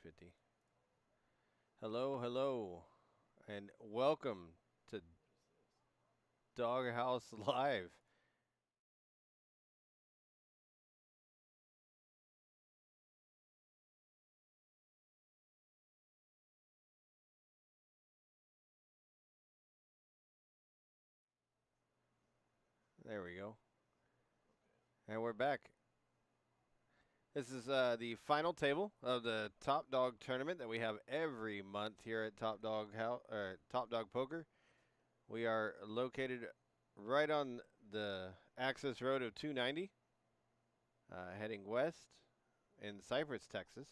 150. Hello, hello, and welcome to Doghouse Live. There we go. And we're back. This is the final table of the Top Dog tournament that we have every month here at Top Dog Poker. We are located right on the access road of 290, heading west in Cypress, Texas.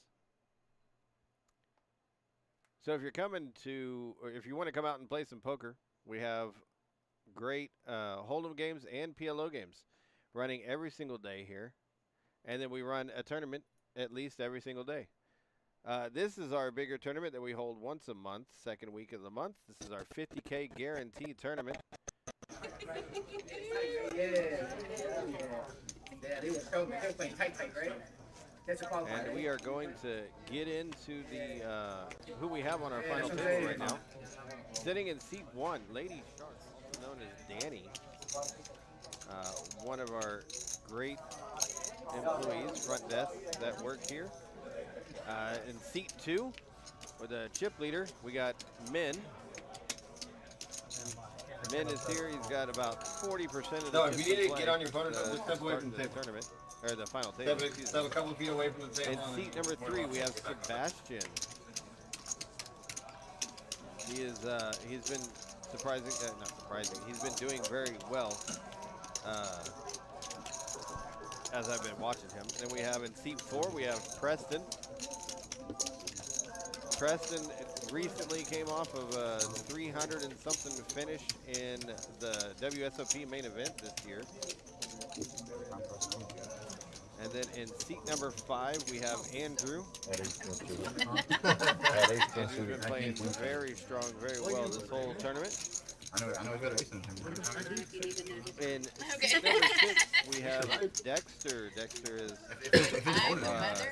So if you're coming to, or if you want to come out and play some poker, we have great Hold'em games and PLO games running every single day here. And then we run a tournament at least every single day. This is our bigger tournament that we hold once a month, second week of the month. This is our 50K guarantee tournament. And we are going to get into the who we have on our final table right now. Sitting in seat 1, Lady Shark, known as Danny. One of our great employees, front desk, that work here. In seat 2, with the chip leader, we got Min. Min is here. He's got about 40% of the No, if you need to get on your phone, just step away from the table. Tournament, or the final table. Step a couple of feet away from the table. In seat number 3, we have Sebastian. He is he's been not surprising. He's been doing very well as I've been watching him. Then we have in seat 4, we have Preston. Preston recently came off of a 300 and something finish in the WSOP main event this year. And then in seat number 5, we have Andrew. Andrew's been playing very strong, very well this whole tournament. I know better than him. In seat number 6, we have Dexter. Dexter is,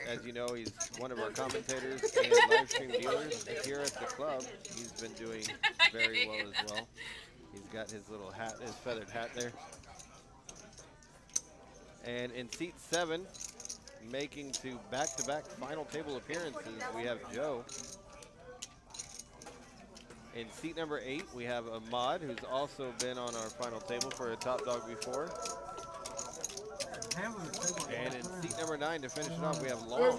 as you know, he's one of our commentators and live stream dealers here at the club. He's been doing very well as well. He's got his little hat, his feathered hat there. And in seat 7, making to back-to-back final table appearances, we have Joe. In seat number 8, we have Ahmad, who's also been on our final table for a Top Dog before. And in seat number 9, to finish it off, we have Long.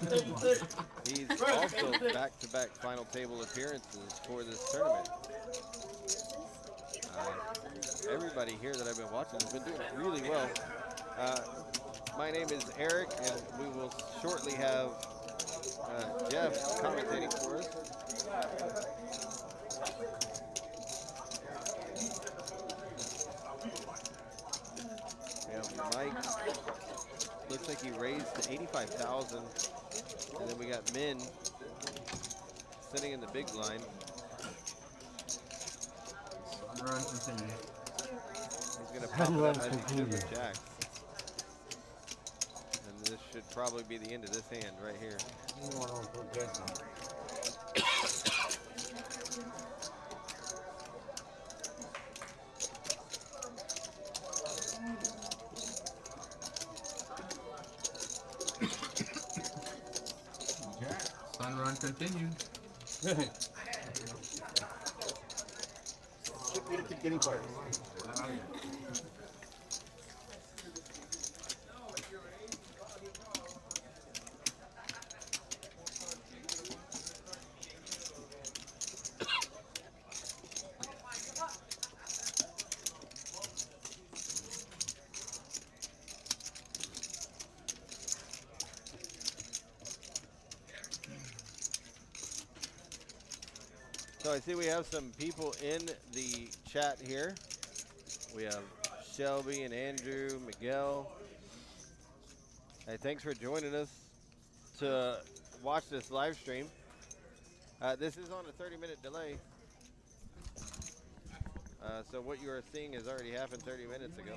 He's also back-to-back final table appearances for this tournament. Everybody here that I've been watching has been doing really well. My name is Eric, and we will shortly have Jeff commentating for us. We have Mike. Looks like he raised to 85,000, and then we got Min sitting in the big line. He's gonna pop it up as he should with jacks. And this should probably be the end of this hand right here. Sun run continued. Getting close. So I see we have some people in the chat here. We have Shelby and Andrew, Miguel. Hey, thanks for joining us to watch this live stream. This is on a 30-minute delay. So what you are seeing has already happened 30 minutes ago.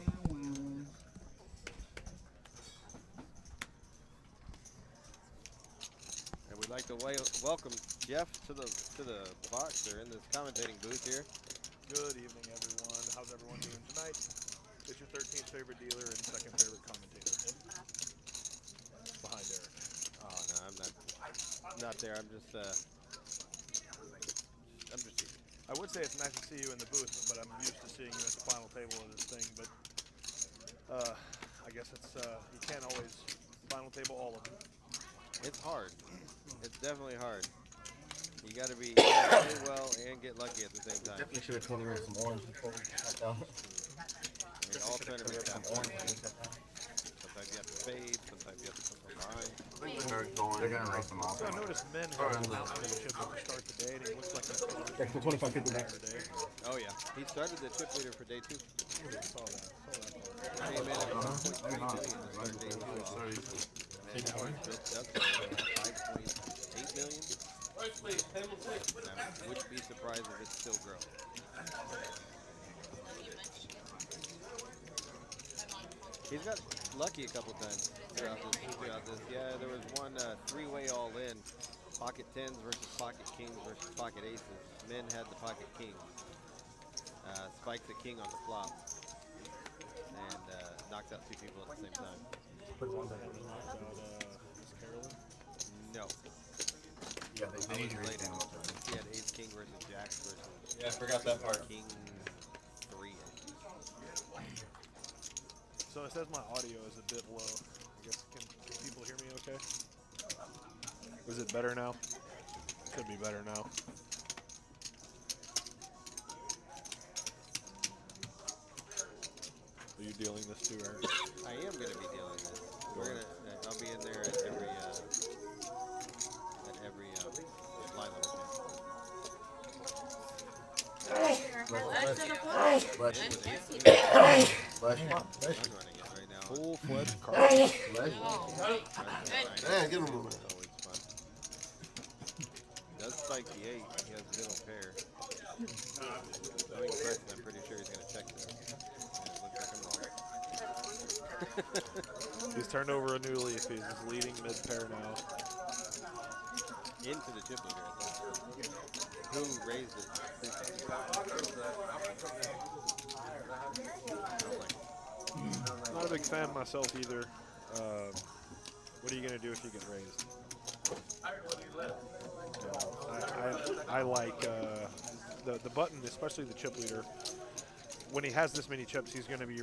And we'd like to welcome Jeff to the box. They're in this commentating booth here. Good evening, everyone. How's everyone doing tonight? It's your 13th favorite dealer and second favorite commentator. Behind Eric. Oh no, I'm not there. I'm just here. I would say it's nice to see you in the booth, but I'm used to seeing you at the final table of this thing. But I guess it's you can't always final table all of them. It's hard. It's definitely hard. You got to play well and get lucky at the same time. Definitely should have told me some orange before we sat down. I mean, all tournaments have orange. Sometimes you have to fade. Sometimes you have to put them behind. They're gonna race them off. I noticed men have announced the chip to start the day, and he looks like a Extra 25 50 back. Oh yeah, he started the chip leader for day 2. I saw that. Came in at 1.3 million to start day 2. And now it's built up to 5.8 million. I wouldn't be surprised if it still grows. He's got lucky a couple times throughout this. Yeah, there was one 3-way all-in. Pocket 10s versus pocket kings versus pocket aces. Men had the pocket kings. Spiked the king on the flop. And knocked out 2 people at the same time. No. Yeah, they need to race them. He had ace king versus jacks versus. Yeah, I forgot that part. King 3. So it says my audio is a bit low. I guess can people hear me okay? Is it better now? Could be better now. Are you dealing this too, Eric? I am going to be dealing this. I'll be in there at every line level. I'm running it right now. Full-fledged card. Man, give him a moment. It's always fun. Does spike the 8. He has middle pair. Knowing Preston, I'm pretty sure he's going to check this. And it looks like I'm wrong. He's turned over a new leaf. He's leading mid-pair now. Into the chip leader, I think. Who raised it? Not a big fan myself either. What are you going to do if you get raised? I like the button, especially the chip leader. When he has this many chips, he's going to be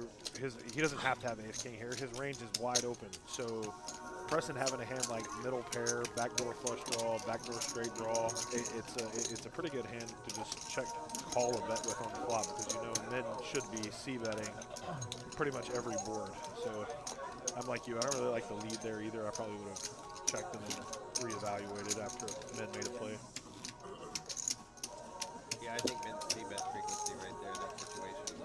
he doesn't have to have an ace king here. His range is wide open. So Preston having a hand like middle pair, backdoor flush draw, backdoor straight draw, it's a pretty good hand to just check call a bet with on the flop, because you know men should be c-betting pretty much every board. So I'm like you, I don't really like the lead there either. I probably would have checked and then reevaluated after men made a play. Yeah, I think men's c-bet frequency right there, that situation is 100%.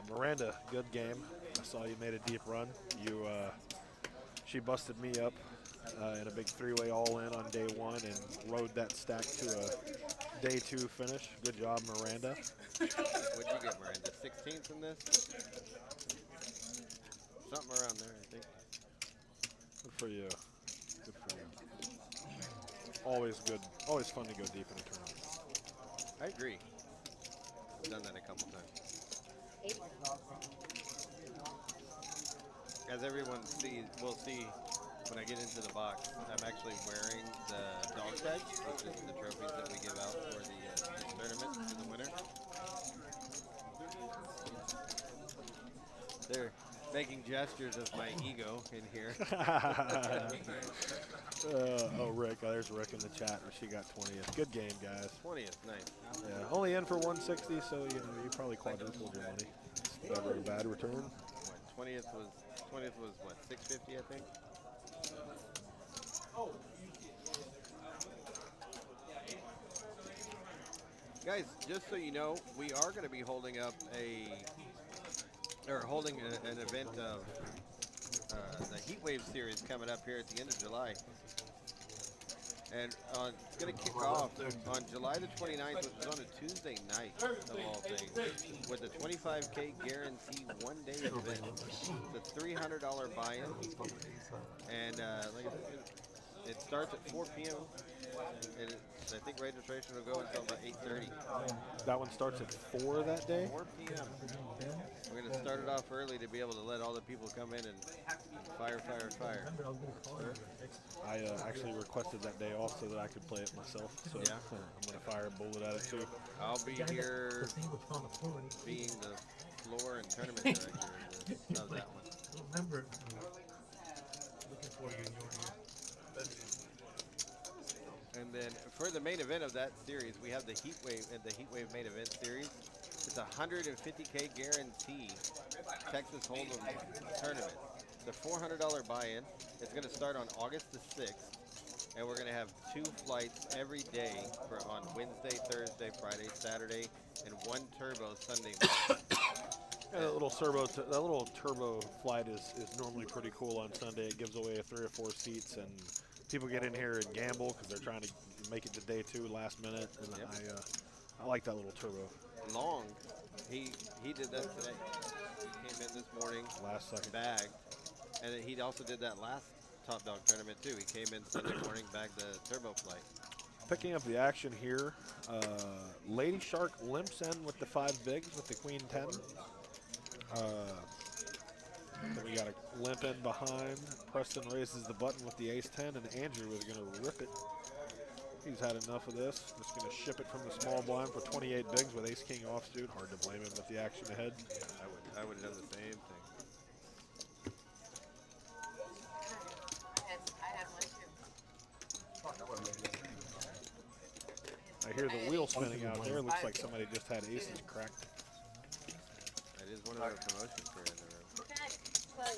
Miranda, good game. I saw you made a deep run. She busted me up in a big 3-way all-in on day 1 and rode that stack to a day 2 finish. Good job, Miranda. What'd you get, Miranda? 16th in this? Something around there, I think. Good for you. Good for you. Always good. Always fun to go deep in a tournament. I agree. I've done that a couple times. As everyone will see when I get into the box, I'm actually wearing the dog tags, which is the trophies that we give out for the tournament to the winner. They're making gestures of my ego in here. Oh, Rick. Oh, there's Rick in the chat. She got 20th. Good game, guys. 20th, nice. Yeah, only in for 160, so you probably quadrupled your money. Never a bad return. What, 20th was what, 650, I think? Guys, just so you know, we are going to be holding up an event of the Heat Wave series coming up here at the end of July. And it's going to kick off on July the 29th, which is on a Tuesday night, of all things, with a 25K guarantee one-day event. It's a $300 buy-in, and like I said, it starts at 4 p.m. And I think registration will go until about 8:30. That one starts at 4 that day? 4 p.m. We're going to start it off early to be able to let all the people come in and fire, fire, fire. I actually requested that day off so that I could play it myself. So Yeah. I'm going to fire a bullet at it too. I'll be here being the floor and tournament director of that one. And then for the main event of that series, we have the Heat Wave and the Heat Wave main event series. It's a 150K guarantee Texas Hold'em tournament. It's a $400 buy-in. It's going to start on August the 6th, and we're going to have 2 flights every day on Wednesday, Thursday, Friday, Saturday, and 1 turbo Sunday morning. Yeah, that little turbo flight is normally pretty cool on Sunday. It gives away 3 or 4 seats, and people get in here and gamble because they're trying to make it to day 2 last minute. And Yep. I like that little turbo. Long, he did that today. He came in this morning, Last second. bagged, and then he also did that last Top Dog tournament too. He came in Sunday morning, bagged the turbo flight. Picking up the action here, Lady Shark limps in with the 5 bigs with the Queen 10. Then we got a limp in behind. Preston raises the button with the ace 10, and Andrew is going to rip it. He's had enough of this. Just going to ship it from the small blind for 28 bigs with ace king offsuit. Hard to blame him with the action ahead. I would have done the same thing. I hear the wheel spinning out there. Looks like somebody just had aces cracked. That is one of our promotions here in the room.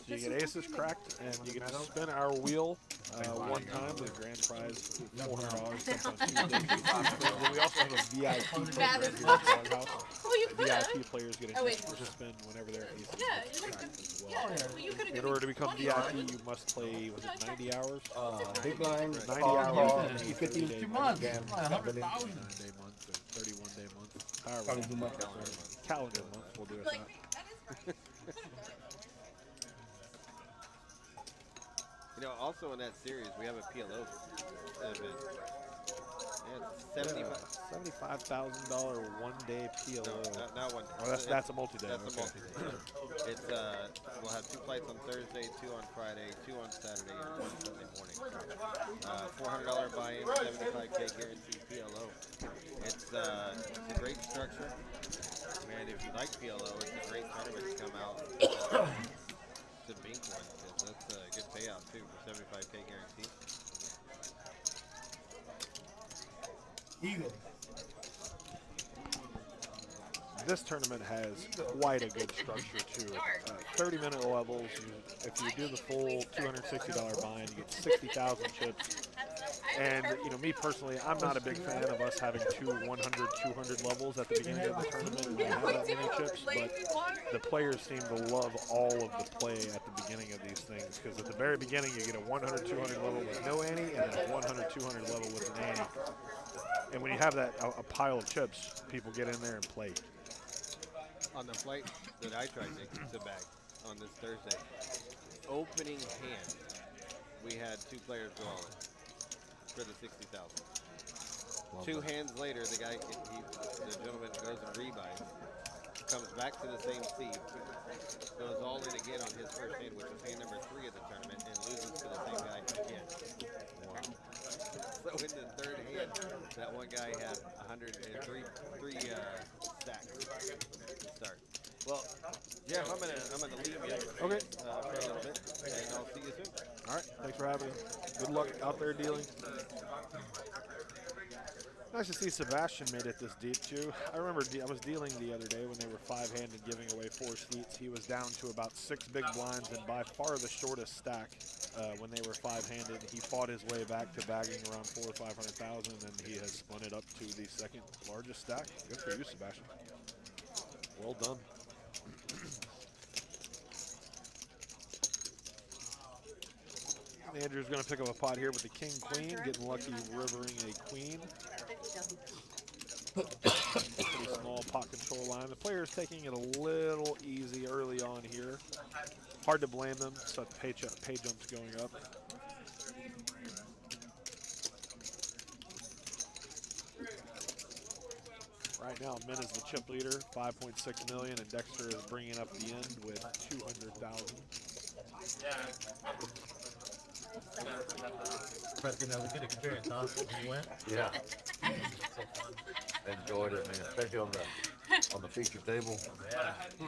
So you get aces cracked, and you get to spin our wheel one time with grand prize $400. That's on Tuesday. Then we also have a VIP program here at the Clubhouse. Well, you could have. VIP players get a chance to spin whenever their aces Yeah, cracked as well. well, you could have In order to become VIP, you must play, was it 90 hours? Big blind, 90 call, hours, 50 day 2 month, months. Again, 9-day month, or 31-day month. However, Probably too much. calendar month, we'll do it Like, that. You know, also in that series, we have a PLO event. And it's $75,000 one-day PLO. No, not one. Oh, that's a multi-day. That's okay. a multi-day. It's we'll have 2 flights on Thursday, 2 on Friday, 2 on Saturday, and 1 Sunday morning. $400 buy-in, 75K guarantee PLO. It's a great structure, and if you like PLO, it's a great tournament to come out to Bink one, because that's a good payout too for 75K guarantee. Eagle. This tournament has quite a good structure to it. 30-minute levels. If you do the full $260 buy-in, you get 60,000 chips. And, you know, me personally, I'm not a big fan of us having 100, 200 levels at the beginning of the tournament when we have that many chips, but the players seem to love all of the play at the beginning of these things, because at the very beginning you get a 100, 200 level with no ante, and a 100, 200 level with an ante. And when you have that a pile of chips, people get in there and play. On the flight that I tried to bag on this Thursday, opening hand, we had 2 players go all in for the 60,000. 2 hands later, the gentleman goes and rebuys, comes back to the same seat, goes all in again on his first hand, which is hand number 3 of the tournament, and loses to the same guy again. Wow. So in the 3rd hand, that one guy had 103 stacks to start. Well, Jeff, I'm gonna leave you Okay. for a little bit, and I'll see you soon. All right. Thanks for having me. Good luck out there dealing. Nice to see Sebastian made it this deep, too. I remember I was dealing the other day when they were 5-handed giving away 4 seats. He was down to about 6 big blinds and by far the shortest stack when they were 5-handed. He fought his way back to bagging around 400,000 or 500,000, and he has spun it up to the 2nd largest stack. Good for you, Sebastian. Well done. Andrew's going to pick up a pot here with the king queen, getting lucky rivering a queen. Pretty small pot control line. The player's taking it a little easy early on here. Hard to blame them, so the pay jump's going up. Right now, Min is the chip leader, 5.6 million, and Dexter is bringing up the end with 200,000. Preston, that was a good experience, huh? When you went? Yeah. Enjoyed it, man, especially on the feature table. Yeah. You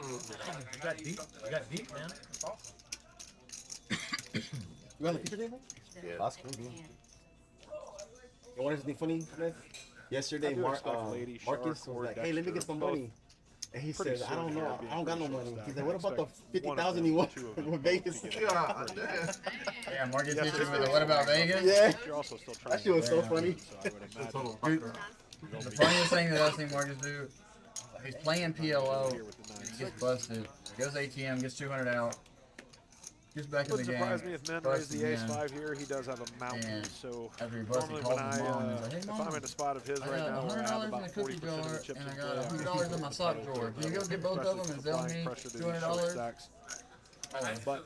got deep. You got deep, man. That's awesome. You on the feature table? Yeah. That's cool, dude. You want anything funny, man? Yesterday, Marcus was like, "Hey, let me get some money." And he said, "I don't know. I don't got no money." He's like, "What about the 50,000 you won with Vegas?" God damn. Yeah, Marcus hit you with a what about Vegas? Yeah. You're also still trying That shit was so to funny. so I would imagine Dude, the funniest thing that I've seen Marcus do, he's playing PLO, he gets busted, goes ATM, gets 200 out, gets back in the Wouldn't game. surprise me if Min raised the ace-5 here. He does have a mountain, And so after he busted, normally he when calls his mom and he's like, "Hey, if Mom, I'm in a spot of his I right got now where I have $100 in about a cookie 40% jar, of the chips and I in got play, $100 in my sock drawer. Can you go get both of them and sell me $200? But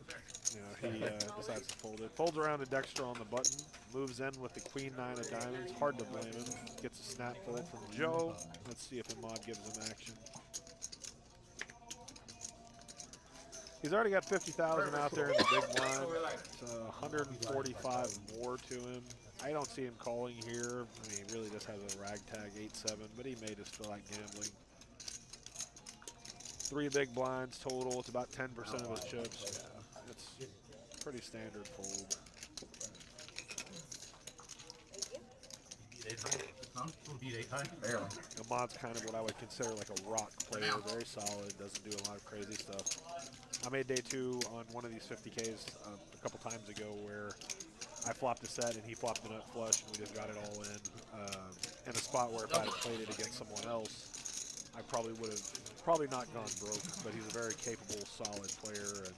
you know, he decides to fold it. Folds around to Dexter on the button, moves in with the queen 9 of diamonds. Hard to blame him. Gets a snap fold from Joe. Let's see if Imad gives him action. He's already got 50,000 out there in the big blind. It's 145 more to him. I don't see him calling here. I mean, he really just has a ragtag 8-7, but he may just feel like gambling. 3 big blinds total. It's about 10% of his chips. Yeah, it's pretty standard fold. Barely. Ahmad's kind of what I would consider like a rock player. Very solid. Doesn't do a lot of crazy stuff. I made day 2 on one of these 50Ks a couple times ago where I flopped a set and he flopped the nut flush and we just got it all in a spot where if I had played it against someone else, I probably would have not gone broke, but he's a very capable, solid player. And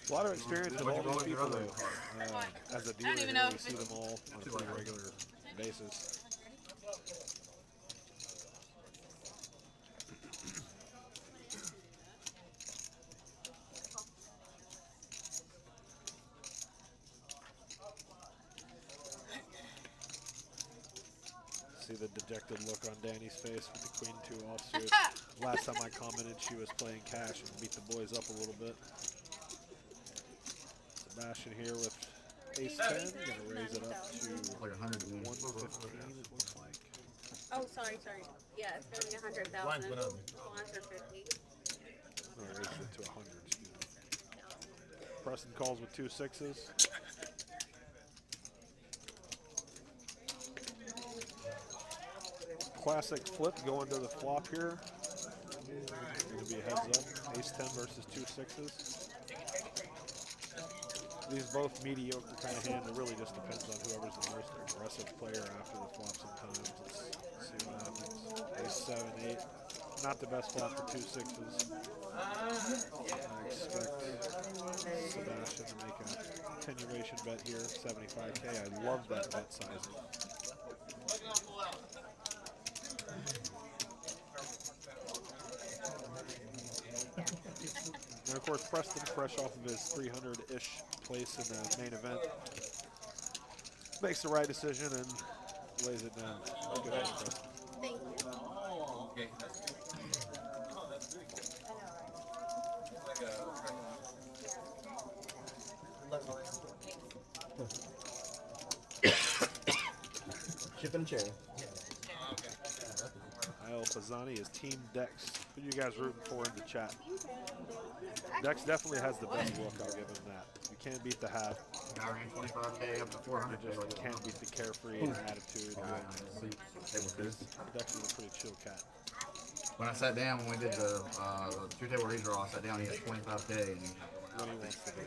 a lot of experience with all these people, though. As a dealer, even here, know we if see them all on a pretty regular basis. See the dejected look on Danny's face with the queen 2 offsuit. Last time I commented, she was playing cash and beat the boys up a little bit. Sebastian here with ace 10, gonna raise it up to Like 100 115, it looks like. Oh, sorry. Yeah, it's gonna be 100,000. Blinds went up. Blinds are 50. No, raised it to 100, excuse me. Preston calls with 2 6s. Classic flip going to the flop here. Gonna be a heads up. Ace 10 versus 2 6s. These both mediocre kind of hand. It really just depends on whoever's the most aggressive player after the flop sometimes. Let's see what happens. Ace 7, 8. Not the best flop for 2 6s. I expect Sebastian to make a continuation bet here, 75K. I love that bet sizing. And of course, Preston, fresh off of his 300-ish place in the main event, makes the right decision and lays it down. Good on you, Preston. Thank you. Chip and cherry. Kyle Fazzani is Team Dex. Who are you guys rooting for in the chat? Dex definitely has the best look, I'll give him that. You can't beat the hat. 25K up to 400. You just can't beat the carefree attitude. Dex is a pretty chill cat. When I sat down, when we did the 2-table redraw, I sat down, he had 25K. And When he wants to do.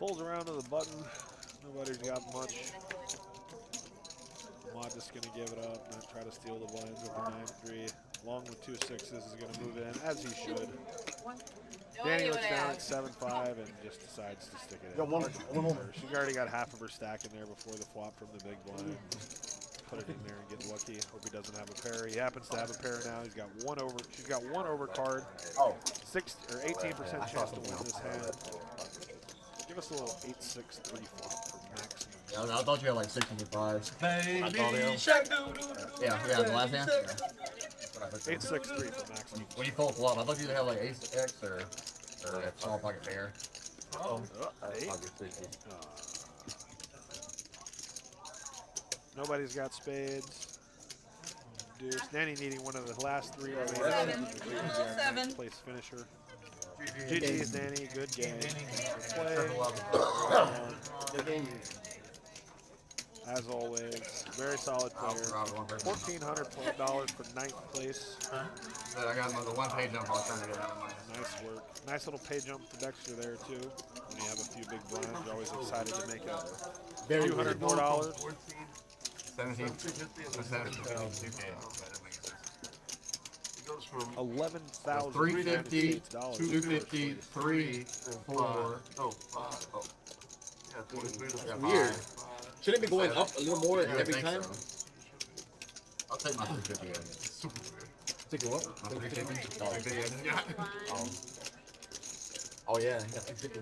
Folds around to the button. Nobody's got much. Mod just going to give it up, not try to steal the blinds with the 9-3. Long with 2 6s is going to move in, as he should. Danny looks down at 7-5 and just decides to stick it in. She's already got half of her stack in there before the flop from the big blind. Put it in there and get lucky. Hope he doesn't have a pair. He happens to have a pair now. He's got one over. She's got one over card. 18% chance to win this hand. Give us a little 8-6-3 flop for maximum. Yeah, I thought you had like 65. Baby shark. Yeah, the last hand. 8-6-3 for maximum. When you pull a flop, I thought you'd have like ace X or a small pocket pair. Nobody's got spades. Deuce. Nanny needing one of the last 3 Seven. place finisher. GG's Nanny, good game. Play. As always, very solid player. $1,400 for 9th place. I got the one page jump I was trying to get out of mine. Nice work. Nice little pay jump for Dexter there too. When you have a few big blinds, you're always excited to make a few hundred more dollars. 17. 11,000. 350, 250, 3, 4. Weird. Shouldn't it be going up a little more every time? I'll take my 350. Take it what? My 350. Oh yeah, you got 250.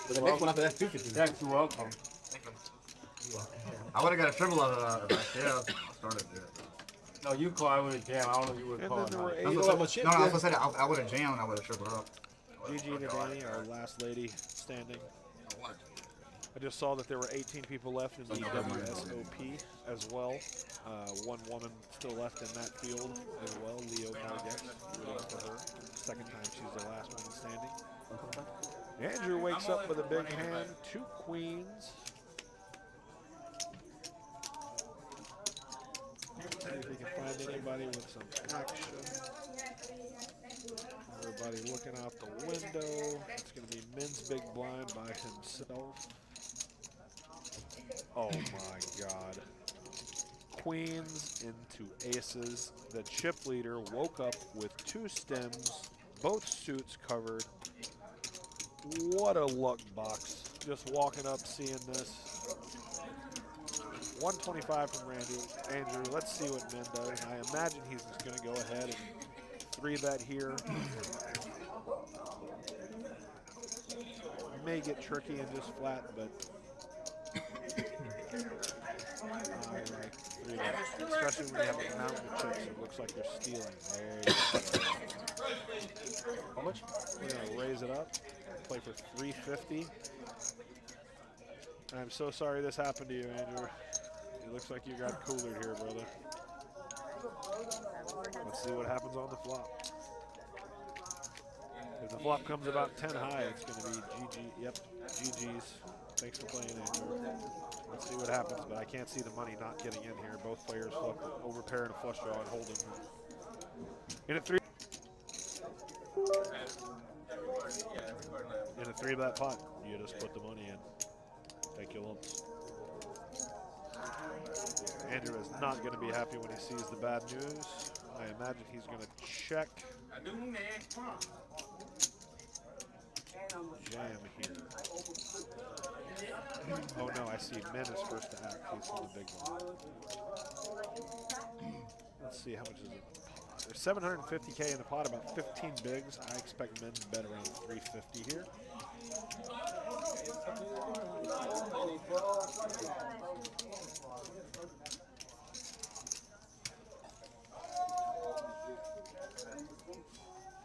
But the next one after that's 250. Thanks, you're welcome. I would have got a triple out of that. Yeah, I started it. No, you call, I would have jammed. I don't know if you would have And then called. there were You 8. know how much shit? No, I was gonna say I would have jammed and I would have tripled up. GG to Danny, our last lady standing. I just saw that there were 18 people left in the WSOP as well. One woman still left in that field as well, Leo Marget. Rooting for her. Second time she's the last one standing. Andrew wakes up with a big hand, 2 queens. See if we can find anybody with some action. Everybody looking out the window. It's going to be Min's big blind by himself. Oh my God. Queens into aces. The chip leader woke up with 2 stems, both suits covered. What a luck box. Just walking up, seeing this. 125 from Randy. Andrew, let's see what Min does. I imagine he's just going to go ahead and 3-bet here. May get tricky and just flat, but I like 3-bet. Especially when you have a mountain of chips, it looks like you're stealing. There you go. How much? We're going to raise it up. Play for 350. I'm so sorry this happened to you, Andrew. It looks like you got coolered here, brother. Let's see what happens on the flop. If the flop comes about 10 high, it's going to be GG. Yep, GG's. Thanks for playing, Andrew. Let's see what happens, but I can't see the money not getting in here. Both players flip over pair and a flush draw and holding. In a 3-bet pot, you just put the money in. Take your lumps. Andrew is not going to be happy when he sees the bad news. I imagine he's going to check. Jam here. Oh no, I see Min is first to act. He's from the big one. Let's see, how much is it in the pot? There's 750K in the pot, about 15 bigs. I expect Min to bet around 350 here.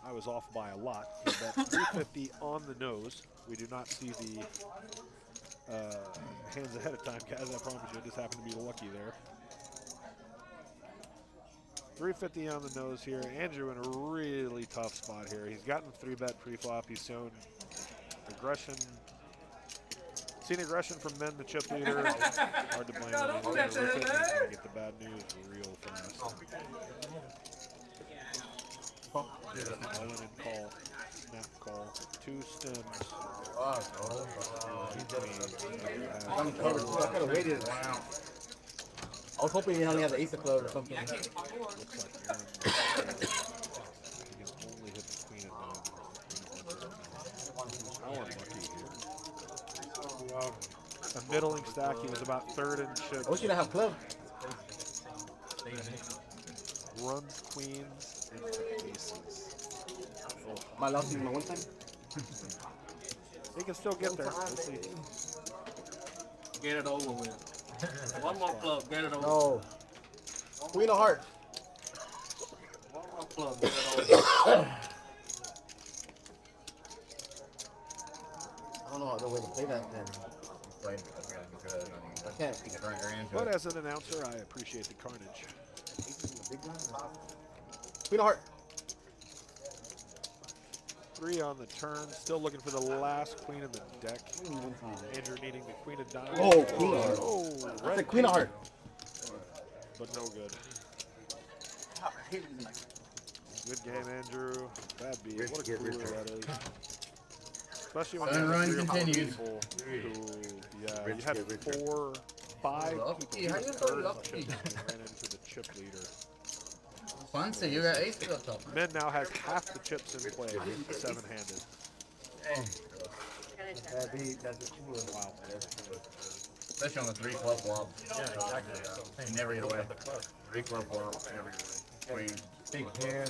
I was off by a lot. He bet 350 on the nose. We do not see the hands ahead of time, guys. I promise you, I just happened to be lucky there. 350 on the nose here. Andrew in a really tough spot here. He's gotten 3-bet pre-flop. He's shown aggression. Seen aggression from Men, the chip leader. Hard to blame him. He's gonna rip it. He's gonna get the bad news real fast. All in and call. Snap call. 2 stems. I'm covered. I could have waited. Wow. I was hoping he only had the ace of clubs or something. Looks like Aaron he can only hit the queen of diamonds. How unlucky here. A middling stack, he was about third in chips. I wish you'd have club. Runs queens into aces. My last my one time. He can still get there. Let's see. Get it over with. One more club, get it over. No. Queen of hearts. One more club, get it over. I don't know other way to play that then. I can't. But as an announcer, I appreciate the carnage. Queen of heart. 3 on the turn. Still looking for the last queen in the deck. Andrew needing the queen of diamonds. Oh, queen of heart. Oh, That's a queen of heart. But no good. Good game, Andrew. Bad beat. What a cooler that is. Especially when you Run have 3 or 4 continues. people who, yeah, you had 4, 5 people Lucky. How you who so third lucky? chips and ran into the chip leader. Fancy, you got ace up top. Men now has half the chips in play, 7-handed. That's a cooler. Wow. Especially on the 3 club flop. Yeah, exactly. You never get away. 3 club flop, never get away. Queen. Big pan,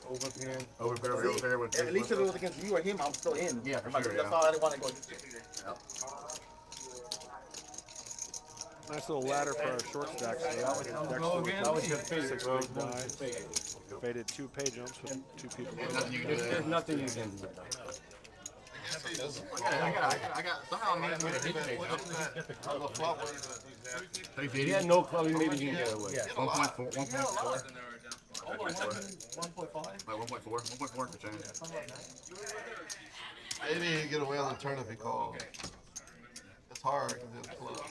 over pan. Over pair with At least if it was against you or him, I'm still in. Yeah, for That's sure, all I didn't want to go. Nice little ladder for our short stack. So that was Dexter with 6 big die. Faded 2 pay jumps with 2 people. There's nothing you can do. I got, somehow I managed to hit If he had no club, maybe he can get away. Yeah, 1.4, 1.4. 1.4 for change. Maybe he can get away on the turn if he calls. It's hard because it's close.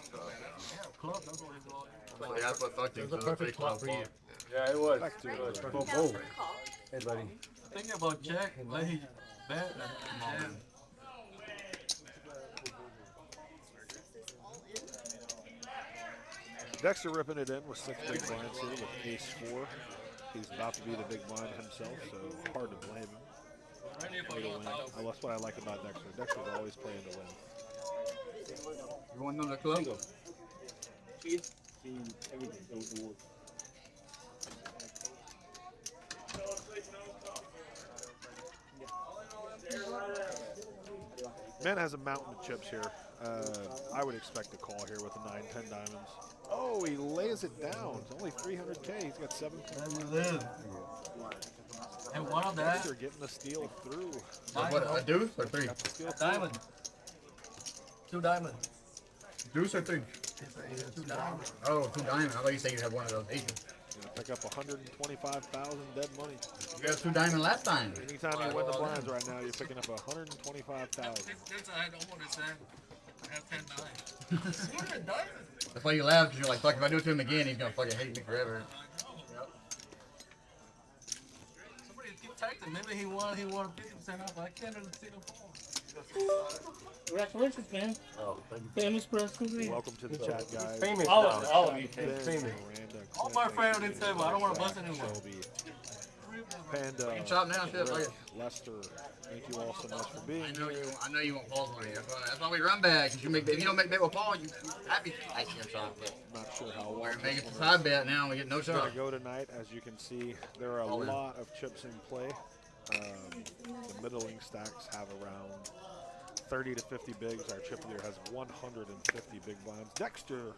Yeah, that's what fucked him. It was a perfect club for you. Yeah, it was. Back to Hey, buddy. Think about check, lay, bet, and jam. Dexter ripping it in with 6 big blinds here with ace 4. He's about to be the big blind himself, so hard to blame him. Play to win. That's what I like about Dexter. Dexter's always playing to win. You want another club? Man has a mountain of chips here. I would expect a call here with the 9-10 diamonds. Oh, he lays it down. It's only 300K. He's got 7. And one of that, Dexter getting the steal through. What, a deuce or 3? Got the steal through. diamond. 2 diamonds. Deuce or 3? 2 diamonds. Oh, 2 diamond. I thought you said you had one of those aces. Gonna pick up 125,000 dead money. You got 2 diamond last time. Anytime you win the blinds right now, you're picking up 125,000. That's I don't want to say. I have 10 diamonds. What a diamond? That's why you laugh, because you're like, fuck, if I do it to him again, he's gonna fucking hate me forever. Somebody keep texting. Maybe he won 50% off. I can't even see the phone. Congratulations, man. Oh, thank you. Famous person. Welcome to the chat, guys. Famous. Ben, Famous. Miranda, All my friends didn't say, but I don't want to bust anyone. Shelby, Panda, Chop now, shit, fuck Rick, it. Lester. Thank you all so much for being I here. know you won't pause with me. That's why we run back. Cause you make, if you don't make bet with Paul, you happy. I see him shot, but Not sure how long. we're making the side bet now. We get no It's gonna shot. go tonight. As you can see, there are a All in. lot of chips in play. The middling stacks have around 30 to 50 bigs. Our chip leader has 150 big blinds. Dexter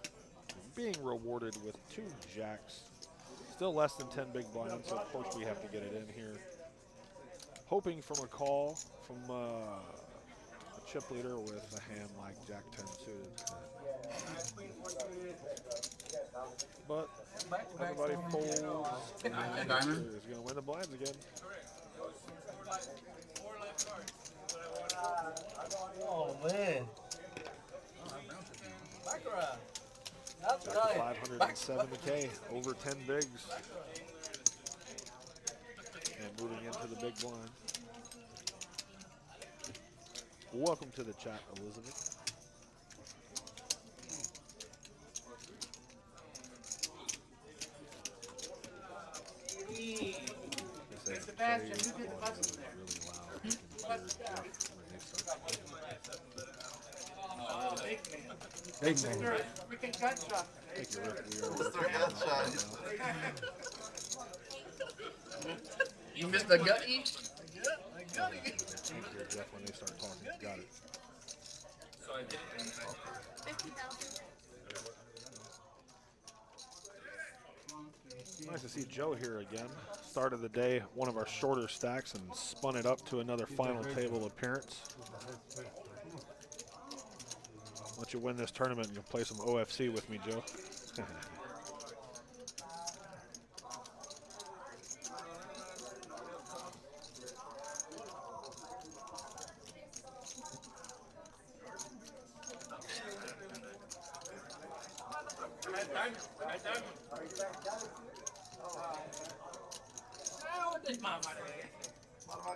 being rewarded with 2 jacks. Still less than 10 big blinds, so of course we have to get it in here. Hoping from a call from a chip leader with a hand like Jack 10 suited. But everybody folds. And Diamond. Dexter is going to win the blinds again. Oh, man. That's Back to 570K, over 10 bigs. And moving into the big blind. Welcome to the chat, Elizabeth. Sebastian, who did the buses there? Really loud. You can hear Jeff when they start Oh, big man. Big man. Freaking gunshot. Take your rip. We are Mr. Headshot. You missed the gutty? hear Jeff when they start talking. Got it. 50,000. Nice to see Joe here again. Start of the day, one of our shorter stacks, and spun it up to another final table appearance. Let you win this tournament and you'll play some OFC with me, Joe.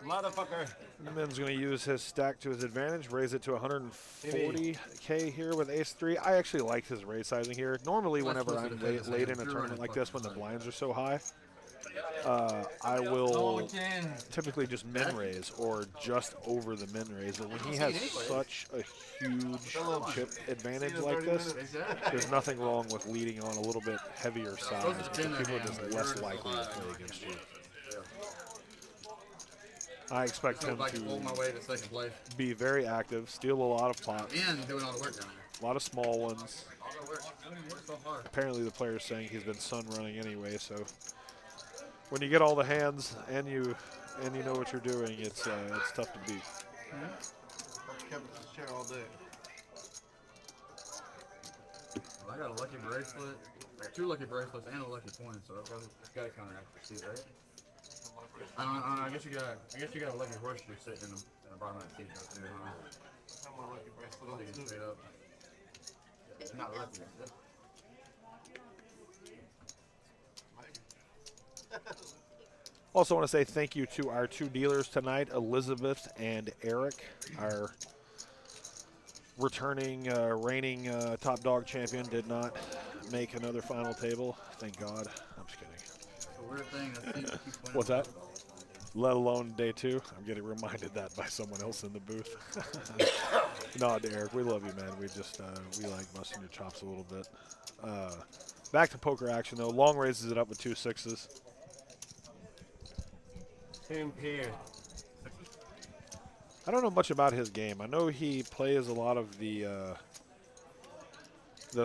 Motherfucker. Min's going to use his stack to his advantage, raise it to 140K here with ace-3. I actually like his raise sizing here. Normally, whenever I'm late in a tournament like this, when the blinds are so high, I will typically just min raise or just over the min raise. But when he has such a huge chip advantage like this, there's nothing wrong with leading on a little bit heavier size because people are just less likely to play against you. I expect him to be very active, steal a lot of pots, And doing all the work down there. a lot of small ones. Apparently the player's saying he's been sun running anyway, so when you get all the hands and you know what you're doing, it's tough to beat. Kept this chair all day. I got a lucky bracelet, 2 lucky bracelets, and a lucky coin, so I've got to counteract the seat, right? I don't know. I guess you got a lucky horseshoe sitting in the bottom of that seat too, huh? I'm a lucky bracelet. Straight up. Not lucky. Also want to say thank you to our 2 dealers tonight, Elizabeth and Eric, our returning, reigning top dog champion did not make another final table. Thank God. I'm just kidding. It's a weird thing. What's that? Let alone day 2. I'm getting reminded that by someone else in the booth. No, Eric, we love you, man. We just we like busting your chops a little bit. Back to poker action though. Long raises it up with 2 6s. Same here. I don't know much about his game. I know he plays a lot of the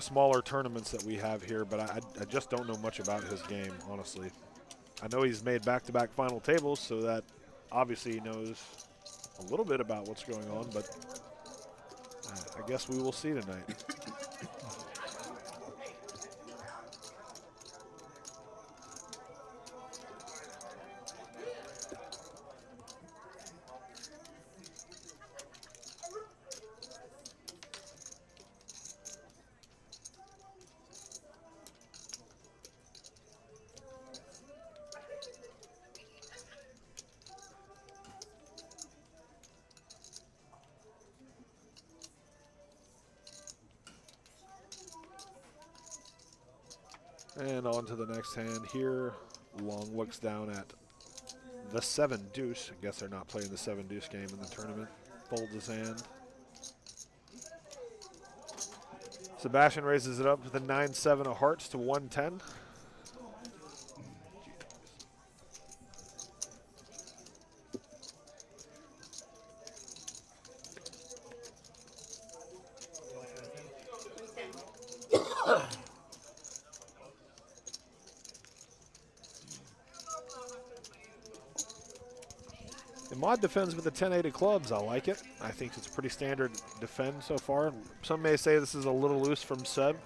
smaller tournaments that we have here, but I just don't know much about his game, honestly. I know he's made back-to-back final tables, so that obviously he knows a little bit about what's going on, but I guess we will see tonight. And on to the next hand here. Long looks down at the 7 deuce. I guess they're not playing the 7 deuce game in the tournament. Folds his hand. Sebastian raises it up with a 9-7 of hearts to 110. Mod defends with the 10-8 of clubs. I like it. I think it's a pretty standard defend so far. Some may say this is a little loose from Seb,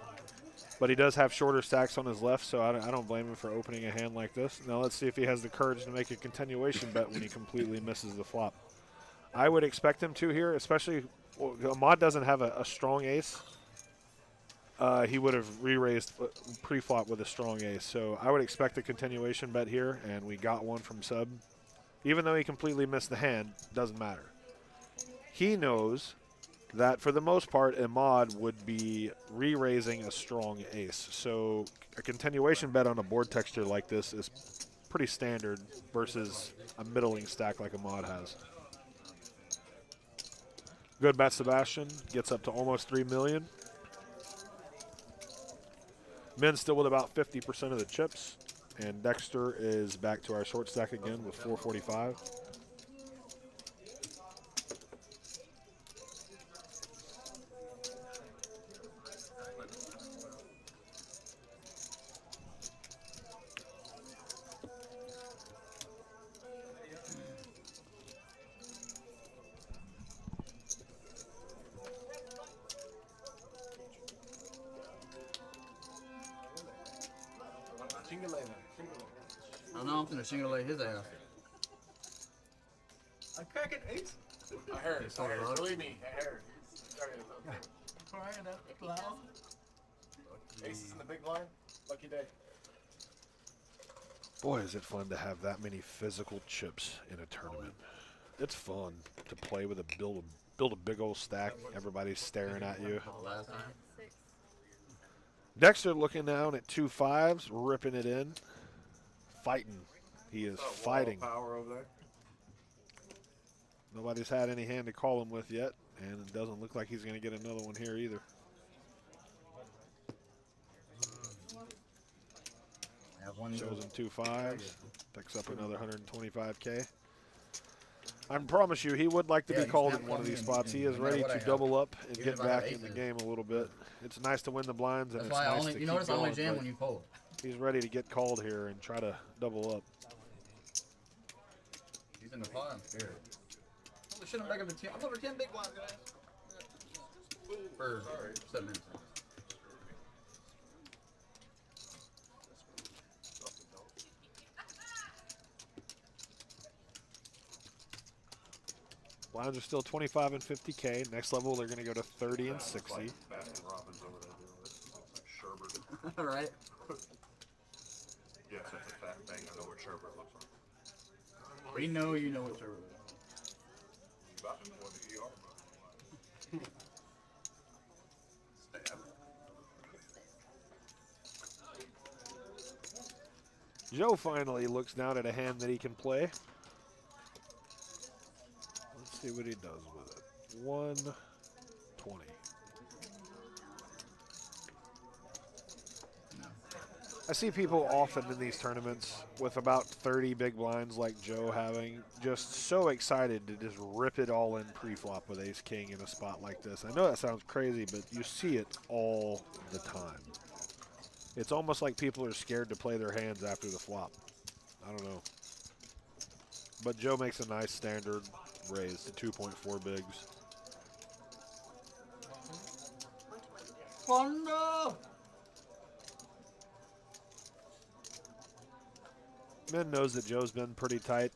but he does have shorter stacks on his left, so I don't blame him for opening a hand like this. Now let's see if he has the courage to make a continuation bet when he completely misses the flop. I would expect him to here, especially Mod doesn't have a strong ace. He would have re-raised pre-flop with a strong ace, so I would expect a continuation bet here, and we got one from Seb. Even though he completely missed the hand, doesn't matter. He knows that for the most part, a mod would be re-raising a strong ace. So a continuation bet on a board texture like this is pretty standard versus a middling stack like a mod has. Good bet, Sebastian. Gets up to almost 3 million. Men still with about 50% of the chips. And Dexter is back to our short stack again with 445. I know I'm gonna shingle his ass. I'm cracking ace. I heard. Believe me, I heard. Crying out loud. Aces in the big blind. Lucky day. Boy, is it fun to have that many physical chips in a tournament. It's fun to play with build a big old stack. Everybody's staring at you. Last time. Dexter looking down at 2 5s, ripping it in. Fighting. He is fighting. Power over there. Nobody's had any hand to call him with yet, and it doesn't look like he's going to get another one here either. Shows him 2 5s, picks up another 125K. I promise you, he would like to be called in one of these spots. He is ready to double up and get back in the game a little bit. It's nice to win the blinds, and That's it's why nice to you keep notice I only going, jam but when you fold. he's ready to get called here and try to double up. He's in the pot. I'm scared. Holy shit, I'm back up to 10. I'm over 10 big blinds, guys. For 7 minutes. Blinds are still 25 and 50K. Next level, they're going to go to 30 and 60. Baskin Robbins over there doing it. Like sherbet. All right. Yeah, it's a fat thing. I know what sherbet looks like. We know you know what you're doing. You about to know what the ER, bro. Stab. Joe finally looks down at a hand that he can play. Let's see what he does with it. 120. I see people often in these tournaments with about 30 big blinds like Joe having, just so excited to just rip it all in pre-flop with ace-king in a spot like this. I know that sounds crazy, but you see it all the time. It's almost like people are scared to play their hands after the flop. I don't know. But Joe makes a nice standard raise to 2.4 bigs. Thunder! Min knows that Joe's been pretty tight.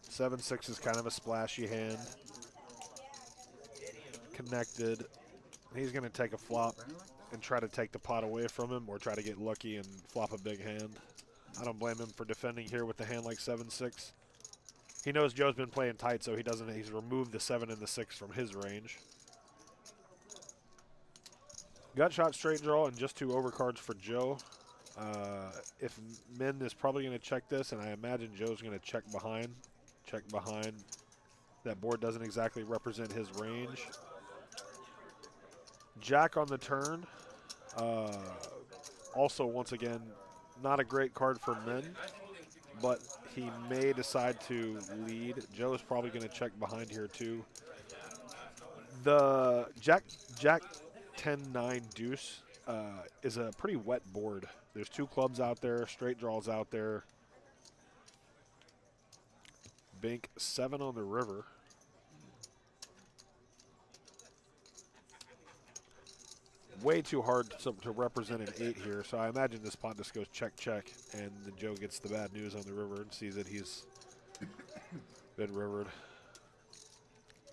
7-6 is kind of a splashy hand. Connected. He's going to take a flop and try to take the pot away from him or try to get lucky and flop a big hand. I don't blame him for defending here with a hand like 7-6. He knows Joe's been playing tight, so he's removed the 7 and the 6 from his range. Gut shot, straight draw, and just 2 overcards for Joe. If Min is probably going to check this, and I imagine Joe's going to check behind. That board doesn't exactly represent his range. Jack on the turn. Also, once again, not a great card for Min, but he may decide to lead. Joe is probably going to check behind here too. The Jack 10-9 deuce is a pretty wet board. There's 2 clubs out there, straight draws out there. Bank 7 on the river. Way too hard to represent an 8 here, so I imagine this pot just goes check, check, and then Joe gets the bad news on the river and sees that he's been rivered.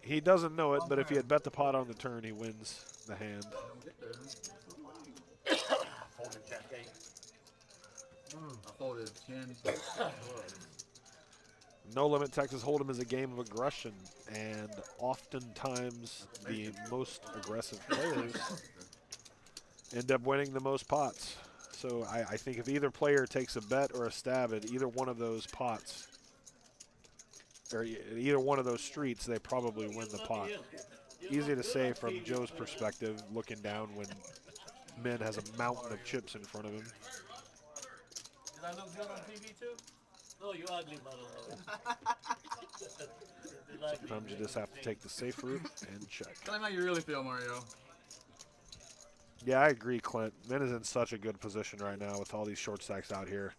He doesn't know it, but if he had bet the pot on the turn, he wins the hand. I folded 10. No Limit Texas Hold'em is a game of aggression, and oftentimes the most aggressive players end up winning the most pots. So I think if either player takes a bet or a stab at either one of those pots, or either one of those streets, they probably win the pot. Easy to say from Joe's perspective, looking down when Min has a mountain of chips in front of him. Did I look good on TV too? No, you ugly, by the way. Sometimes you just have to take the safe route and check. Tell me how you really feel, Mario. Yeah, I agree, Clint. Min is in such a good position right now with all these short stacks out here.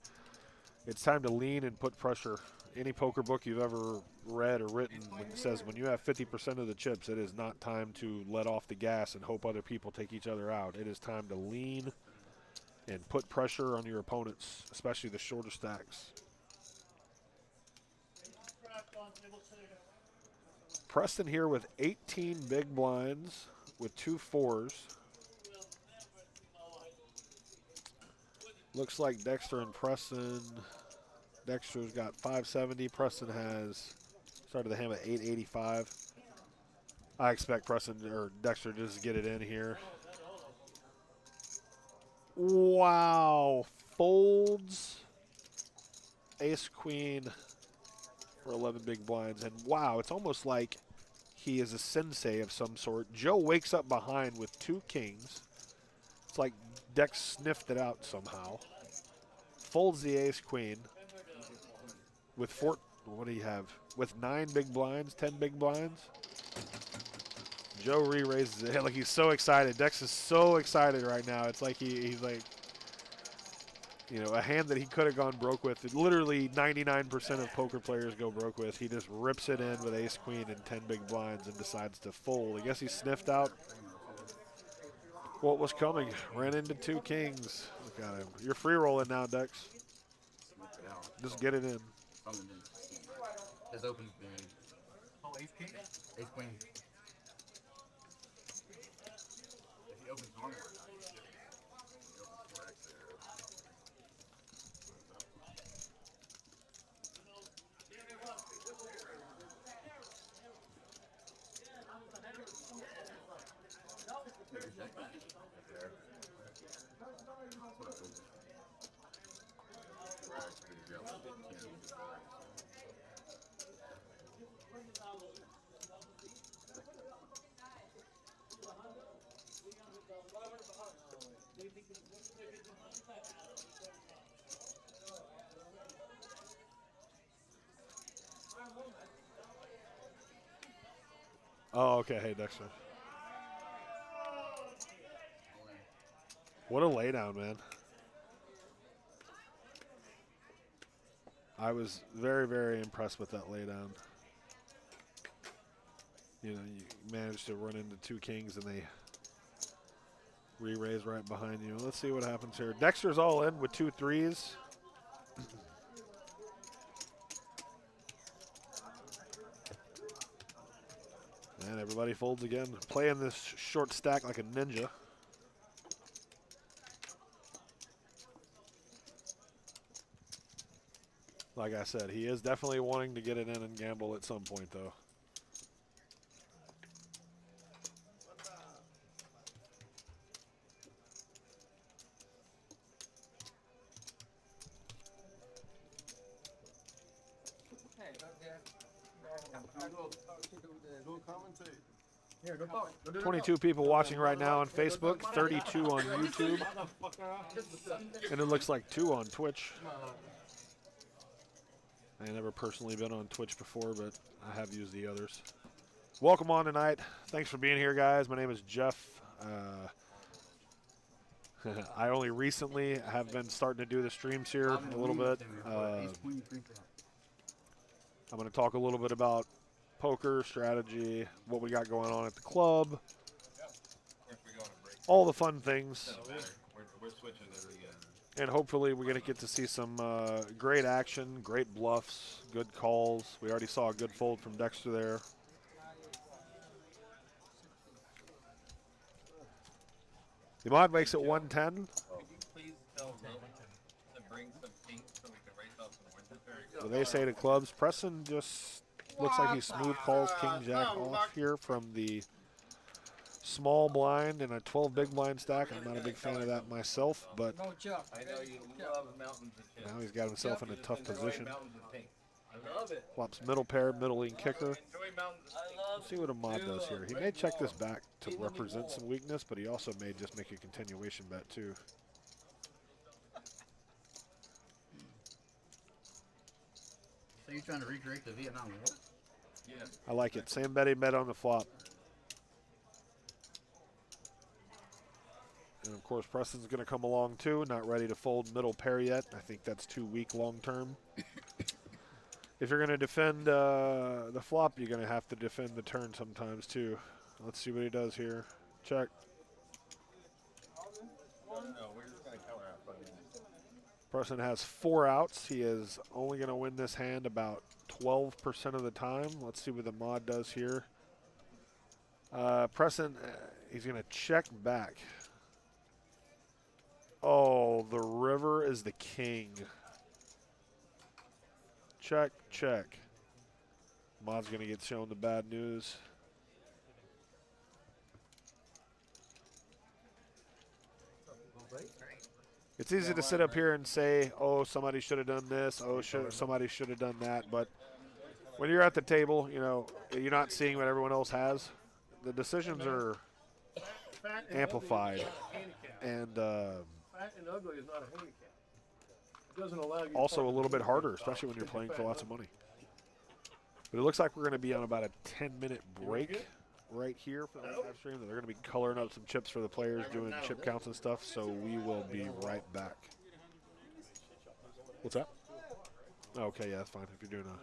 It's time to lean and put pressure. Any poker book you've ever read or written says when you have 50% of the chips, it is not time to let off the gas and hope other people take each other out. It is time to lean and put pressure on your opponents, especially the shorter stacks. Preston here with 18 big blinds with 2 4s. Looks like Dexter and Preston. Dexter's got 570. Preston has started the hand at 885. I expect Preston or Dexter to just get it in here. Wow. Folds. Ace Queen for 11 big blinds. And wow, it's almost like he is a sensei of some sort. Joe wakes up behind with 2 kings. It's like Dex sniffed it out somehow. Folds the Ace Queen. With what do you have? With 9 big blinds, 10 big blinds. Joe re-raises it. Like he's so excited. Dex is so excited right now. It's like he's like, you know, a hand that he could have gone broke with. Literally 99% of poker players go broke with. He just rips it in with Ace Queen and 10 big blinds and decides to fold. I guess he sniffed out what was coming. Ran into 2 kings. Look at him. You're free rolling now, Dex. Just get it in. His open's big. Oh, ace king? Ace queen. If he opens normal, Oh, okay. Hey, Dexter. What a laydown, man. I was very, very impressed with that laydown. You know, you managed to run into 2 kings and they re-raise right behind you. Let's see what happens here. Dexter's all in with 2 3s. And everybody folds again. Playing this short stack like a ninja. Like I said, he is definitely wanting to get it in and gamble at some point, though. here, go talk. Go do 22 people watching right now on Facebook, 32 on YouTube, and it looks like 2 on Twitch. I never personally been on Twitch before, but I have used the others. Welcome on tonight. Thanks for being here, guys. My name is Jeff. I only recently have been starting to do the streams here a little bit. I'm going to talk a little bit about poker strategy, what we got going on at the club, all the fun things. And hopefully we're going to get to see some great action, great bluffs, good calls. We already saw a good fold from Dexter there. The mod makes it 110. So they say to clubs, Preston just looks like he smooth calls King Jack off here from the small blind and a 12 big blind stack. I'm not a big fan of that myself, but No, Chuck. I know you love mountains of pink. now he's got himself in a tough position. Mountains of pink. I love it. Flops middle pair, middle lean kicker. Enjoy mountains of pink. Let's see what a mod does here. He may check this back to represent some weakness, but he also may just make a continuation bet too. So you're trying to recreate the Vietnam War? Yeah. I like it. Sam Betty bet on the flop. And of course, Preston's going to come along too. Not ready to fold middle pair yet. I think that's too weak long term. If you're going to defend the flop, you're going to have to defend the turn sometimes too. Let's see what he does here. Check. Preston has 4 outs. He is only going to win this hand about 12% of the time. Let's see what the mod does here. Preston, he's going to check back. Oh, the river is the king. Check, check. Mod's going to get shown the bad news. It's easy to sit up here and say, oh, somebody should have done this. Oh, somebody should have done that. But when you're at the table, you know, you're not seeing what everyone else has. The decisions are amplified. And Fat and ugly is not a handicap. It doesn't allow you also a little bit harder, especially when you're playing for lots of money. But it looks like we're going to be on about a 10-minute break right here for the live stream. They're going to be coloring up some chips for the players, doing chip counts and stuff, so we will be right back. What's that? Okay, yeah, that's fine if you're doing a...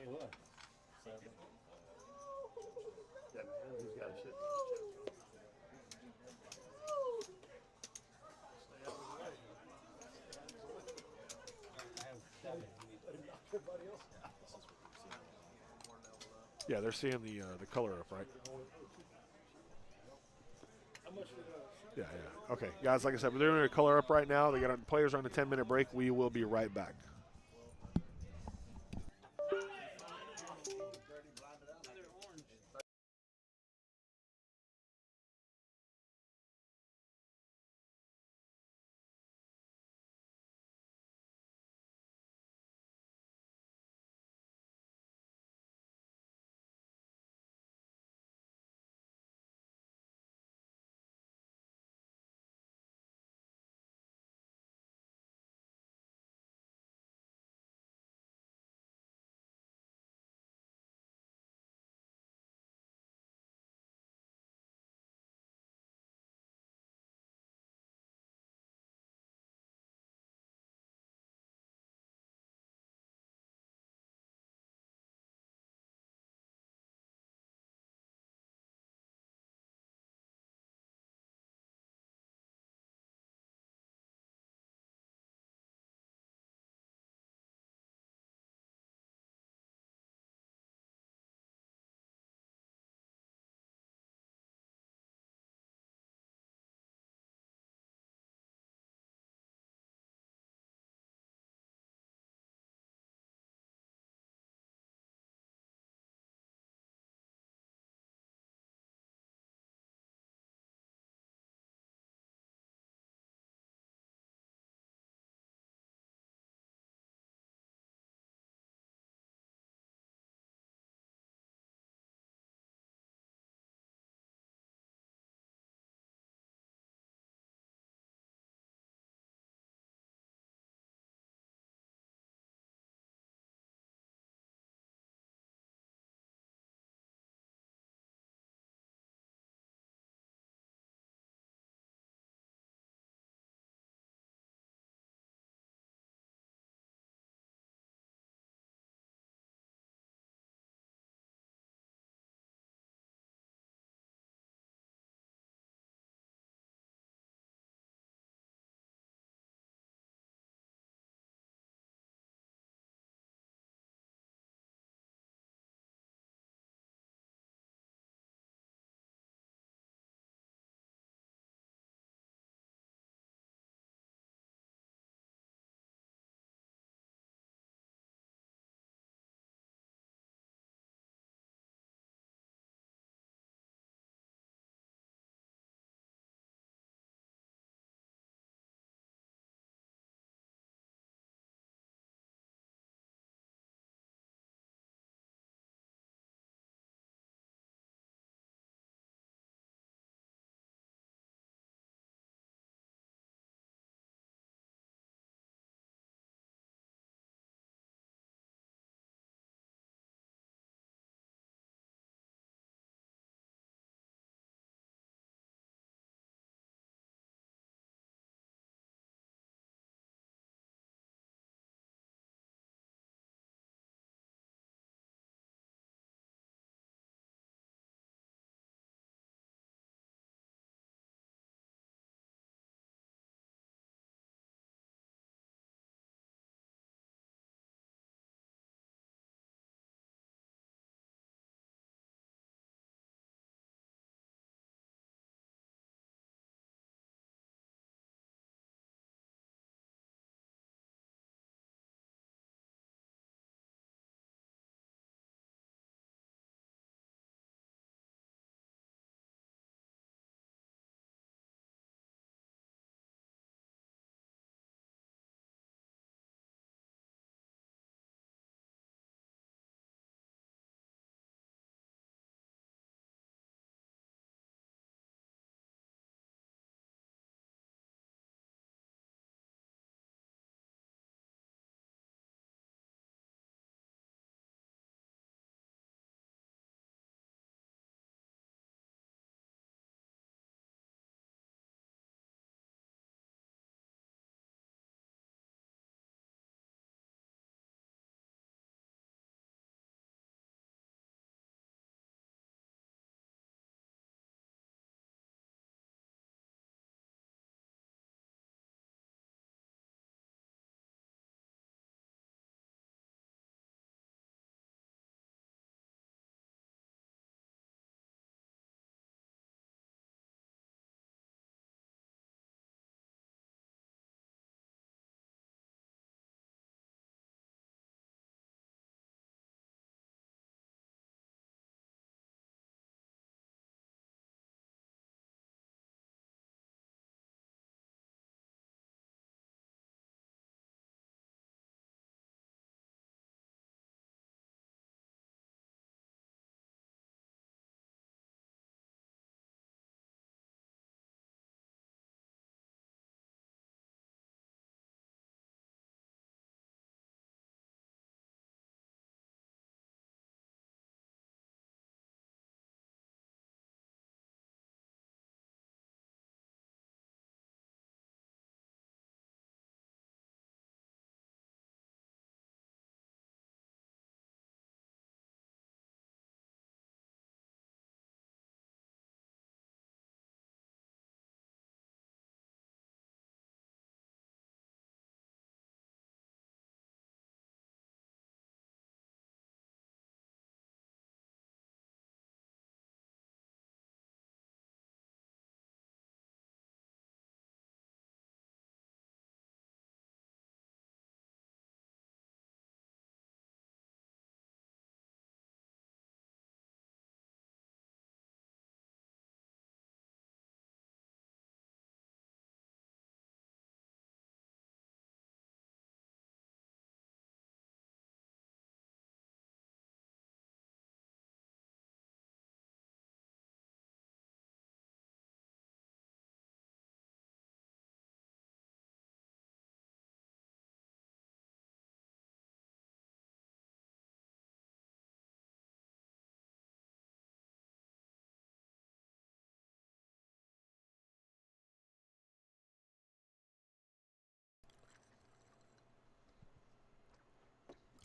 Yeah, they're seeing the color up, right? Yeah, yeah. Okay, guys, like I said, we're doing a color up right now. They got players on a 10-minute break. We will be right back.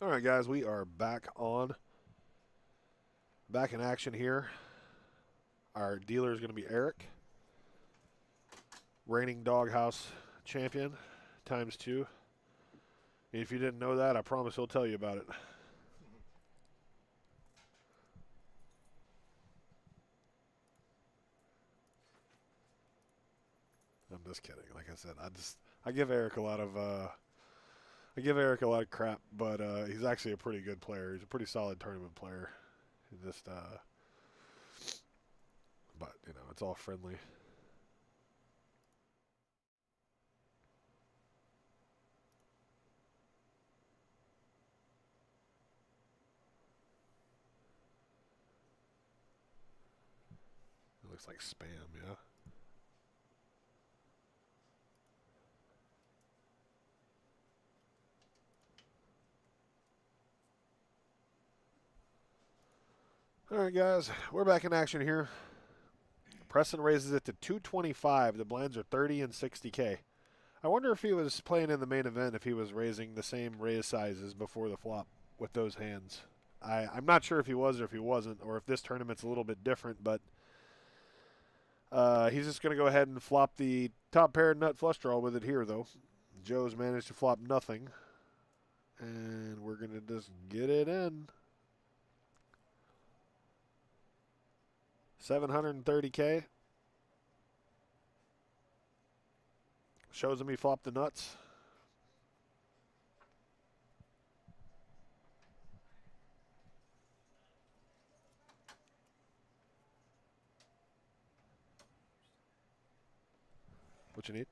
All right, guys, we are back in action here. Our dealer is going to be Eric, reigning Doghouse champion, ×2. If you didn't know that, I promise he'll tell you about it. I'm just kidding. Like I said, I give Eric a lot of crap, but he's actually a pretty good player. He's a pretty solid tournament player. He just but you know, it's all friendly. It looks like spam, yeah. All right, guys, we're back in action here. Preston raises it to 225. The blinds are 30 and 60K. I wonder if he was playing in the main event, if he was raising the same raise sizes before the flop with those hands. I'm not sure if he was or if he wasn't, or if this tournament's a little bit different, but he's just going to go ahead and flop the top pair nut flush draw with it here, though. Joe's managed to flop nothing, and we're going to just get it in. 730K. Shows him he flopped the nuts. What you need? You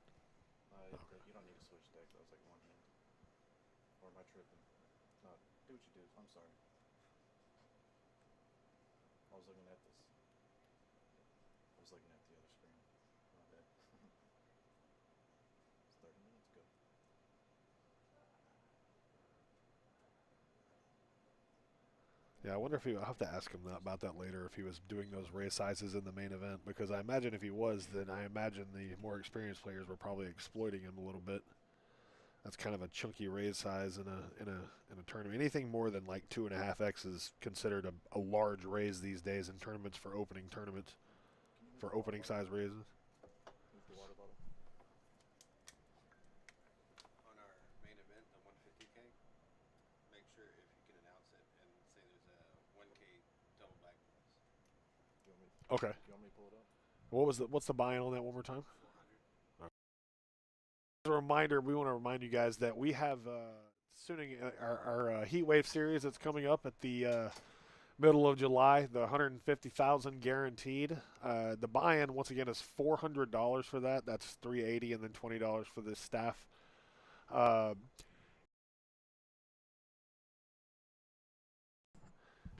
don't need to switch decks. That was like one hand. Or am I tripping? No, do what you do. I'm sorry. I was looking at this. I was looking at the other screen. My bad. It's 30 minutes ago. Yeah, I wonder if I'll have to ask him about that later, if he was doing those raise sizes in the main event, because I imagine if he was, then I imagine the more experienced players were probably exploiting him a little bit. That's kind of a chunky raise size in a tournament. Anything more than like 2.5x is considered a large raise these days in tournaments for opening tournaments, for opening size raises. Move the water bottle. On our main event, the 150K, make sure if you can announce it and say there's a 1K double back bonus. Okay. Do you want me to pull it up? What's the buy-in on that one more time? 400. As a reminder, we want to remind you guys that we have our Heat Wave series that's coming up at the middle of July, the 150,000 guaranteed. The buy-in once again is $400 for that. That's $380 and then $20 for the staff.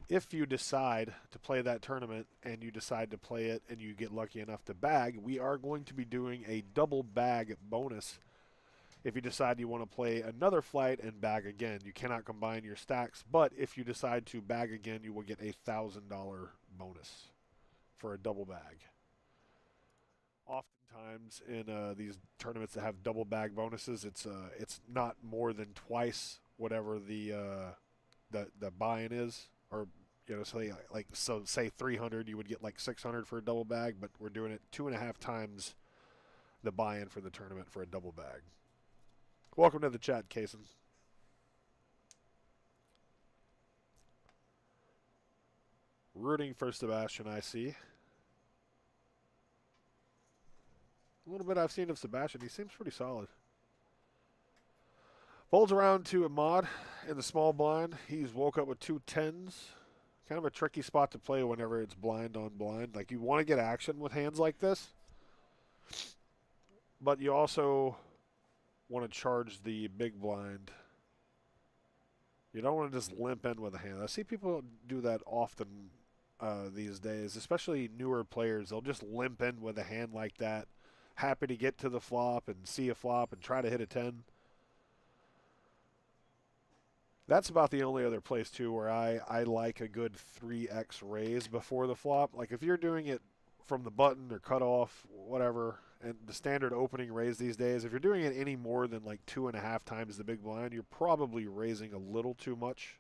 If you decide to play that tournament and you decide to play it and you get lucky enough to bag, we are going to be doing a double bag bonus. If you decide you want to play another flight and bag again, you cannot combine your stacks, but if you decide to bag again, you will get a $1,000 bonus for a double bag. Oftentimes in these tournaments that have double bag bonuses, it's not more than twice whatever the buy-in is, or say 300, you would get like 600 for a double bag, but we're doing it 2.5 times the buy-in for the tournament for a double bag. Welcome to the chat, Kason. Rooting for Sebastian, I see. A little bit I've seen of Sebastian. He seems pretty solid. Folds around to Ahmad in the small blind. He's woke up with 2 10s. Kind of a tricky spot to play whenever it's blind on blind. Like, you want to get action with hands like this, but you also want to charge the big blind. You don't want to just limp in with a hand. I see people do that often these days, especially newer players. They'll just limp in with a hand like that, happy to get to the flop and see a flop and try to hit a 10. That's about the only other place, too, where I like a good 3x raise before the flop. Like, if you're doing it from the button or cutoff, whatever, and the standard opening raise these days, if you're doing it any more than like 2.5 times the big blind, you're probably raising a little too much.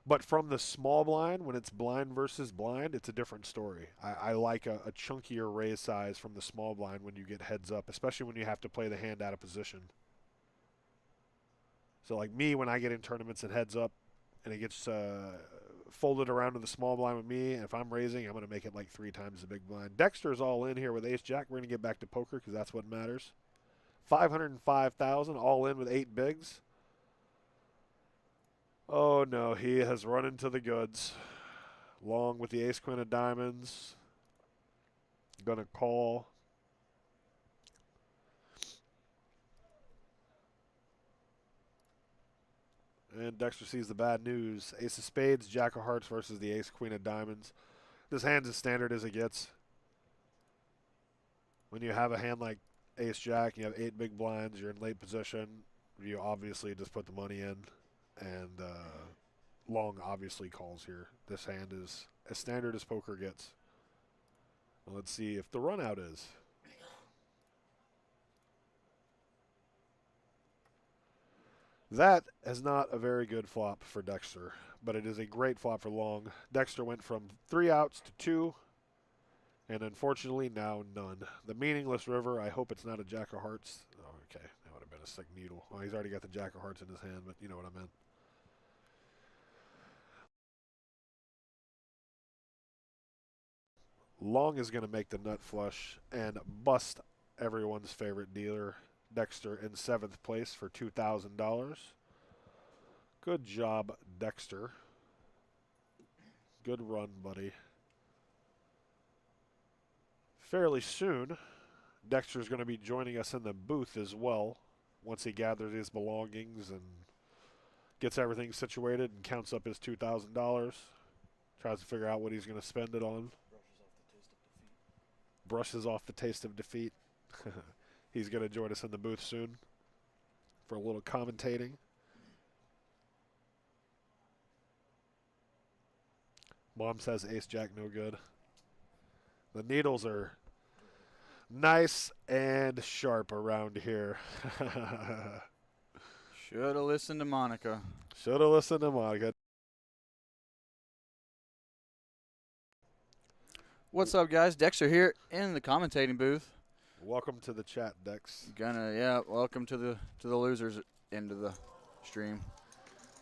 But from the small blind, when it's blind versus blind, it's a different story. I like a chunkier raise size from the small blind when you get heads up, especially when you have to play the hand out of position. So like me, when I get in tournaments and heads up and it gets folded around to the small blind with me, and if I'm raising, I'm going to make it like 3 times the big blind. Dexter's all in here with ace-jack. We're going to get back to poker because that's what matters. 505,000 all in with 8 bigs. Oh, no, he has run into the goods. Long with the ace-queen of diamonds. Going to call. And Dexter sees the bad news. Ace of spades, jack of hearts versus the ace-queen of diamonds. This hand's as standard as it gets. When you have a hand like ace-jack, you have 8 big blinds, you're in late position. You obviously just put the money in. And long obviously calls here. This hand is as standard as poker gets. Well, let's see if the run out is. That is not a very good flop for Dexter, but it is a great flop for long. Dexter went from 3 outs to 2, and unfortunately now none. The meaningless river, I hope it's not a jack of hearts. Oh, okay, that would have been a sick needle. Well, he's already got the jack of hearts in his hand, but you know what I meant. Long is going to make the nut flush and bust everyone's favorite dealer, Dexter, in 7th place for $2,000. Good job, Dexter. Good run, buddy. Fairly soon, Dexter's going to be joining us in the booth as well once he gathers his belongings and gets everything situated and counts up his $2,000. Tries to figure out what he's going to spend it on. Brushes off the taste of defeat. He's going to join us in the booth soon for a little commentating. Mom says ace-jack no good. The needles are nice and sharp around here. Should have listened to Monica. Should have listened to Monica. What's up, guys? Dexter here in the commentating booth. Welcome to the chat, Dex. Welcome to the losers end of the stream.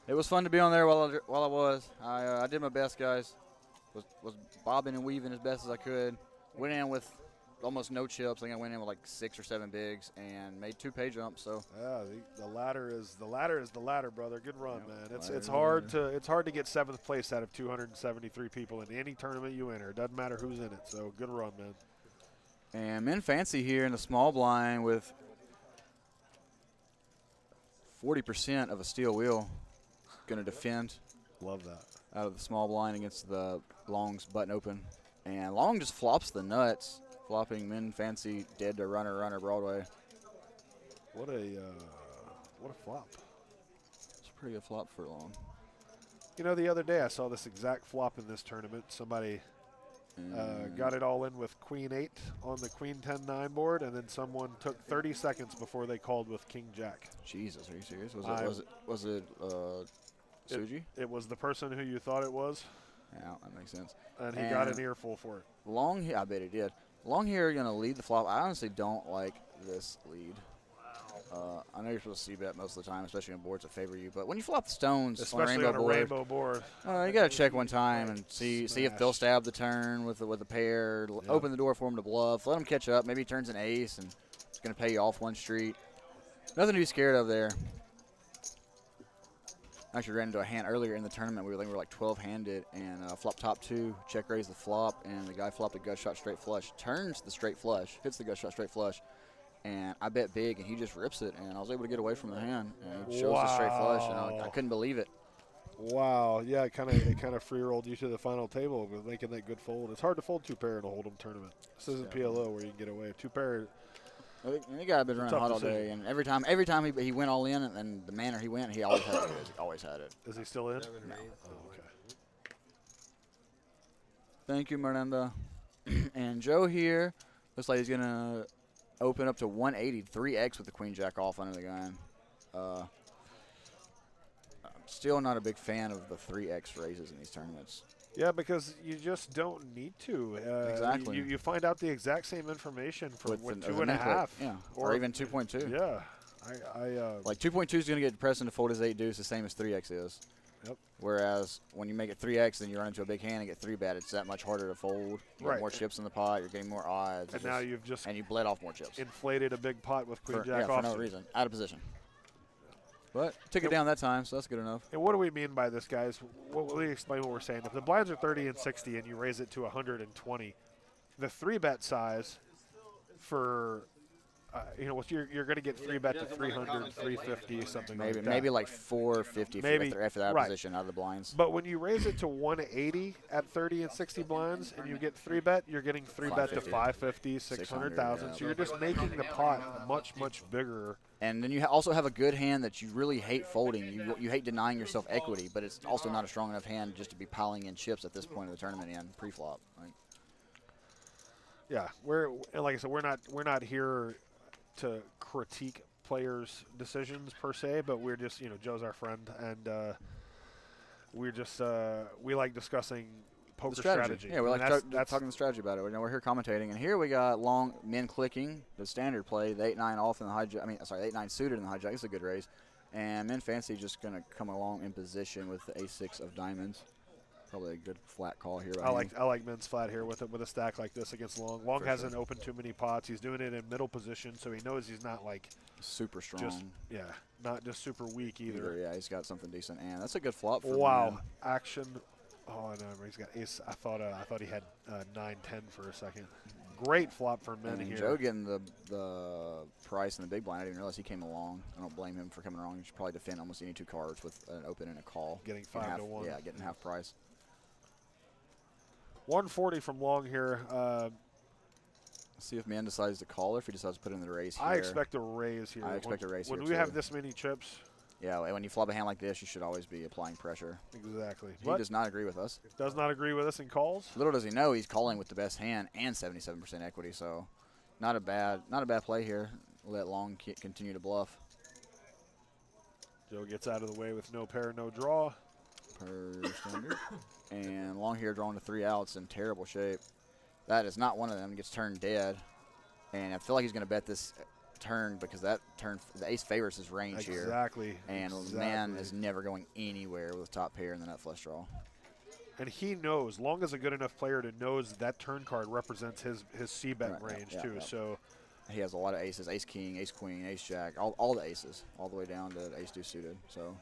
It was fun to be on there while I was. I did my best, guys. Was bobbing and weaving as best as I could. Went in with almost no chips. I think I went in with like 6 or 7 bigs and made 2 pay jumps. So yeah, the ladder is the ladder, brother. Good run, man. It's hard to get 7th place out of 273 people in any tournament you enter. It doesn't matter who's in it. So good run, man. And Min Fancy here in the small blind with 40% of a steel wheel. Going to defend. Love that. Out of the small blind against the Long's button open. And Long just flops the nuts, flopping Min Fancy dead to runner Broadway. What a flop. It's a pretty good flop for Long. You know, the other day I saw this exact flop in this tournament. Somebody got it all in with Queen 8 on the Queen 10-9 board, and then someone took 30 seconds before they called with King Jack. Jesus, are you serious? Was it Suji? It was the person who you thought it was. Yeah, that makes sense. And he got an earful for it. Long here, I bet he did. Long here going to lead the flop. I honestly don't like this lead. I know you're supposed to see bet most of the time, especially on boards that favor you. But when you flop the stones especially on a rainbow board, you got to check one time and see if they'll stab the turn with a pair. Yep. Open the door for him to bluff. Let him catch up. Maybe he turns an ace and it's going to pay you off one street. Nothing to be scared of there. I actually ran into a hand earlier in the tournament. We were like 12-handed and flop top 2, check raise the flop, and the guy flopped a gut shot straight flush, turns the straight flush, hits the gut shot straight flush, and I bet big, and he just rips it, and I was able to get away from the hand, and it shows the straight flush, and I couldn't believe it. Wow, yeah, it kind of free rolled you to the final table with making that good fold. It's hard to fold 2 pair in a hold'em tournament. This isn't PLO where you can get away. 2 pair. The guy had been running hot all day, and every time he went all in, and the manner he went, he always had it. He always had it. Is he still in? No. Oh, okay. Thank you, Miranda. And Joe here, Looks like he's going to open up to 180, 3x with the queen jack off under the gun. I'm still not a big fan of the 3x raises in these tournaments. Yeah, because you just don't need to. Exactly. You find out the exact same information from with 2.5. Yeah, or even 2.2. Yeah. Like 2.2 is going to get Preston to fold his 8 deuce the same as 3x is. Yep. Whereas when you make it 3x, then you run into a big hand and get 3-bet. It's that much harder to fold. You Right. got more chips in the pot. You're getting more odds. And now you've just and you bled off more chips. Inflated a big pot with queen jack for off. no reason, out of position. But took it down that time, so that's good enough. And what do we mean by this, guys? Let me explain what we're saying. If the blinds are 30 and 60 and you raise it to 120, the 3-bet size for you're going to get 3-bet to 300, 350, something like that. Maybe like 450 after that position out of the blinds. But when you raise it to 180 at 30 and 60 blinds and you get 3-bet, you're getting 3-bet to 550, 600,000. Yeah. So you're just making the pot much, much bigger. And then you also have a good hand that you really hate folding. You hate denying yourself equity, but it's also not a strong enough hand just to be piling in chips at this point of the tournament and pre-flop. Right? Yeah, like I said, we're not here to critique players' decisions per se, but we're just, Joe's our friend, and we're just we like discussing poker strategy. Yeah, we like talking the strategy about it. We're here commentating, and here we got long men clicking the standard play, the 8-9 off in the hijack. 8-9 suited in the hijack. It's a good raise, and men fancy just gonna come along in position with the ace-6 of diamonds. Probably a good flat call here. I like men's flat here with a stack like this against Long. Long hasn't opened too many pots. He's doing it in middle position, so he knows he's not like super strong. Not just super weak either. Yeah, he's got something decent, and that's a good flop for wow, men. action. Oh no, he's got ace. I thought he had 9-10 for a second. Great flop for men here. Joe getting the price in the big blind. I didn't realize he came along. I don't blame him for coming along. He should probably defend almost any 2 cards with an open and a call. Getting 5 to 1. Yeah, getting half price. 140 from Long here. Let's see if man decides to call or if he decides to put in the raise here. I expect a raise here. I expect a raise here, when we have this many chips. Yeah, when you flop a hand like this, you should always be applying pressure. Exactly. He does not agree with us. Does not agree with us and calls. Little does he know he's calling with the best hand and 77% equity, so not a bad play here. Let Long continue to bluff. Joe gets out of the way with no pair, no draw. Per standard. And Long here drawing to 3 outs in terrible shape. That is not one of them. Gets turned dead. And I feel like he's going to bet this turn because that turn, the ace favors his range here. Exactly. And man is never going anywhere with top pair in the nut flush draw. And he knows, Long is a good enough player to knows that turn card represents his C-bet range too. So he has a lot of aces, ace king, ace queen, ace jack, all the aces, all the way down to ace deuce suited. So,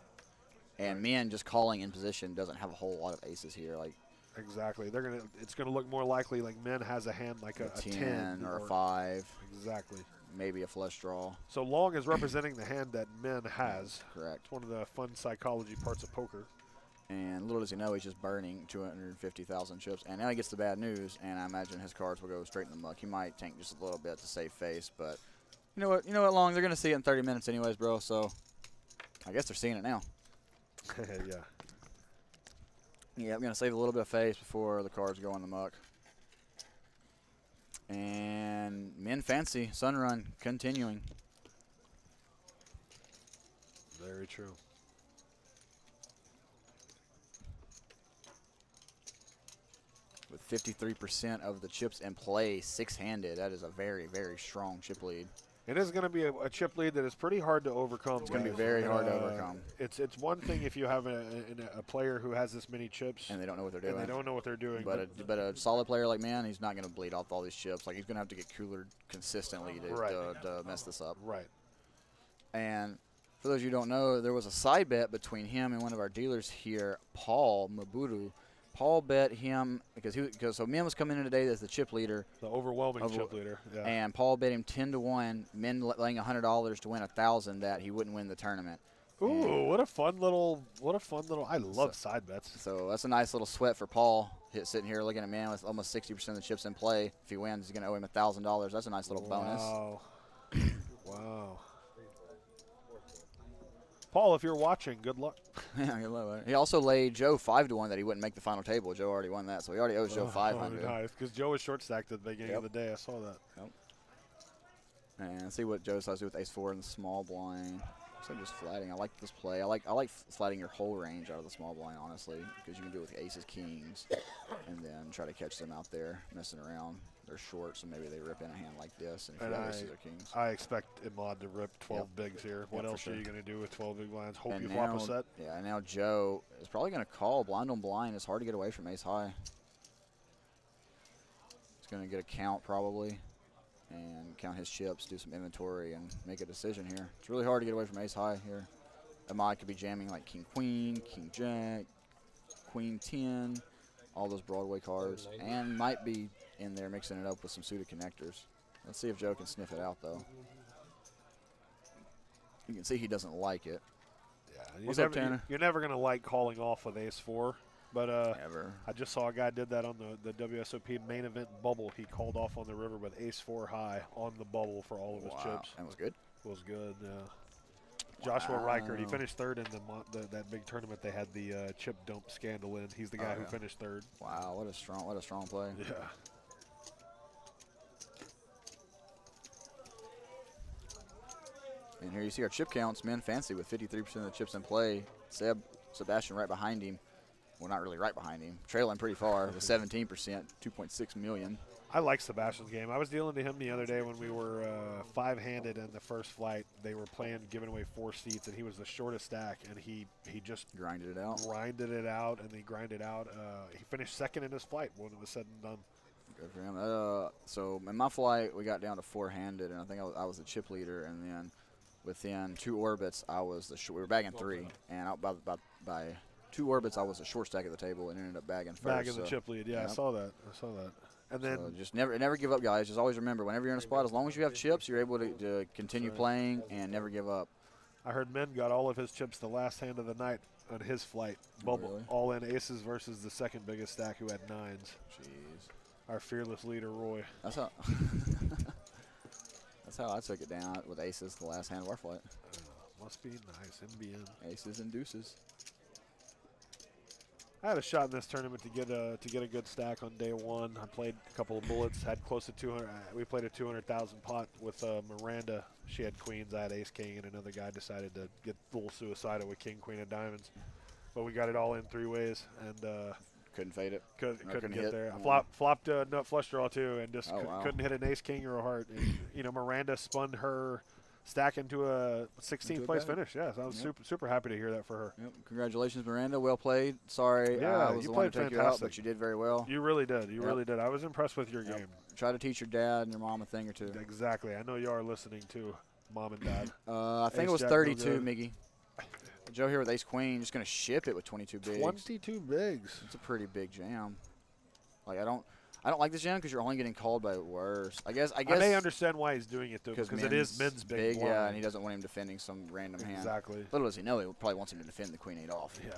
and men just calling in position doesn't have a whole lot of aces here. Like exactly, it's gonna look more likely like men has a hand like a 10 or a 5. Exactly. Maybe a flush draw. So Long is representing the hand that men has. Correct. It's one of the fun psychology parts of poker. And little does he know he's just burning 250,000 chips. And now he gets the bad news, and I imagine his cards will go straight in the muck. He might tank just a little bit to save face, but you know what, Long? They're going to see it in 30 minutes anyways, bro, so I guess they're seeing it now. Yeah. Yeah, I'm going to save a little bit of face before the cards go in the muck. And men fancy, Sunrun continuing. Very true. With 53% of the chips in play, 6-handed. That is a very, very strong chip lead. It is going to be a chip lead that is pretty hard to overcome. It's going to be very hard to overcome. It's one thing if you have a player who has this many chips. And they don't know what they're doing. And they don't know what they're doing. But a solid player like man, he's not going to bleed off all these chips. Like, he's going to have to get coolered consistently to mess this up. Right. And for those of you who don't know, there was a side bet between him and one of our dealers here, Paul Maburu. Paul bet him because Min was coming in today as the chip leader, the overwhelming chip leader, yeah. And Paul bet him 10 to 1. Min laying $100 to win 1,000 that he wouldn't win the tournament. Ooh, what a fun little! I love side bets. So that's a nice little sweat for Paul. Sitting here looking at man with almost 60% of the chips in play. If he wins, he's going to owe him $1,000. That's a nice little bonus. Wow. Paul, if you're watching, good luck. Yeah, good luck. He also laid Joe 5-1 that he wouldn't make the final table. Joe already won that, so he already owes Joe 500. Nice, because Joe was short stacked at the beginning of the day. I saw that. Yep. And let's see what Joe decides to do with ace-4 in the small blind. So just flatting. I like this play. I like flatting your whole range out of the small blind, honestly, because you can do it with aces, kings, and then try to catch them out there messing around. They're short, so maybe they rip in a hand like this. And if you have aces or kings, I expect Imad to rip 12 bigs here. What else are you going to do with 12 big blinds? Hope you flop a set. Yeah, now Joe is probably going to call blind on blind. It's hard to get away from ace high. He's going to get a count probably. And count his chips, do some inventory, and make a decision here. It's really hard to get away from ace high here. Ahmad could be jamming like king queen, king jack, queen 10, all those Broadway cards, and might be in there mixing it up with some suited connectors. Let's see if Joe can sniff it out, though. You can see he doesn't like it. Yeah, what's up, Tanner? You're never going to like calling off with ace-4. But Never. I just saw a guy did that on the WSOP main event bubble. He called off on the river with ace-4 high on the bubble for all of his chips. That was good? Was good, yeah. Joshua Reichert, he finished third in that big tournament. They had the chip dump scandal in. He's the guy who finished third. Wow, what a strong play. Yeah. And here you see our chip counts. Men fancy with 53% of the chips in play. Sebastian right behind him. Well, not really right behind him. Trailing pretty far with 17%, 2.6 million. I like Sebastian's game. I was dealing to him the other day when we were 5-handed in the first flight. They were giving away 4 seats, and he was the shortest stack, and he just grinded it out. And he grinded out. He finished second in his flight when it was said and done. Good for him. So in my flight, we got down to 4-handed, and I think I was the chip leader, and then within 2 orbits, I was we were bagging 3, and out by 2 orbits, I was a short stack at the table and ended up bagging first. Bagging the chip lead, yeah, yep. I saw that. And then just never give up, guys. Just always remember, whenever you're in a spot, as long as you have chips, you're able to continue playing and never give up. I heard Men got all of his chips the last hand of the night on his flight. Bubble, really? All in aces versus the second biggest stack who had 9s. Jeez. Our fearless leader, Roy. That's how. That's how I took it down with aces the last hand of our flight. Must be nice, NBN. Aces and deuces. I had a shot in this tournament to get a good stack on day 1. I played a couple of bullets, had close to 200. We played a 200,000 pot with Miranda. She had queens, I had ace king, and another guy decided to get a little suicidal with king queen of diamonds. But we got it all in 3 ways, and couldn't fade it. Couldn't get there. I flopped a nut flush draw too, and just couldn't hit an ace king or a heart. And, Miranda spun her stack into a 16th place finish. Yeah, so I was super happy to hear that for her. Yep. Congratulations, Miranda. Well played. Sorry, I was the one to take you out, but you did very well. You really did. You really did. I was impressed with your game. Try to teach your dad and your mom a thing or two. Exactly. I know you are listening too, Mom and Dad. I think it was 32, Miggy. Joe here with ace queen, just going to ship it with 22 bigs. 22 bigs. It's a pretty big jam. Like I don't like this jam because you're only getting called by worse. I guess. I may understand why he's doing it though, because it is men's big blind. Yeah, and he doesn't want him defending some random hand. Exactly. Little does he know, he probably wants him to defend the queen 8 off. Yeah.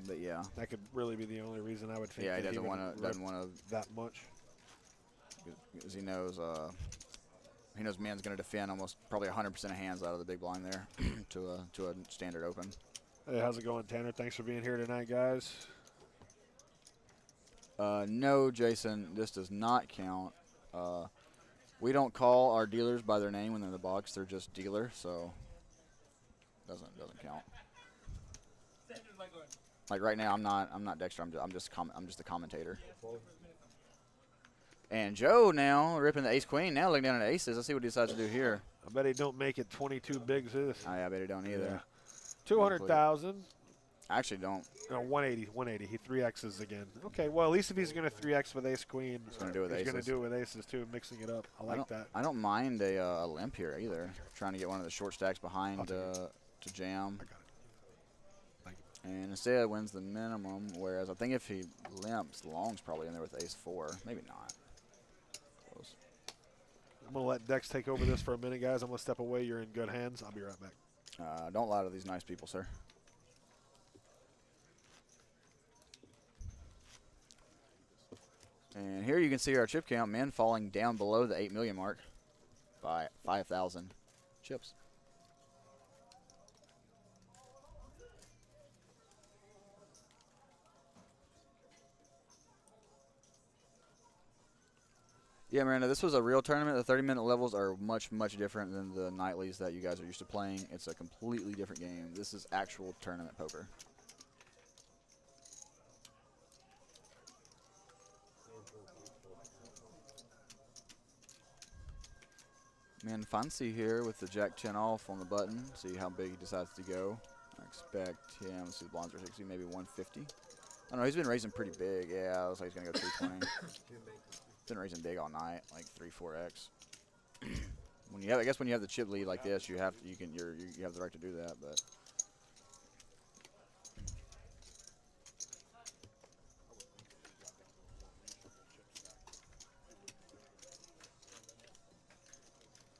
But yeah, that could really be the only reason I would think. Yeah, he doesn't want to that much. Because he knows men's going to defend almost probably 100% of hands out of the big blind there to a standard open. Hey, how's it going, Tanner? Thanks for being here tonight, guys. No, Jason, this does not count. We don't call our dealers by their name when they're in the box. They're just dealer, so doesn't count. Like right now, I'm not Dexter. I'm just the commentator. And Joe now ripping the ace queen. Now looking down at aces. Let's see what he decides to do here. I bet he don't make it 22 bigs this. I bet he don't either. Yeah. 200,000. I actually don't. No, 180. He 3Xs again. Okay, well, at least if he's going to 3X with ace queen, he's going to do it with aces. He's going to do it with aces too, mixing it up. I like that. I don't mind a limp here either. Trying to get one of the short stacks behind to jam. I got it. And instead wins the minimum, whereas I think if he limps, long's probably in there with ace 4. Maybe not. Close. I'm going to let Dex take over this for a minute, guys. I'm going to step away. You're in good hands. I'll be right back. Don't lie to these nice people, sir. And here you can see our chip count, men falling down below the 8 million mark by 5,000 chips. Yeah, Miranda, this was a real tournament. The 30-minute levels are much, much different than the nightlies that you guys are used to playing. It's a completely different game. This is actual tournament poker. Man, Fancy here with the Jack 10 off on the button. See how big he decides to go. I expect him, let's see, the blinds are 60, maybe 150. I don't know, he's been raising pretty big. Yeah, it looks like he's going to go 320. Been raising big all night, like 3-4x. When you have, I guess when you have the chip lead like this, you have to, you have the right to do that, but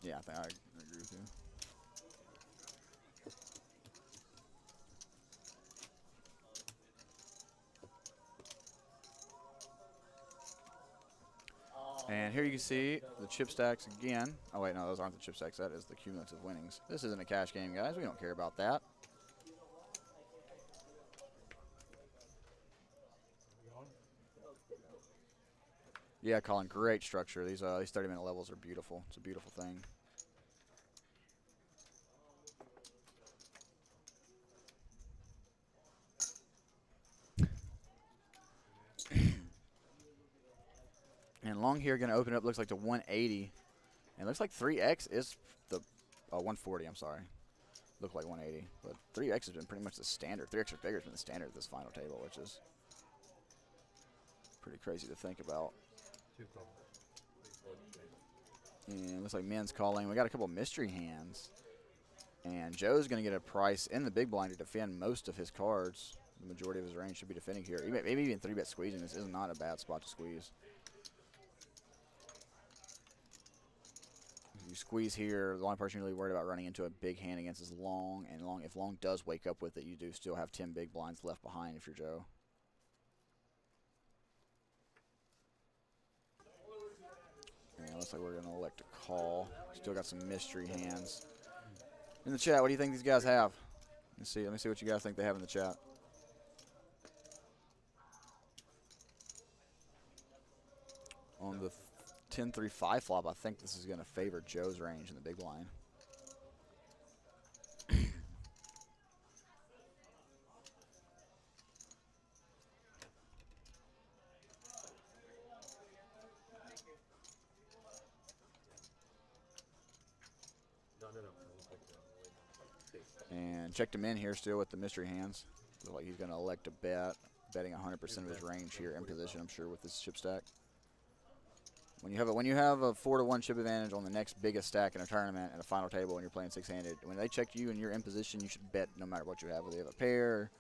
yeah, I think I agree with you. And here you can see the chip stacks again. Oh wait, no, those aren't the chip stacks. That is the cumulative winnings. This isn't a cash game, guys. We don't care about that. Yeah, Colin, great structure. These 30-minute levels are beautiful. It's a beautiful thing. And long here going to open up, looks like to 180. And it looks like 3x is the 140, I'm sorry. Looked like 180. But 3x has been pretty much the standard. 3x or bigger has been the standard of this final table, which is pretty crazy to think about. And looks like men's calling. We got a couple mystery hands. And Joe's going to get a price in the big blind to defend most of his cards. The majority of his range should be defending here. Maybe even 3-bet squeezing. This is not a bad spot to squeeze. You squeeze here, the only person you're really worried about running into a big hand against is Long, and if Long does wake up with it, you do still have 10 big blinds left behind if you're Joe. And it looks like we're going to elect a call. Still got some mystery hands. In the chat, what do you think these guys have? Let me see what you guys think they have in the chat. On the 10-3-5 flop, I think this is going to favor Joe's range in the big line. And checked him in here still with the mystery hands. Looks like he's going to elect a bet, betting 100% of his range here in position, I'm sure, with this chip stack. When you have a 4-to-1 chip advantage on the next biggest stack in a tournament at a final table and you're playing six-handed, when they check you and you're in position, you should bet no matter what you have, whether you have a pair.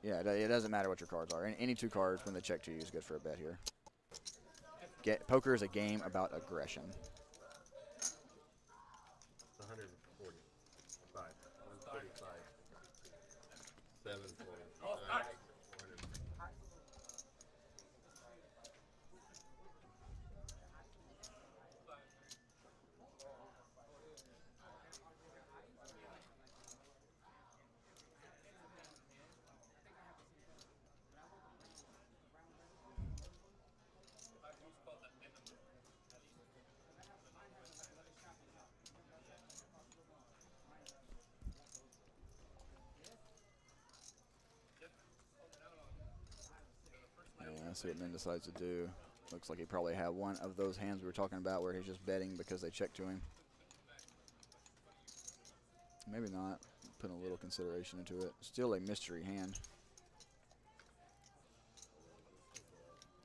Yeah, it doesn't matter what your cards are. Any two cards when they check to you is good for a bet here. Poker is a game about aggression. 140. 135. 740. Let's see what Min decides to do. Looks like he probably had one of those hands we were talking about where he's just betting because they checked to him. Maybe not. Putting a little consideration into it. Still a mystery hand.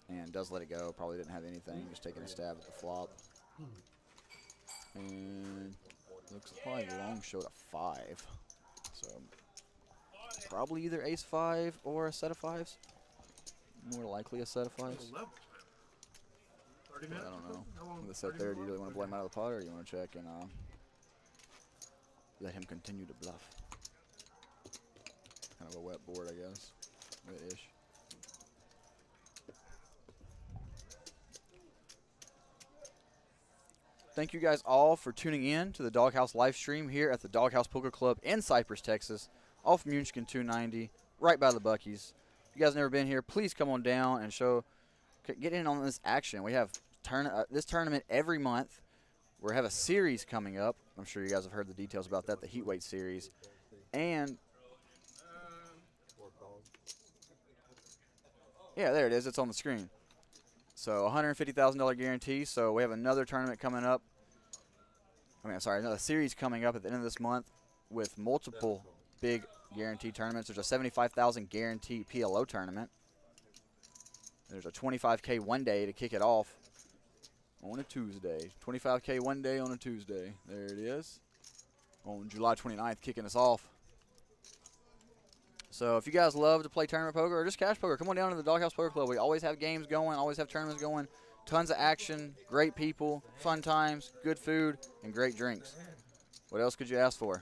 And does let it go. Probably didn't have anything. Just taking a stab at the flop. And looks like Long showed a 5. So probably either ace-5 or a set of 5s. More likely a set of 5s. I don't know. With the set there, do you really want to blow him out of the pot, or do you want to check and let him continue to bluff? Kind of a wet board, I guess. Wet-ish. Thank you guys all for tuning in to the Doghouse live stream here at the Doghouse Poker Club in Cypress, Texas, off Munchkin 290, right by the Buc-ee's. If you guys have never been here, please come on down and get in on this action. We have this tournament every month. We have a series coming up. I'm sure you guys have heard the details about that, the Heatweight series. And, yeah, there it is. It's on the screen. So $150,000 guarantee. So we have another tournament coming up. Another series coming up at the end of this month with multiple big guarantee tournaments. There's a $75,000 guarantee PLO tournament. There's a $25K one day to kick it off on a Tuesday. $25K one day on a Tuesday. There it is. On July 29th, kicking us off. So if you guys love to play tournament poker or just cash poker, come on down to the Doghouse Poker Club. We always have games going, always have tournaments going. Tons of action, great people, fun times, good food, and great drinks. What else could you ask for?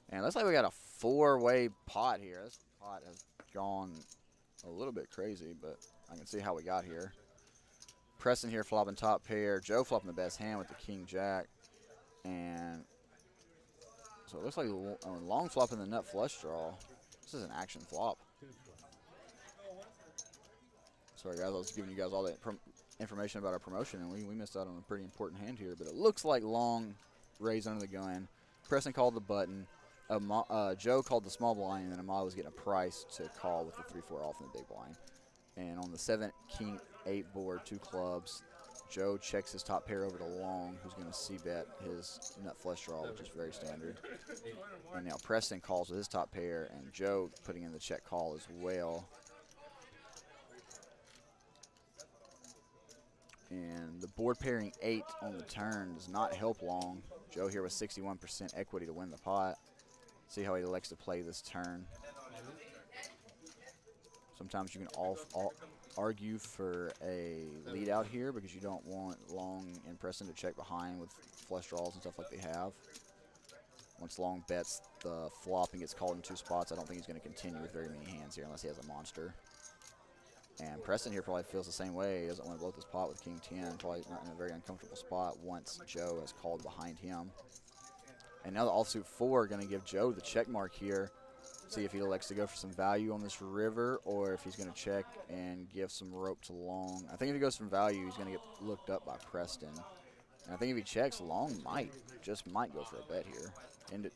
And it looks like we got a four-way pot here. This pot has gone a little bit crazy, but I can see how we got here. Preston here flopping top pair. Joe flopping the best hand with the king jack. And so it looks like long flopping the nut flush draw. This is an action flop. Sorry guys, I was giving you guys all that information about our promotion, and we missed out on a pretty important hand here. But it looks like long raised under the gun. Preston called the button. Joe called the small blind, and then Ahmad was getting a price to call with the 3-4 off in the big blind. And on the 7 king 8 board, 2 clubs, Joe checks his top pair over to long, who's going to c-bet his nut flush draw, which is very standard. And now Preston calls with his top pair, and Joe putting in the check call as well. And the board pairing 8 on the turn does not help long. Joe here with 61% equity to win the pot. See how he elects to play this turn. Sometimes you can argue for a lead out here because you don't want long and Preston to check behind with flush draws and stuff like they have. Once long bets the flop and gets called in 2 spots, I don't think he's going to continue with very many hands here unless he has a monster. And Preston here probably feels the same way. He doesn't want to blow up this pot with king 10. Probably not in a very uncomfortable spot once Joe has called behind him. And now the offsuit 4 are going to give Joe the check mark here. See if he elects to go for some value on this river or if he's going to check and give some rope to long. I think if he goes from value, he's going to get looked up by Preston. And I think if he checks, long might go for a bet here. Into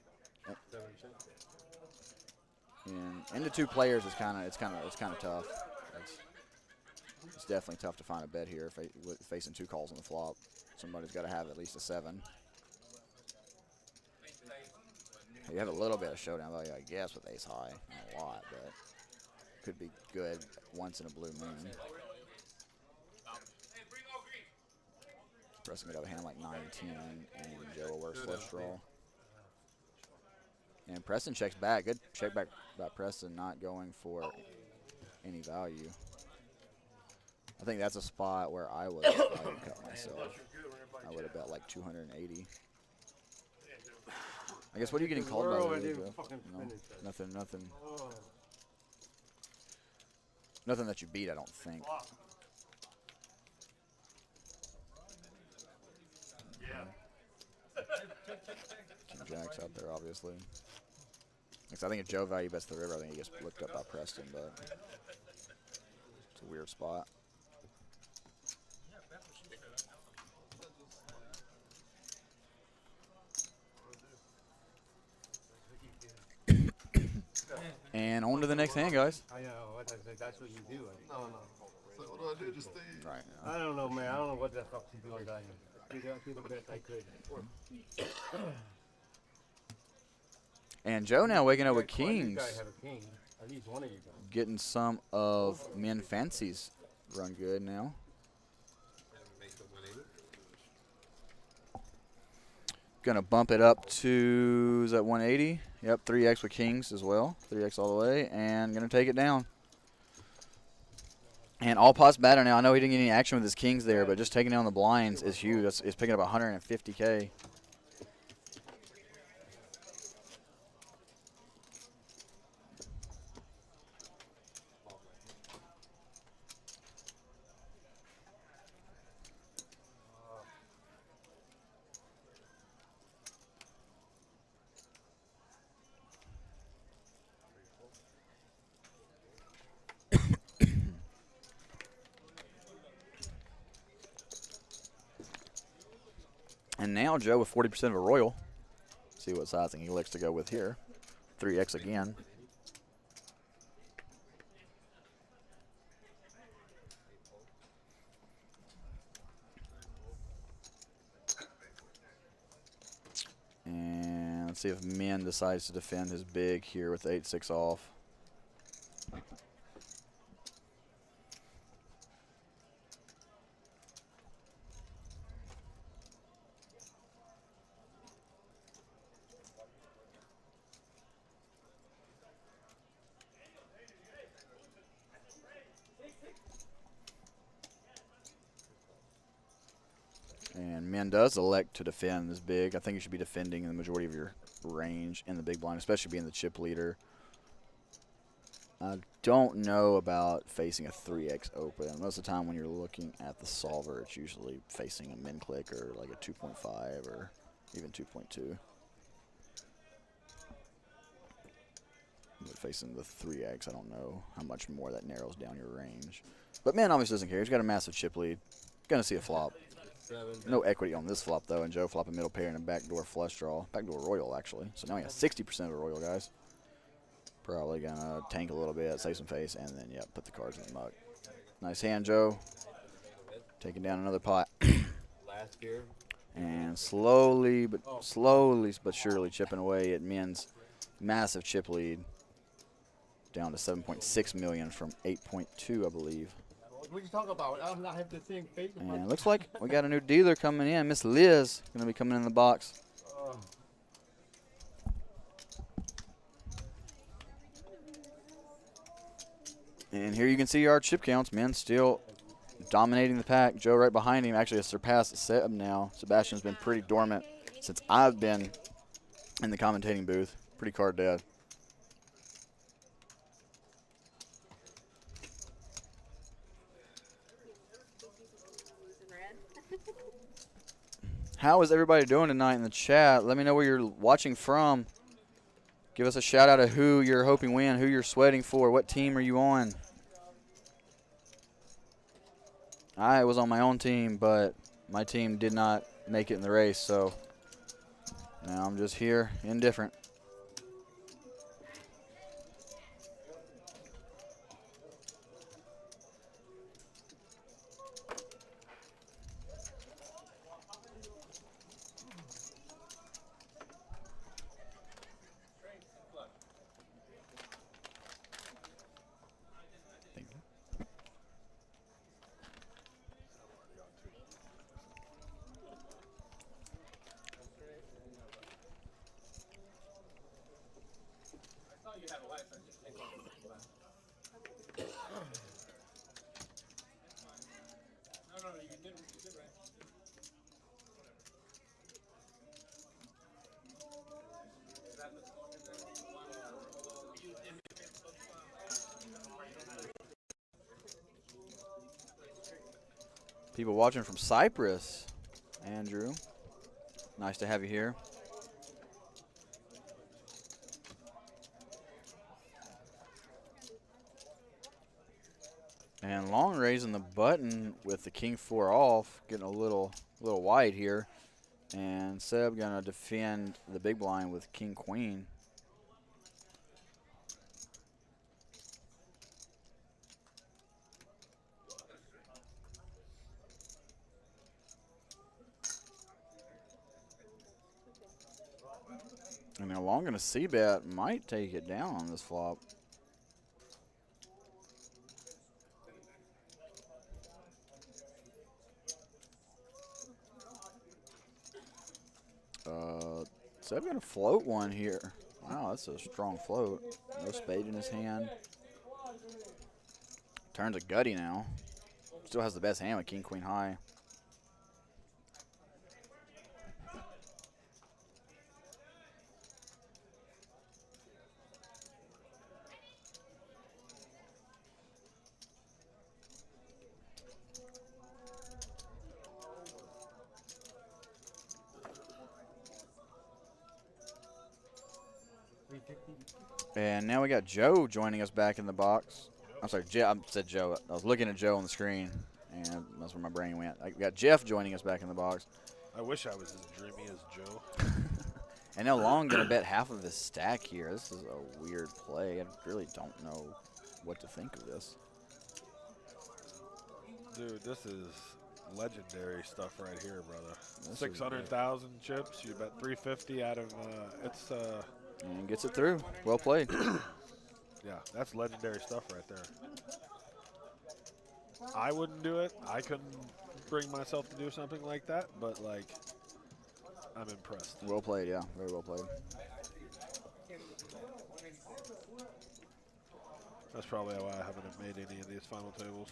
2 players is kind of tough. It's definitely tough to find a bet here facing 2 calls on the flop. Somebody's got to have at least a 7. You have a little bit of showdown value, I guess, with ace high. Not a lot, but could be good once in a blue moon. Preston could have a hand like 9-10, and Joe will work flush draw. And Preston checks back. Good check back by Preston, not going for any value. I think that's a spot where I would cut myself. I would have bet like 280. I guess, what are you getting called by? No, nothing. Nothing that you beat, I don't think. King Jack's out there, obviously. I think if Joe value bets the river, I think he gets looked up by Preston, but it's a weird spot. And on to the next hand, guys. I know. That's what you do. No. So what do I do? Just stay. Right. I don't know, man. I don't know what the fuck to do on that. I do the best I could. And Joe now waking up with You kings. guys have a king. At least one of you guys. Getting some of Men Fancy's run good now. Gonna bump it up to, is that 180? Yep, 3x with kings as well. 3x all the way, and gonna take it down. And all pots batter now. I know he didn't get any action with his kings there, but just taking down the blinds is huge. It's picking up 150K. And now Joe with 40% of a royal. See what sizing he likes to go with here. 3X again. And let's see if Min decides to defend his big here with 8-6 off. And Min does elect to defend this big. I think you should be defending the majority of your range in the big blind, especially being the chip leader. I don't know about facing a 3X open. Most of the time when you're looking at the solver, it's usually facing a min click or like a 2.5 or even 2.2. But facing the 3X, I don't know how much more that narrows down your range. But Min obviously doesn't care. He's got a massive chip lead. Gonna see a flop. No equity on this flop, though, and Joe flop a middle pair and a backdoor flush draw. Backdoor royal, actually. So now he has 60% of a royal, guys. Probably going to tank a little bit, save some face, and then, yeah, put the cards in the muck. Nice hand, Joe. Taking down another pot. Last year. And slowly but surely chipping away at Min's massive chip lead. Down to 7.6 million from 8.2, I believe. What you talking about? I'm not having to think. And it looks like we got a new dealer coming in. Miss Liz going to be coming in the box. And here you can see our chip counts. Min still dominating the pack. Joe right behind him. Actually has surpassed Seb now. Sebastian's been pretty dormant since I've been in the commentating booth. Pretty card dead. How is everybody doing tonight in the chat? Let me know where you're watching from. Give us a shout out of who you're hoping win, who you're sweating for, what team are you on? I was on my own team, but my team did not make it in the race, so now I'm just here, indifferent. People watching from Cypress, Andrew. Nice to have you here. And Long raising the button with the king 4 off, getting a little wide here. And Seb gonna defend the big blind with king queen. And now Long gonna c-bet, might take it down on this flop. Seb gonna float one here. Wow, that's a strong float. No spade in his hand. Turns a gutty now. Still has the best hand with king queen high. And now we got Joe joining us back in the box. I'm sorry, I said Joe. I was looking at Joe on the screen, and that's where my brain went. I got Jeff joining us back in the box. I wish I was as dreamy as Joe. And now Long gonna bet half of his stack here. This is a weird play. I really don't know what to think of this. Dude, this is legendary stuff right here, brother. This 600,000 chips. You bet 350 out of it's. And gets it through. Well played. Yeah, that's legendary stuff right there. I wouldn't do it. I couldn't bring myself to do something like that, but like, I'm impressed. Well played, yeah. Very well played. That's probably why I haven't made any of these final tables.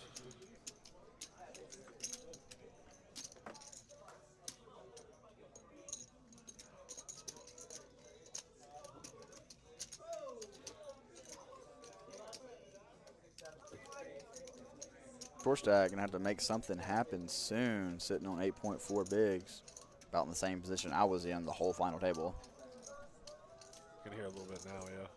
Poor stack gonna have to make something happen soon. Sitting on 8.4 bigs, about in the same position I was in the whole final table. You can hear a little bit now, yeah.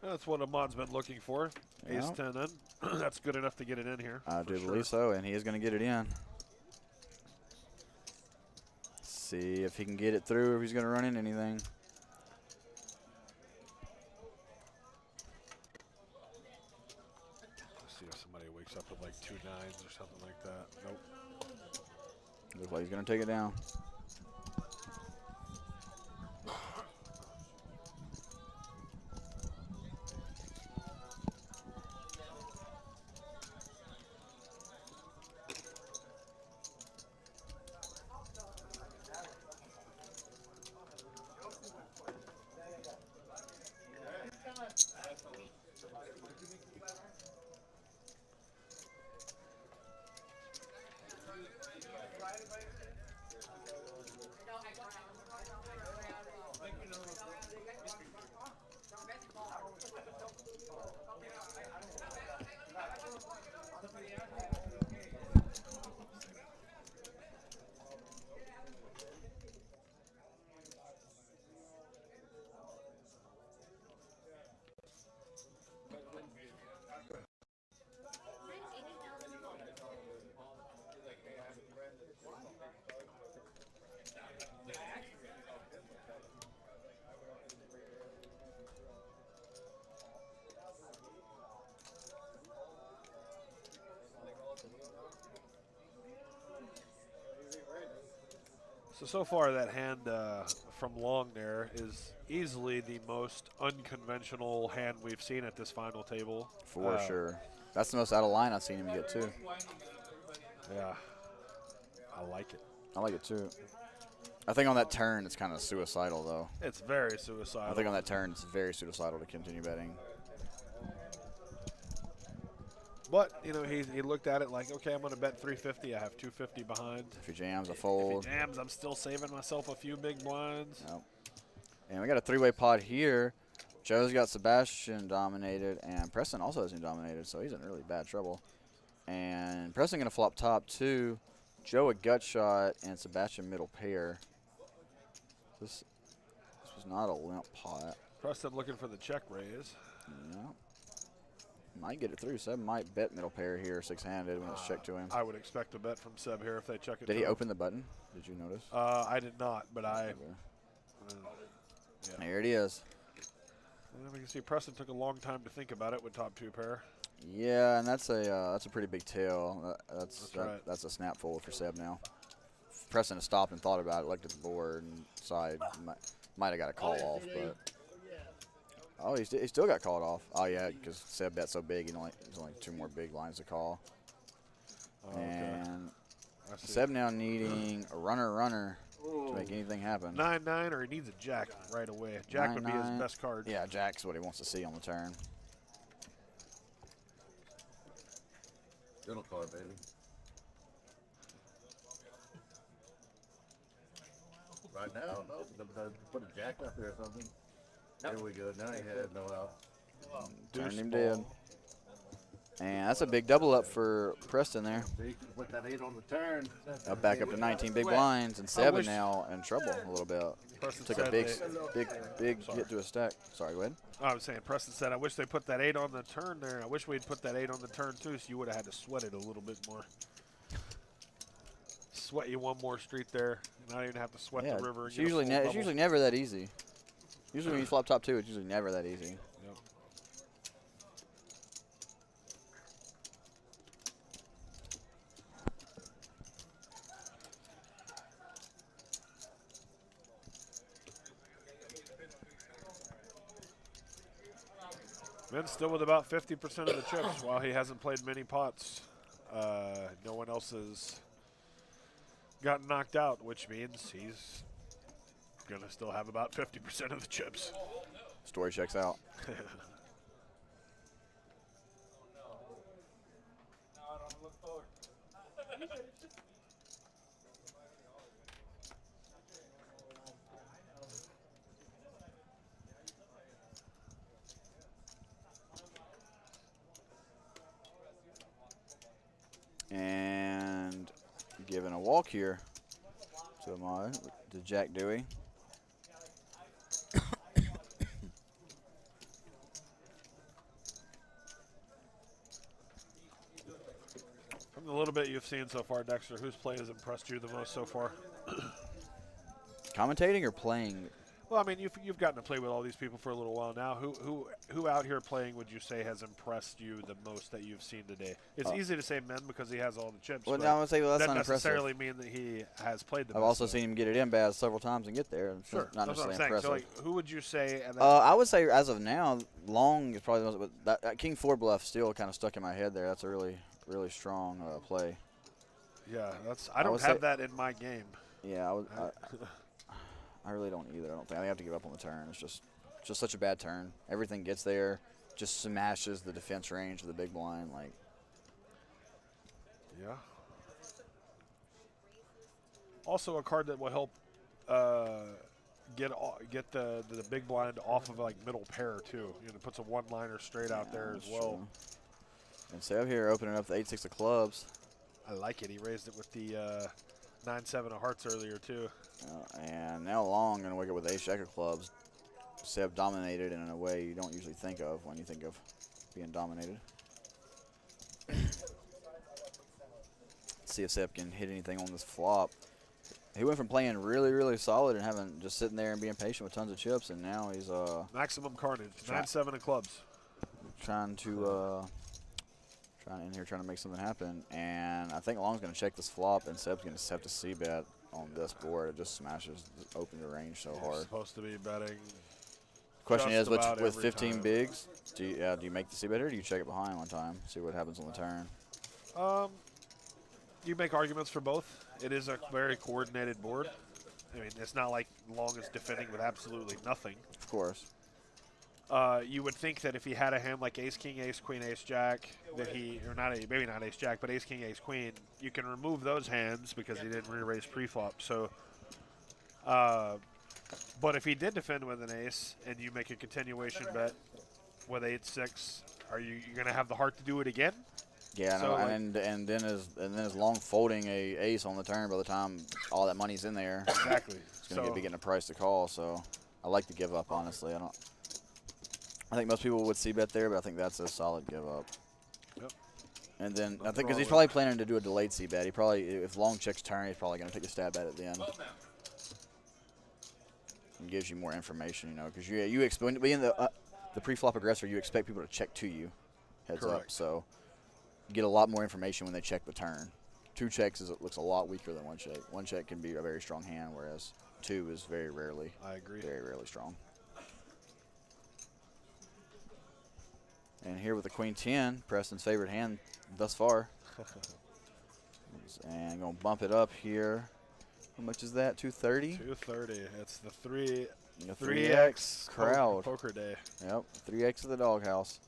That's what Ahmad's been looking for. Yeah. Ace 10 in. That's good enough to get it in here. I do believe so, and he is going to get it in. See if he can get it through, if he's going to run in anything. Let's see if somebody wakes up with like 2 9s or something like that. Nope. Looks like he's going to take it down. So far that hand from Long there is easily the most unconventional hand we've seen at this final table. For sure. That's the most out of line I've seen him get, too. Yeah. I like it. I like it, too. I think on that turn, it's kind of suicidal, though. It's very suicidal. I think on that turn, it's very suicidal to continue betting. But, you know, he looked at it like, okay, I'm going to bet 350. I have 250 behind. If he jams, a fold. If he jams, I'm still saving myself a few big blinds. Yep. And we got a 3-way pot here. Joe's got Sebastian dominated, and Preston also has him dominated, so he's in really bad trouble. And Preston going to flop top 2. Joe a gut shot, and Sebastian middle pair. This was not a limp pot. Preston looking for the check raise. Yep. Might get it through. Seb might bet middle pair here, 6-handed when it's checked to him. I would expect a bet from Seb here if they check it. Did he open the button? Did you notice? I did not, but I. Yeah. There it is. And we can see Preston took a long time to think about it with top 2 pair. Yeah, and that's a pretty big tail. Right. That's a snap fold for Seb now. Preston has stopped and thought about it, looked at the board, and decided might have got a call off, but. Oh, he still got called off. Oh, yeah, because Seb bet so big, there's only 2 more big lines to call. Oh, and Seb now needing a runner to make anything happen. 9-9, or he needs a jack right away. Jack would be his best card. Yeah, jack's what he wants to see on the turn. Middle card, baby. Right now, no. Put a jack up there or something. There we go. Now he had no out. Turned him dead. And that's a big double up for Preston there. Put that 8 on the turn. Back up to 19 big blinds, and Seb is now in trouble a little bit. Preston Took a big get to a stack. Sorry, go ahead. I was saying, Preston said, I wish they put that 8 on the turn there. I wish we'd put that 8 on the turn too, so you would have had to sweat it a little bit more. Sweat you one more street there, and not even have to sweat the river. It's usually never that easy. Usually when you flop top 2, it's usually never that easy. Yep. Ben's still with about 50% of the chips while he hasn't played many pots. No one else has gotten knocked out, which means he's going to still have about 50% of the chips. Story checks out. And giving a walk here to Ahmad, to Jack Dewey. From the little bit you've seen so far, Dexter, whose play has impressed you the most so far? Commentating or playing? Well, I mean, you've gotten to play with all these people for a little while now. Who out here playing would you say has impressed you the most that you've seen today? It's easy to say Men because he has all the chips. Well, now I would say that's doesn't not necessarily mean that he has played the best. I've also seen him get it in Baz several times and get there. Sure, not that's what I'm necessarily saying. impressive. So, like, who would you say? I would say as of now, Long is probably the most. But that King 4 bluff still kind of stuck in my head there. That's a really strong play. Yeah, I don't have that in my game. Yeah, I really don't either. I think I have to give up on the turn. It's just such a bad turn. Everything gets there, just smashes the defense range of the big blind. Like, yeah. Also, a card that will help get the big blind off of like middle pair too. You know, puts a one-liner straight out there as well. True. And Seb here opening up the 8-6 of clubs. I like it. He raised it with the 9-7 of hearts earlier too. And now Long going to wake up with ace-jack of clubs. Seb dominated in a way you don't usually think of when you think of being dominated. See if Seb can hit anything on this flop. He went from playing really solid and having just sitting there and being patient with tons of chips, and now he's maximum carnage. 9-7 of clubs. Trying to make something happen, and I think Long's going to check this flop, and Seb's going to have to c-bet on this board. It just smashes open the range so hard. Supposed to be betting. Question is, with 15 bigs, do you make the c-bet or do you check it behind one time, see what happens on the turn? You make arguments for both. It is a very coordinated board. I mean, it's not like Long is defending with absolutely nothing. Of course. You would think that if he had a hand like ace, king, ace, queen, ace, jack, that maybe not ace, jack, but ace, king, ace, queen, you can remove those hands because he didn't re-raise pre-flop. So, but if he did defend with an ace and you make a continuation bet with 8-6, are you going to have the heart to do it again? Yeah, so and then is Long folding a ace on the turn by the time all that money's in there. Exactly. It's going to be getting a price to call. So I like to give up, honestly. I think most people would c-bet there, but I think that's a solid give up. Yep. And then I think because he's probably planning to do a delayed c-bet. He probably, if Long checks turn, he's probably going to take a stab at it then. And gives you more information, you know, because you expect being the pre-flop aggressor, you expect people to check to you, heads Correct. up. So you get a lot more information when they check the turn. 2 checks looks a lot weaker than 1 check. 1 check can be a very strong hand, whereas 2 is very rarely. I agree. Very rarely strong. And here with the Queen 10, Preston's favorite hand thus far. And going to bump it up here. How much is that? 230? 230. It's the 3X crowd. Poker day. Yep, 3X of the doghouse.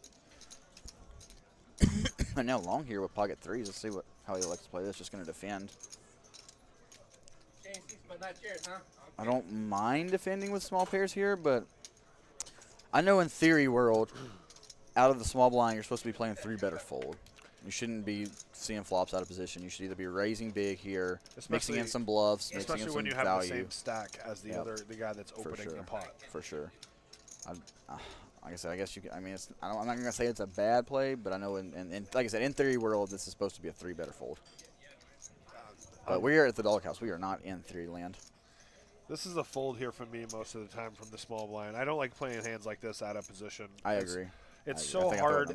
And now Long here with pocket 3s. Let's see how he likes to play this. Just going to defend. I don't mind defending with small pairs here, but I know in theory world, out of the small blind, you're supposed to be playing 3-better fold. You shouldn't be seeing flops out of position. You should either be raising big here, mixing in some bluffs, mixing in some value. Especially when you have the same stack as the guy that's opening the pot. For sure. Like I said, I guess you can, I mean, I'm not going to say it's a bad play, but I know in like I said, in theory world, this is supposed to be a 3-better fold. But we are at the doghouse. We are not in 3 land. This is a fold here for me most of the time from the small blind. I don't like playing hands like this out of position. I agree. It's so hard.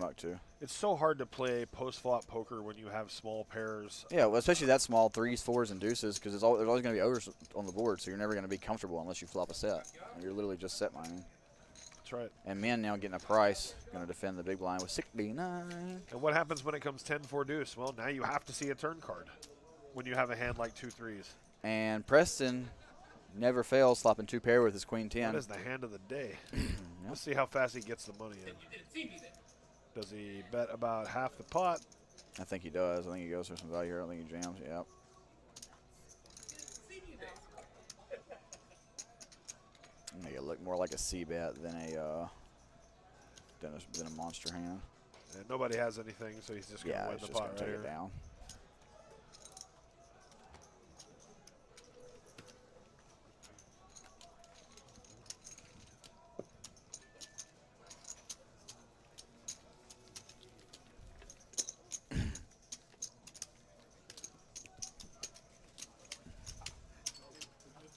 It's so hard to play post-flop poker when you have small pairs. Yeah, well, especially that small 3s, 4s, and deuces, because there's always going to be overs on the board, so you're never going to be comfortable unless you flop a set. You're literally just set mining. That's right. And men now getting a price, going to defend the big blind with 69. And what happens when it comes 10-4 deuce? Well, now you have to see a turn card when you have a hand like 2 3s. And Preston never fails flopping 2 pair with his queen 10. That is the hand of the day. Let's see how fast he gets the money in. Does he bet about half the pot? I think he does. I think he goes for some value here. I think he jams. Yep. Make it look more like a C bet than a monster hand. And nobody has anything, so he's just going to win the pot right here. Down.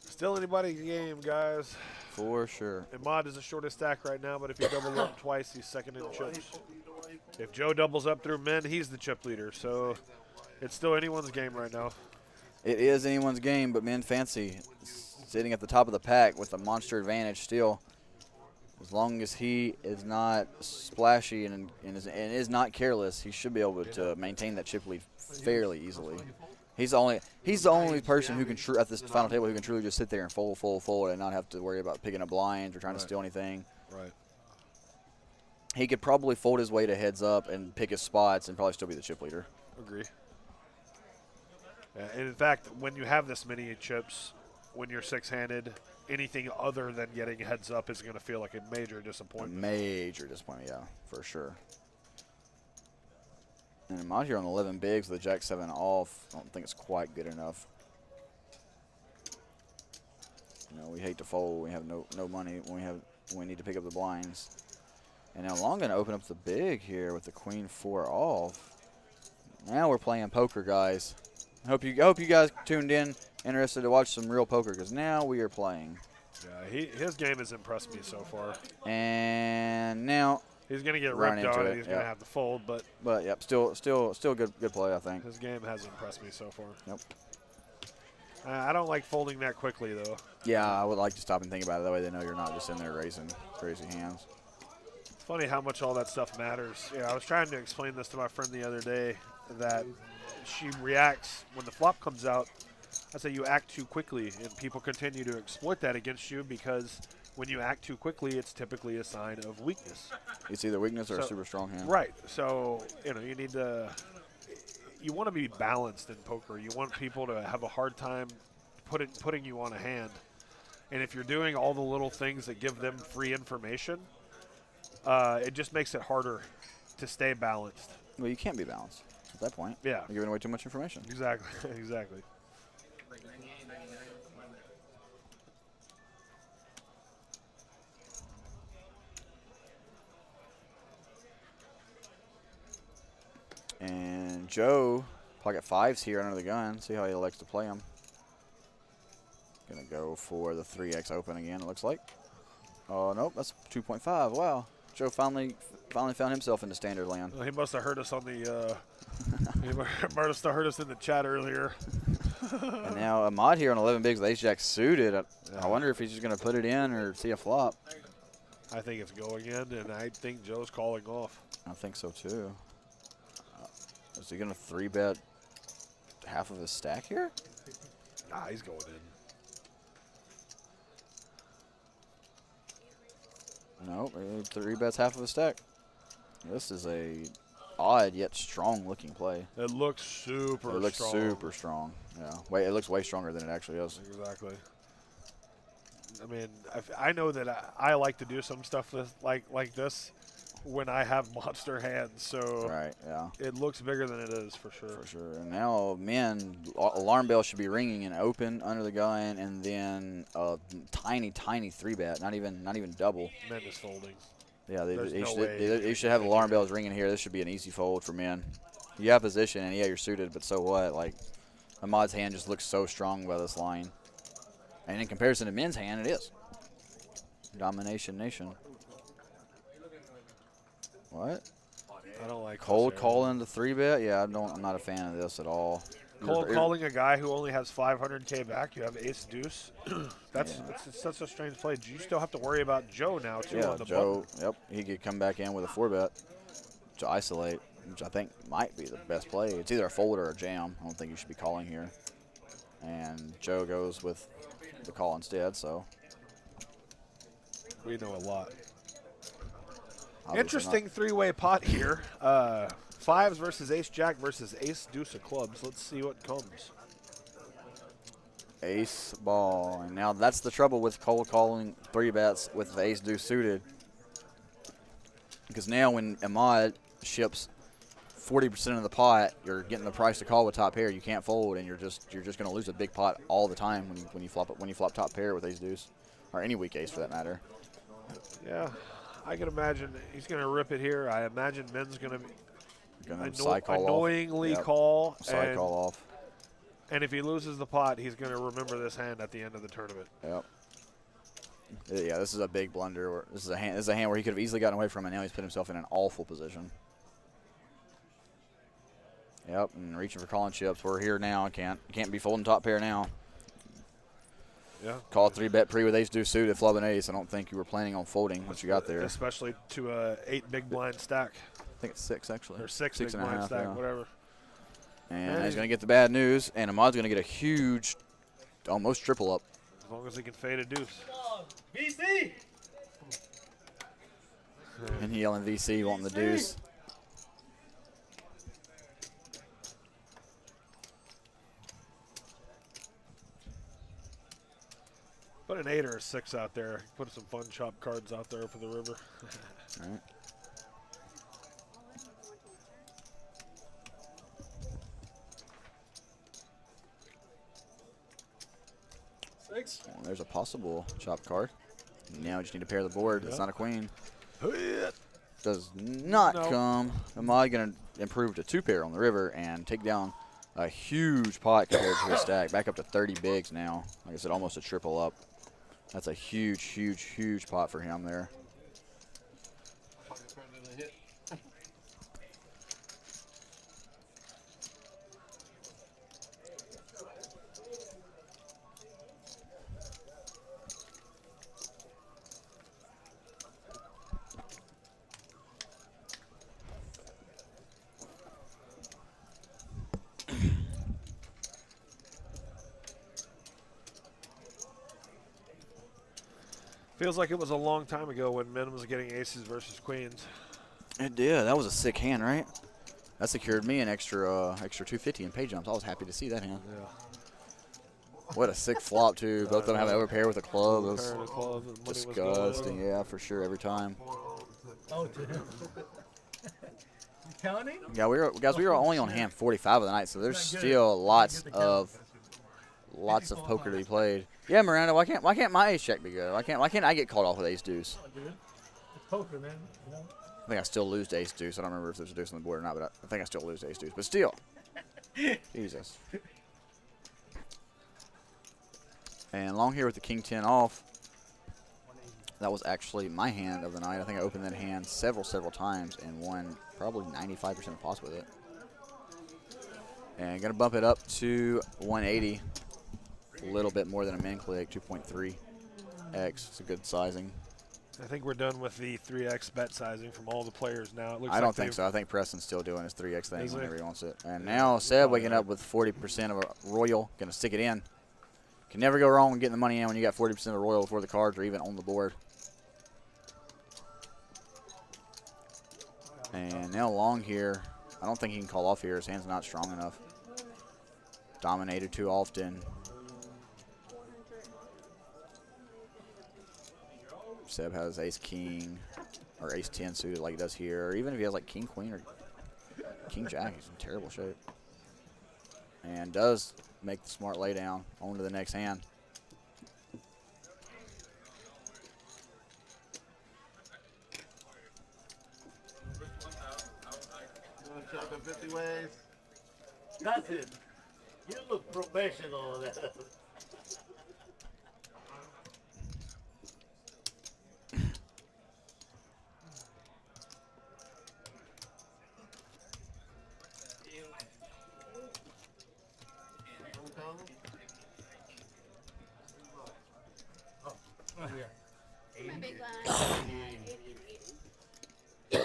Still anybody's game, guys. For sure. And Mod is the shortest stack right now, but if you double up twice, he's second in chips. If Joe doubles up through men, he's the chip leader. So it's still anyone's game right now. It is anyone's game, but men fancy sitting at the top of the pack with a monster advantage still. As long as he is not splashy and is not careless, he should be able to maintain that chip lead fairly easily. He's the only person who can at this final table who can truly just sit there and fold, and not have to worry about picking up blinds or trying to steal anything. Right. He could probably fold his way to heads up and pick his spots and probably still be the chip leader. Agree. And in fact, when you have this many chips, when you're 6-handed, anything other than getting heads up is going to feel like a major disappointment. A major disappointment, yeah, for sure. And I'm out here on 11 bigs with the Jack-7 off. I don't think it's quite good enough. You know, we hate to fold. We have no money when we need to pick up the blinds. And now Long going to open up the big here with the Queen 4 off. Now we're playing poker, guys. I hope you guys tuned in, interested to watch some real poker, because now we are playing. Yeah, his game has impressed me so far. And now he's going to get ripped on it. He's going to have to fold, but yep, still good play, I think. His game has impressed me so far. Yep. I don't like folding that quickly, though. Yeah, I would like to stop and think about it. That way they know you're not just in there raising crazy hands. It's funny how much all that stuff matters. Yeah, I was trying to explain this to my friend the other day, that she reacts when the flop comes out. I say you act too quickly, and people continue to exploit that against you because when you act too quickly, it's typically a sign of weakness. It's either weakness or a super strong hand. Right. So, you want to be balanced in poker. You want people to have a hard time putting you on a hand. And if you're doing all the little things that give them free information, it just makes it harder to stay balanced. Well, you can't be balanced at that point. Yeah. You're giving away too much information. Exactly. Exactly. And Joe, pocket 5s here under the gun. See how he elects to play them. Gonna go for the 3x open again, it looks like. Oh, nope, that's 2.5. Wow. Joe finally found himself in the standard land. Well, he must have heard us on the he must have heard us in the chat earlier. And now Ahmad here on 11 bigs with ace-jack suited. I wonder if he's just going to put it in or see a flop. I think it's going in, and I think Joe's calling off. I think so, too. Is he going to 3-bet half of his stack here? Nah, he's going in. Nope, 3-bets half of his stack. This is a odd yet strong looking play. It looks super strong. It looks super strong. Yeah. Wait, it looks way stronger than it actually is. Exactly. I mean, I know that I like to do some stuff like this when I have monster hands. So Right, yeah. it looks bigger than it is for sure. For sure. And now, men, alarm bell should be ringing and open under the gun, and then a tiny 3-bet, not even double. Men is folding. Yeah, They they should have alarm bells ringing here. This should be an easy fold for men. You have position, and yeah, you're suited, but so what? Like, Ahmad's hand just looks so strong by this line. And in comparison to men's hand, it is. Domination nation. What? I don't like Cold calling the 3-bet? Yeah, I'm not a fan of this at all. Cold calling a guy who only has 500K back. You have ace deuce. That's such a strange play. You still have to worry about Joe now too on the Joe. button. Yep, he could come back in with a 4-bet to isolate, which I think might be the best play. It's either a fold or a jam. I don't think you should be calling here. And Joe goes with the call instead. So we know a lot. Obviously Interesting three-way pot here. Fives versus ace jack versus ace deuce of clubs. Let's see what comes. Ace ball, and now that's the trouble with cold calling 3-bets with the ace deuce suited. Because now when Ahmad ships 40% of the pot, you're getting the price to call with top pair. You can't fold, and you're just going to lose a big pot all the time when you flop top pair with ace deuce, or any weak ace for that matter. Yeah, I can imagine he's going to rip it here. I imagine men's going to be annoyingly call side call off. And if he loses the pot, he's going to remember this hand at the end of the tournament. Yep. Yeah, this is a big blunder. This is a hand where he could have easily gotten away from it. Now he's put himself in an awful position. Yep, and reaching for calling chips. We're here now. Can't be folding top pair now. Yeah. Call 3-bet pre with ace deuce suited, flub and ace. I don't think you were planning on folding what you got there. Especially to a 8 big blind stack. I think it's 6 actually. Or 6 big big blind stack, yeah. whatever. And he's going to get the bad news, and Ahmad's going to get a huge, almost triple up. As long as he can fade a deuce. VC! And he yelling VC, wanting the deuce. Put an 8 or a 6 out there. Put some fun chop cards out there for the river. All right. Well, there's a possible chop card. Now you just need to pair the board. It's not a queen. Does not come. Ahmad going to improve to 2-pair on the river and take down a huge pot compared to his stack. Back up to 30 bigs now. Like I said, almost a triple up. That's a huge, huge, huge pot for him there. Feels like it was a long time ago when men was getting aces versus queens. It did. That was a sick hand, right? That secured me an extra 250 in pay jumps. I was happy to see that hand. Yeah. What a sick flop, too. Both of them having to overpair with a club. It was Club, disgusting. Yeah, for sure, every time. Oh, dude. You counting? Yeah, we were only on hand 45 of the night, so there's still lots of poker to be played. Yeah, Miranda, why can't my ace check be good? Why can't I get called off with ace deuce? Oh, dude. It's poker, man. You know? I think I still lose to ace deuce. I don't remember if there's a deuce on the board or not, but I think I still lose to ace deuce. But still, Jesus. And long here with the king 10 off. That was actually my hand of the night. I think I opened that hand several times and won probably 95% of pots with it. And gonna bump it up to 180. A little bit more than a min click, 2.3x. It's a good sizing. I think we're done with the 3x bet sizing from all the players now. It looks I don't like think so. I think Preston's still doing his 3x thing Is he? whenever he wants it. And now Seb waking up with 40% of a royal. Going to stick it in. Can never go wrong with getting the money in when you got 40% of a royal before the cards are even on the board. And now long here. I don't think he can call off here. His hand's not strong enough. Dominated too often. Seb has ace king or ace 10 suited like he does here, or even if he has like king queen or king jack, he's in terrible shape. And does make the smart lay down on to the next hand. Shot the 50 ways. That's it. You look professional on that. Oh, yeah. My big blind. 80.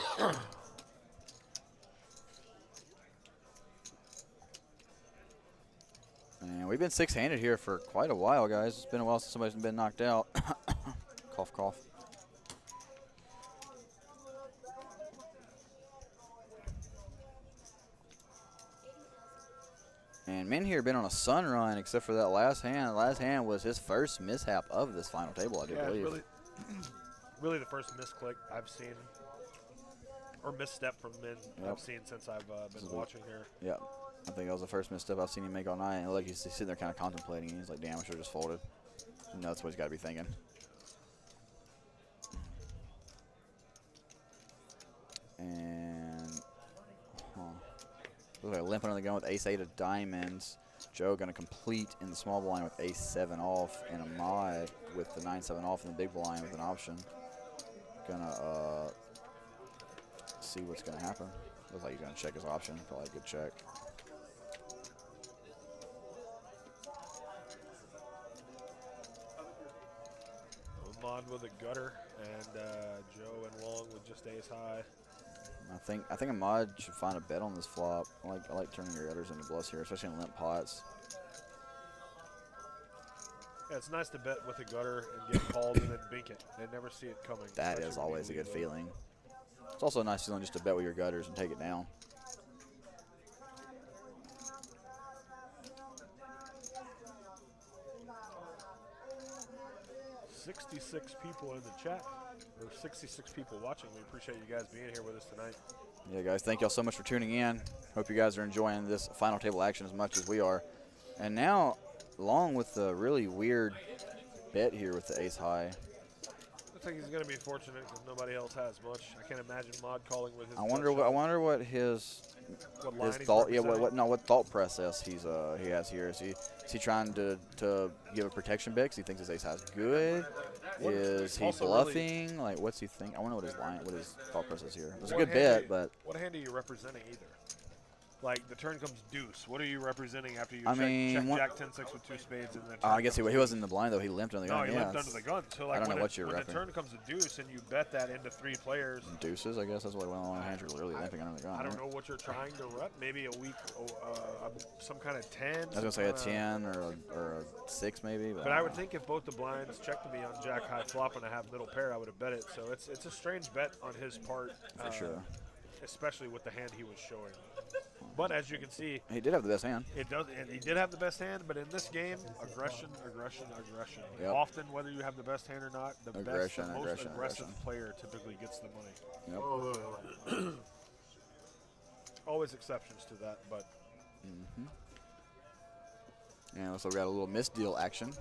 And we've been six-handed here for quite a while, guys. It's been a while since somebody's been knocked out. Cough, cough. And Min here been on a sun run except for that last hand. The last hand was his first mishap of this final table, I do believe. Really, really the first misclick I've seen, or misstep from Min I've seen since I've been watching here. Yeah, I think that was the first misstep I've seen him make all night. And look, he's sitting there kind of contemplating. He's like, damn, I should have just folded. You know, that's what he's got to be thinking. And, looks like limping on the gun with ace-8 of diamonds. Joe going to complete in the small blind with ace-7 off, and Ahmad with the 9-7 off in the big blind with an option. Gonna see what's gonna happen. Looks like he's gonna check his option. Probably a good check. Ahmad with a gutter, and Joe and Long with just ace high. I think Ahmad should find a bet on this flop. I like turning your gutters into bluffs here, especially in limp pots. Yeah, it's nice to bet with a gutter and get called and then bink it. They never see it coming. That is always a good feeling. It's also a nice feeling just to bet with your gutters and take it down. "66 people in the chat, or 66 people watching. We appreciate you guys being here with us tonight. Yeah, guys, thank y'all so much for tuning in. Hope you guys are enjoying this final table action as much as we are. And now, along with the really weird bet here with the ace high, I think he's going to be fortunate because nobody else has much. I can't imagine Mod calling with his. I wonder what his thought. Yeah, what thought process he has here. Is he trying to give a protection bet because he thinks his ace high is good? Is he bluffing? Really, like, what's he think? I wonder what his thought process here. It was a good bet, but what hand are you representing either? Like, the turn comes deuce. What are you representing after you check Jack 10-6 with two spades? And then I guess he wasn't in the blind, though. He limped under the gun. No, he limped under the gun. So, like, I don't know what you're when the turn comes to deuce and you bet that into three players. Deuces, I guess. That's what one of the hands you're literally limping under the gun. I don't know what you're trying to rep. Maybe a weak, some kind of 10. I was going to say a 10 or a 6 maybe. But I would think if both the blinds checked to me on Jack high flop and I have middle pair, I would have bet it. So it's a strange bet on his part. For sure. Especially with the hand he was showing. But as you can see, he did have the best hand. He did have the best hand, but in this game, aggression. Yep. Often, whether you have the best hand or not, the most aggressive player typically gets the money. Yep. Always exceptions to that, but. And also we got a little misdeal action.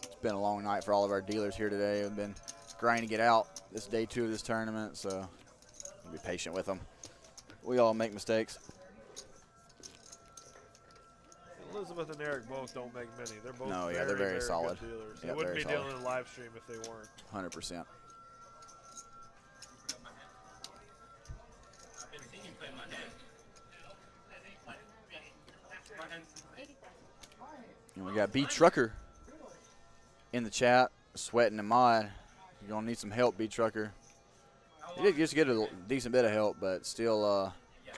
It's been a long night for all of our dealers here today. We've been grinding to get out this day 2 of this tournament, so be patient with them. We all make mistakes. Elizabeth and Eric both don't make many. They're both they're very solid. Good dealers. Yep, They wouldn't be solid. dealing in a live stream if they weren't. 100%. And we got B Trucker in the chat, sweating the mod. You're gonna need some help, B Trucker. He did just get a decent bit of help, but still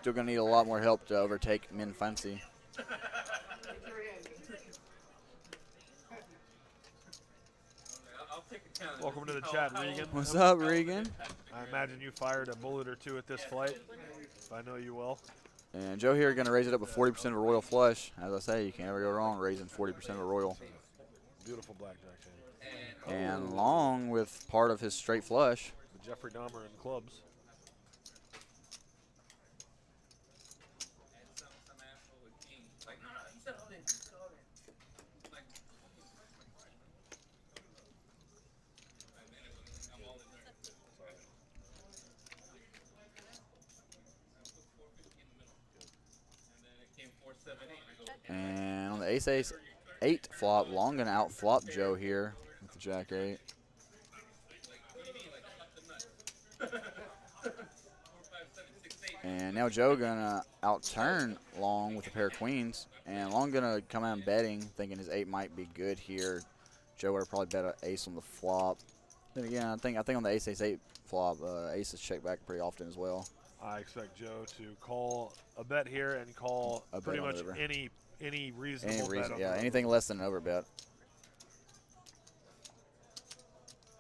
gonna need a lot more help to overtake Min Fancy. Welcome to the chat, Regan. What's up, Regan? I imagine you fired a bullet or two at this flight. If I know you well. And Joe here going to raise it up with 40% of a royal flush. As I say, you can't ever go wrong raising 40% of a royal. Beautiful blackjack hand. And Long with part of his straight flush. The Jeffrey Dahmer in clubs. And on the ace-8 flop, Long going to out-flop Joe here with the jack-8. And now Joe going to out-turn Long with a pair of queens. And Long going to come out betting, thinking his 8 might be good here. Joe would probably bet an ace on the flop. Then again, I think on the ace-8 flop, aces check back pretty often as well. I expect Joe to call a bet here and call pretty much any reasonable bet on anything less than an overbet.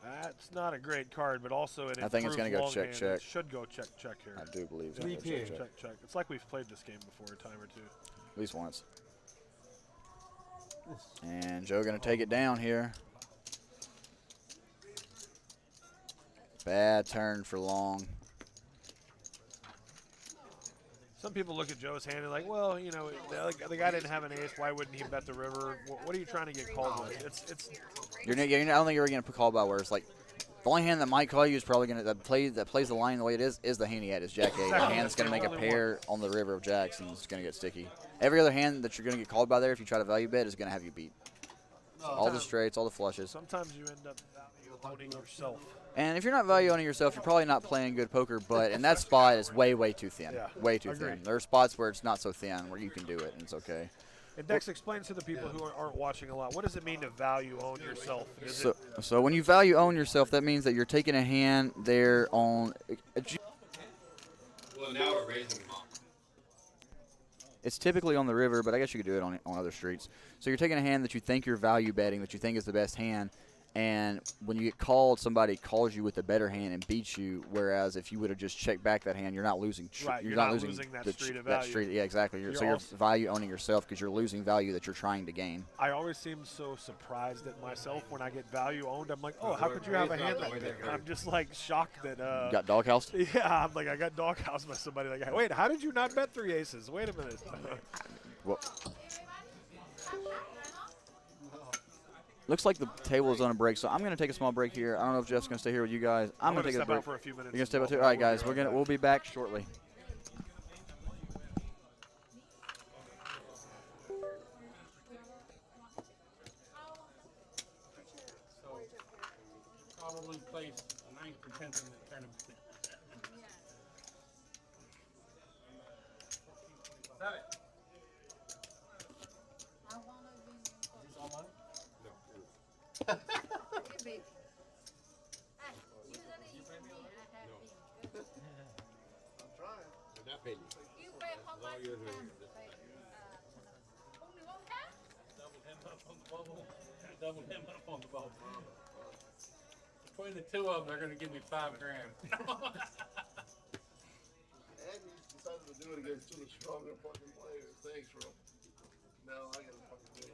That's not a great card, but also I think it's going to go check. Should go check here. I do believe it's so. Check. It's like we've played this game before a time or two. At least once. And Joe going to take it down here. Bad turn for Long. Some people look at Joe's hand and like, well, you know, the guy didn't have an ace. Why wouldn't he bet the river? What are you trying to get called with? I don't think you're going to call by where it's like the only hand that might call you is probably going to that plays the line the way it is the hand he had, is Jack 8. Exactly. The hand that's going to make a pair on the river of jacks and it's going to get sticky. Every other hand that you're going to get called by there, if you try to value bet, is going to have you beat. All the straights, all the flushes. Sometimes you end up owning yourself. And if you're not value owning yourself, you're probably not playing good poker, but in that spot is way too thin. Yeah, way too thin. There are spots where it's not so thin, where you can do it, and it's okay. And Dex, explains to the people who aren't watching a lot, what does it mean to value own yourself? So when you value own yourself, that means that you're taking a hand there on Well, now we're raising them up. It's typically on the river, but I guess you could do it on other streets. So you're taking a hand that you think you're value betting, that you think is the best hand, and when you get called, somebody calls you with a better hand and beats you. Whereas if you would have just checked back that hand, you're not losing. You're not losing that street of value. Yeah, exactly. You're value owning yourself because you're losing value that you're trying to gain. I always seem so surprised at myself when I get value owned. I'm like, oh, how could you have a hand like that? I'm just like shocked that. Got doghoused? Yeah, I'm like, I got doghoused by somebody. Like, wait, how did you not bet 3 aces? Wait a minute. Well, looks like the table is on a break, so I'm going to take a small break here. I don't know if Jeff's going to stay here with you guys. I'm going to take a break. Out for a few minutes. You're going to step out too? All right, guys. We'll be back shortly. Probably place 9th or 10th in the tournament. Double him up on the bubble. Between the two of them, they're going to give me $5 grand. And you decided to do it against two of the stronger fucking players. Thanks, bro. No, I gotta fucking do it.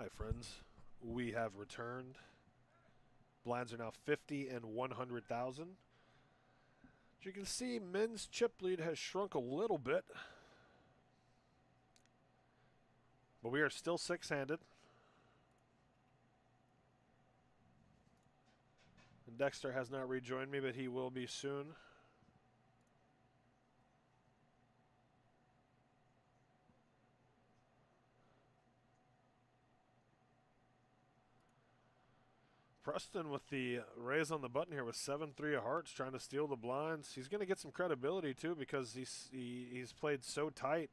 Hi, friends. We have returned. Blinds are now 50 and 100,000. As you can see, men's chip lead has shrunk a little bit. But we are still six-handed. And Dexter has not rejoined me, but he will be soon. Preston with the raise on the button here with 7-3 of hearts, trying to steal the blinds. He's going to get some credibility too, because he's played so tight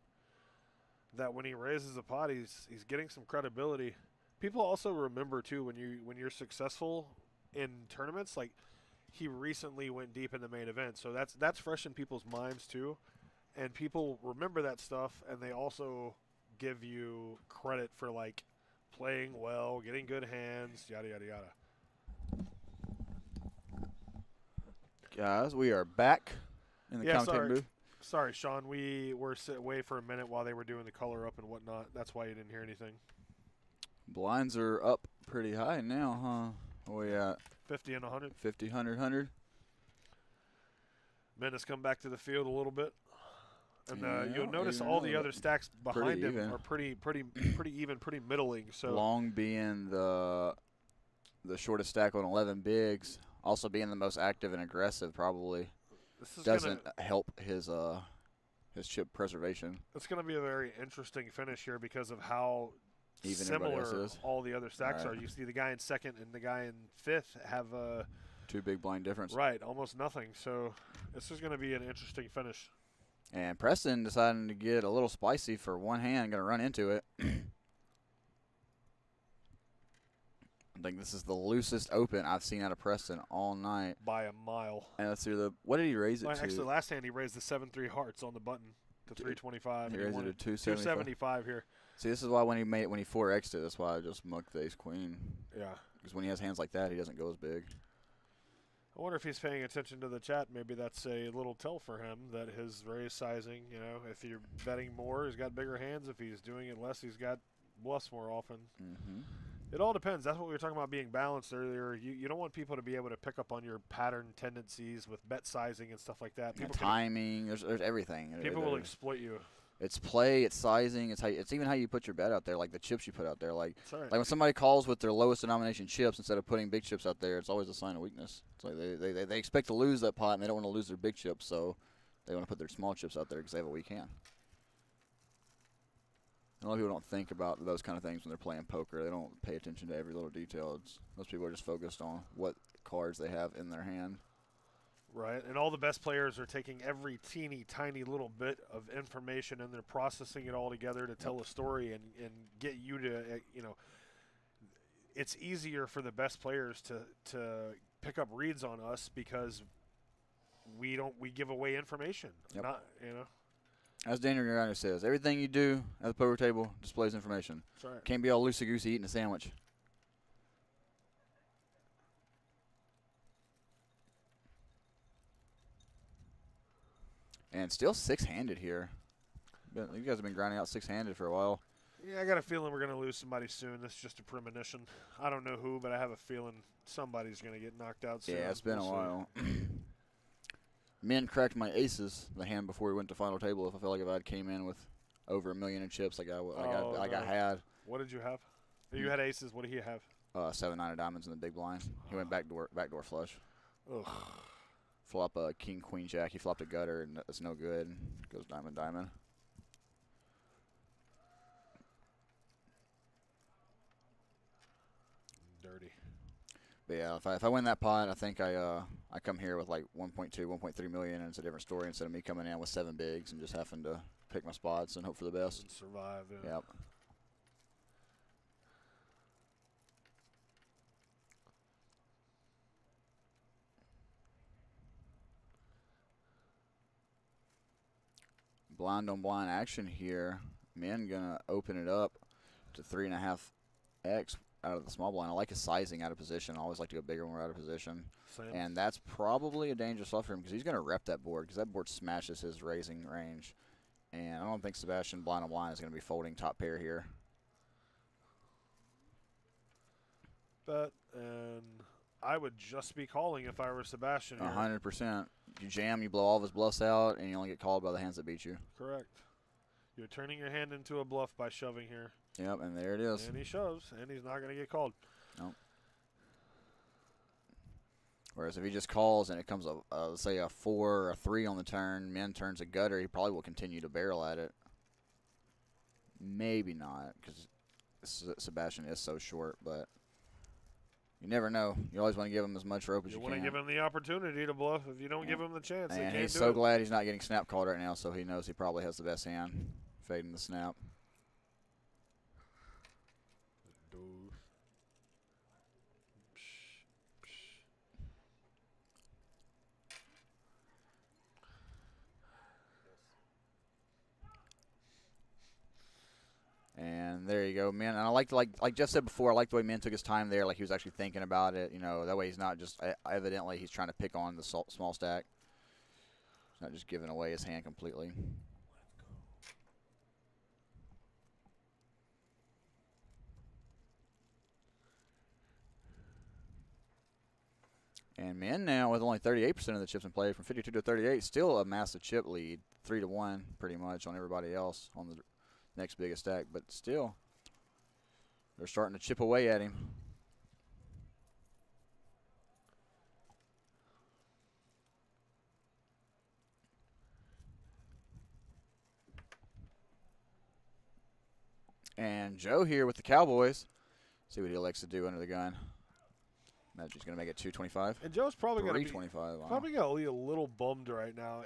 that when he raises the pot, he's getting some credibility. People also remember too, when you're successful in tournaments, like he recently went deep in the main event, so that's fresh in people's minds too, and people remember that stuff, and they also give you credit for like playing well, getting good hands, yada yada yada. Guys, we are back in the commentating booth. Sorry, Sean. We were away for a minute while they were doing the color up and whatnot. That's why you didn't hear anything. Blinds are up pretty high now, huh? What are we at? 50 and 100. 50, 100, 100. Men has come back to the field a little bit. And Yeah, you'll notice all the other stacks behind him are pretty even, pretty middling. So Long being the shortest stack on 11 bigs, also being the most active and aggressive, probably doesn't help his chip preservation. It's going to be a very interesting finish here because of how even similar all the other stacks are. You see the guy in second and the guy in fifth have a 2 big blind difference. Right, almost nothing. So this is going to be an interesting finish. And Preston deciding to get a little spicy for one hand, going to run into it. I think this is the loosest open I've seen out of Preston all night. By a mile. And let's see, what did he raise it to? Actually, last hand he raised the 7-3 hearts on the button to 325. He raised it to 275 here. See, this is why when he 4x'd it, that's why I just mucked the ace-queen. Yeah. Because when he has hands like that, he doesn't go as big. I wonder if he's paying attention to the chat. Maybe that's a little tell for him that his raise sizing, if you're betting more, he's got bigger hands. If he's doing it less, he's got bluffs more often. Mm-hmm. It all depends. That's what we were talking about being balanced earlier. You don't want people to be able to pick up on your pattern tendencies with bet sizing and stuff like that. People timing, there's everything. People will exploit you. It's play, it's sizing, it's even how you put your bet out there, like the chips you put out there. Like when somebody calls with their lowest denomination chips instead of putting big chips out there, it's always a sign of weakness. It's like they expect to lose that pot and they don't want to lose their big chips, so they want to put their small chips out there because they have a weak hand. A lot of people don't think about those kind of things when they're playing poker. They don't pay attention to every little detail. Most people are just focused on what cards they have in their hand. Right, and all the best players are taking every teeny tiny little bit of information and they're processing it all together to tell a story and get you to, it's easier for the best players to pick up reads on us because we give away information. Yep. As Daniel Gargano says, everything you do at the poker table displays information. That's right. Can't be all loosey-goosey eating a sandwich. And still six-handed here. You guys have been grinding out six-handed for a while. Yeah, I got a feeling we're going to lose somebody soon. That's just a premonition. I don't know who, but I have a feeling somebody's going to get knocked out soon. Yeah, it's been a while. Men cracked my aces the hand before we went to final table. If I felt like if I came in with over $1 million in chips, I had. What did you have? You had aces. What did he have? 7-9 of diamonds in the big blind. He went backdoor flush. Ugh. Flop a king, queen, jack. He flopped a gutter, and it's no good. Goes diamond, diamond. Dirty. But yeah, if I win that pot, I think I come here with like 1.2, 1.3 million, and it's a different story instead of me coming in with 7 bigs and just having to pick my spots and hope for the best. And survive. Yeah. Yep. Blind on blind action here. Men gonna open it up to 3.5x out of the small blind. I like his sizing out of position. I always like to go bigger when we're out of position. Same. And that's probably a dangerous fluff for him because he's gonna rep that board because that board smashes his raising range. And I don't think Sebastian blind on blind is gonna be folding top pair here. bet, and I would just be calling if I were Sebastian here. 100%. You jam, you blow all of his bluffs out, and you only get called by the hands that beat you. Correct. You're turning your hand into a bluff by shoving here. Yep, and there it is. And he shoves, and he's not going to get called. Nope. Whereas if he just calls and it comes, let's say, a 4 or a 3 on the turn, min turns a gutter, he probably will continue to barrel at it. Maybe not, because Sebastian is so short, but you never know. You always want to give him as much rope as you can. You want to give him the opportunity to bluff. If you don't give him the chance, they and can't he's do so it. glad he's not getting snap called right now, so he knows he probably has the best hand, fading the snap. And there you go, man. And I like Jeff said before, I like the way Min took his time there, like he was actually thinking about it. You know, that way he's not just evidently he's trying to pick on the small stack. He's not just giving away his hand completely. And Min now with only 38% of the chips in play, from 52 to 38, still a massive chip lead, 3-1 pretty much on everybody else on the next biggest stack, but still, they're starting to chip away at him. And Joe here with the Cowboys. See what he elects to do under the gun. Imagine he's going to make it 225. And Joe's probably going to be 325. Wow. probably going to be a little bummed right now.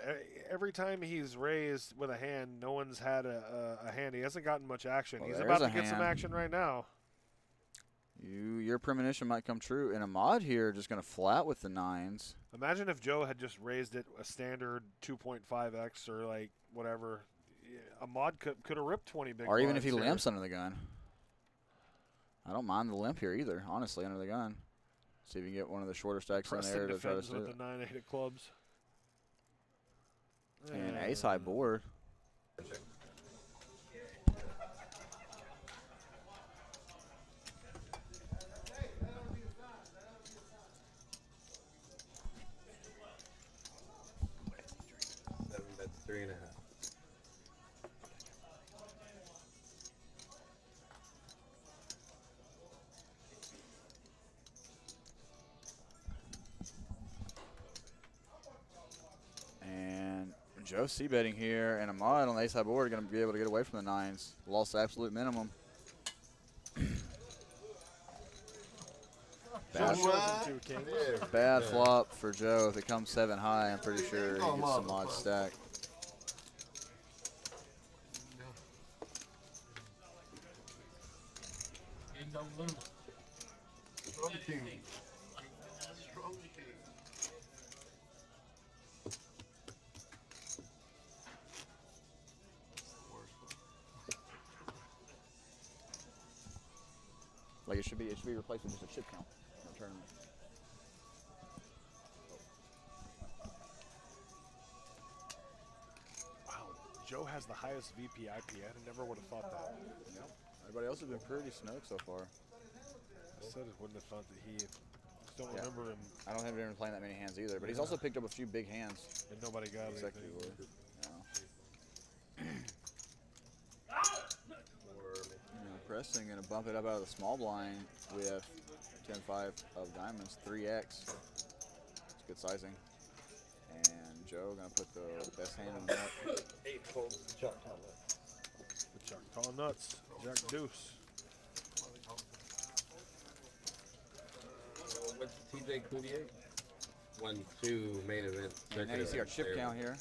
Every time he's raised with a hand, no one's had a hand. He hasn't gotten much action. Well, He's there's about a to get some hand. action right now. Your premonition might come true. And Ahmad here just going to flat with the 9s. Imagine if Joe had just raised it a standard 2.5x or like whatever. Ahmad could have ripped 20 big Or even if blinds he here. limps under the gun. I don't mind the limp here either, honestly, under the gun. See if you can get one of the shorter stacks Preston in there to try to defends sit with it. the 9-8 of clubs. And ace high board. That's 3.5. And Joe c-betting here, and Ahmad on the ace high board are going to be able to get away from the 9s. Lost absolute minimum. Bad flop for Joe. If it comes 7 high, I'm pretty sure he gets some odd stack. Strong king. Strong king. Like it should be replaced with just a chip count in the tournament. Wow, Joe has the highest VP IP. I never would have thought that. Yep. Everybody else has been pretty snug so far. I said I wouldn't have thought that he. Just don't Yeah. remember him. I don't have him playing that many hands either, but he's also picked up a few big hands. And nobody got anything. consecutively. Preston going to bump it up out of the small blind with 10-5 of diamonds, 3x. It's good sizing. And Joe going to put the best hand in the net. 8 folds, the Choctaw nuts. The Choctaw nuts, Jack Deuce. What's TJ Cloutier? 1-2 main event. And now you see our chip count here.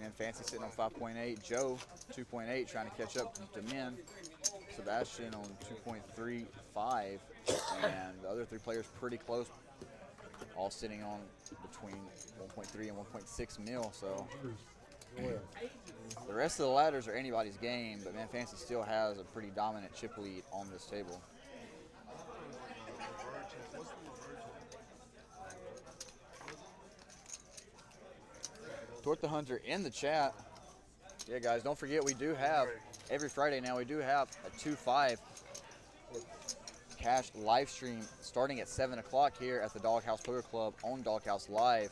And Fancy sitting on 5.8. Joe, 2.8, trying to catch up to Min. Sebastian on 2.35. And the other 3 players pretty close. All sitting on between 1.3 and 1.6 mil. So the rest of the ladders are anybody's game, but Man Fancy still has a pretty dominant chip lead on this table. Tort the Hunter in the chat. Yeah, guys, don't forget we do have, every Friday now, we do have a 2-5 cash live stream starting at 7 o'clock here at the Doghouse Poker Club on Doghouse Live.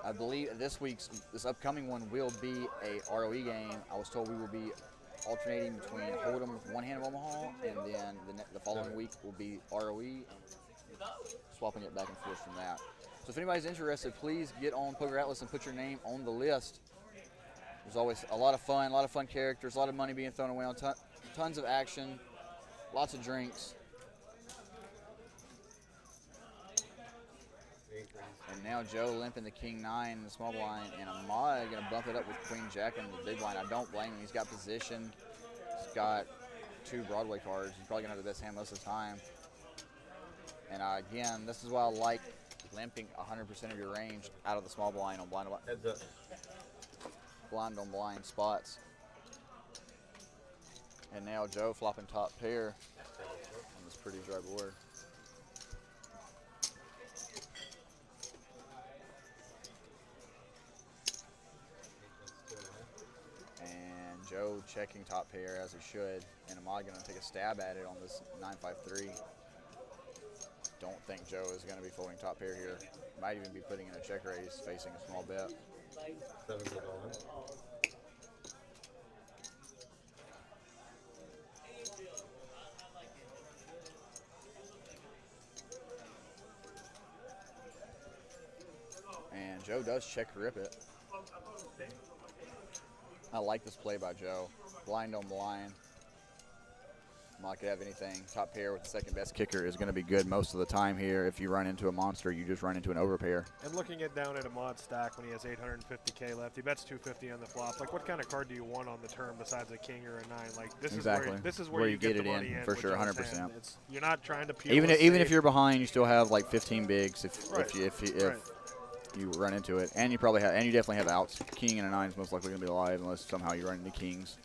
I believe this upcoming one will be a ROE game. I was told we will be alternating between Hold'em with one hand of Omaha, and then the following week will be ROE, swapping it back and forth from that. So if anybody's interested, please get on Poker Atlas and put your name on the list. There's always a lot of fun characters, a lot of money being thrown away on tons of action, lots of drinks. And now Joe limping the King 9 in the small blind, and Ahmad going to bump it up with Queen Jack in the big blind. I don't blame him. He's got position. He's got 2 Broadway cards. He's probably going to have the best hand most of the time. And again, this is why I like limping 100% of your range out of the small blind on blind on blind spots. And now Joe flopping top pair on this pretty dry board. Joe checking top pair as he should, and Ahmad going to take a stab at it on this 9-5-3. Don't think Joe is going to be folding top pair here. Might even be putting in a check raise, facing a small bet. And Joe does check rip it. I like this play by Joe. Blind on blind. Not gonna have anything. Top pair with the second best kicker is going to be good most of the time here. If you run into a monster, you just run into an overpair. And looking at down at Ahmad's stack when he has 850K left, he bets 250 on the flop. Like, what kind of card do you want on the turn besides a king or a 9? Like, this is where you get the money in for sure, 100%. You're not trying to peel even if you're behind, you still have like 15 bigs if you run into it, and you definitely have outs. King and a 9 is most likely going to be alive unless somehow you run into kings.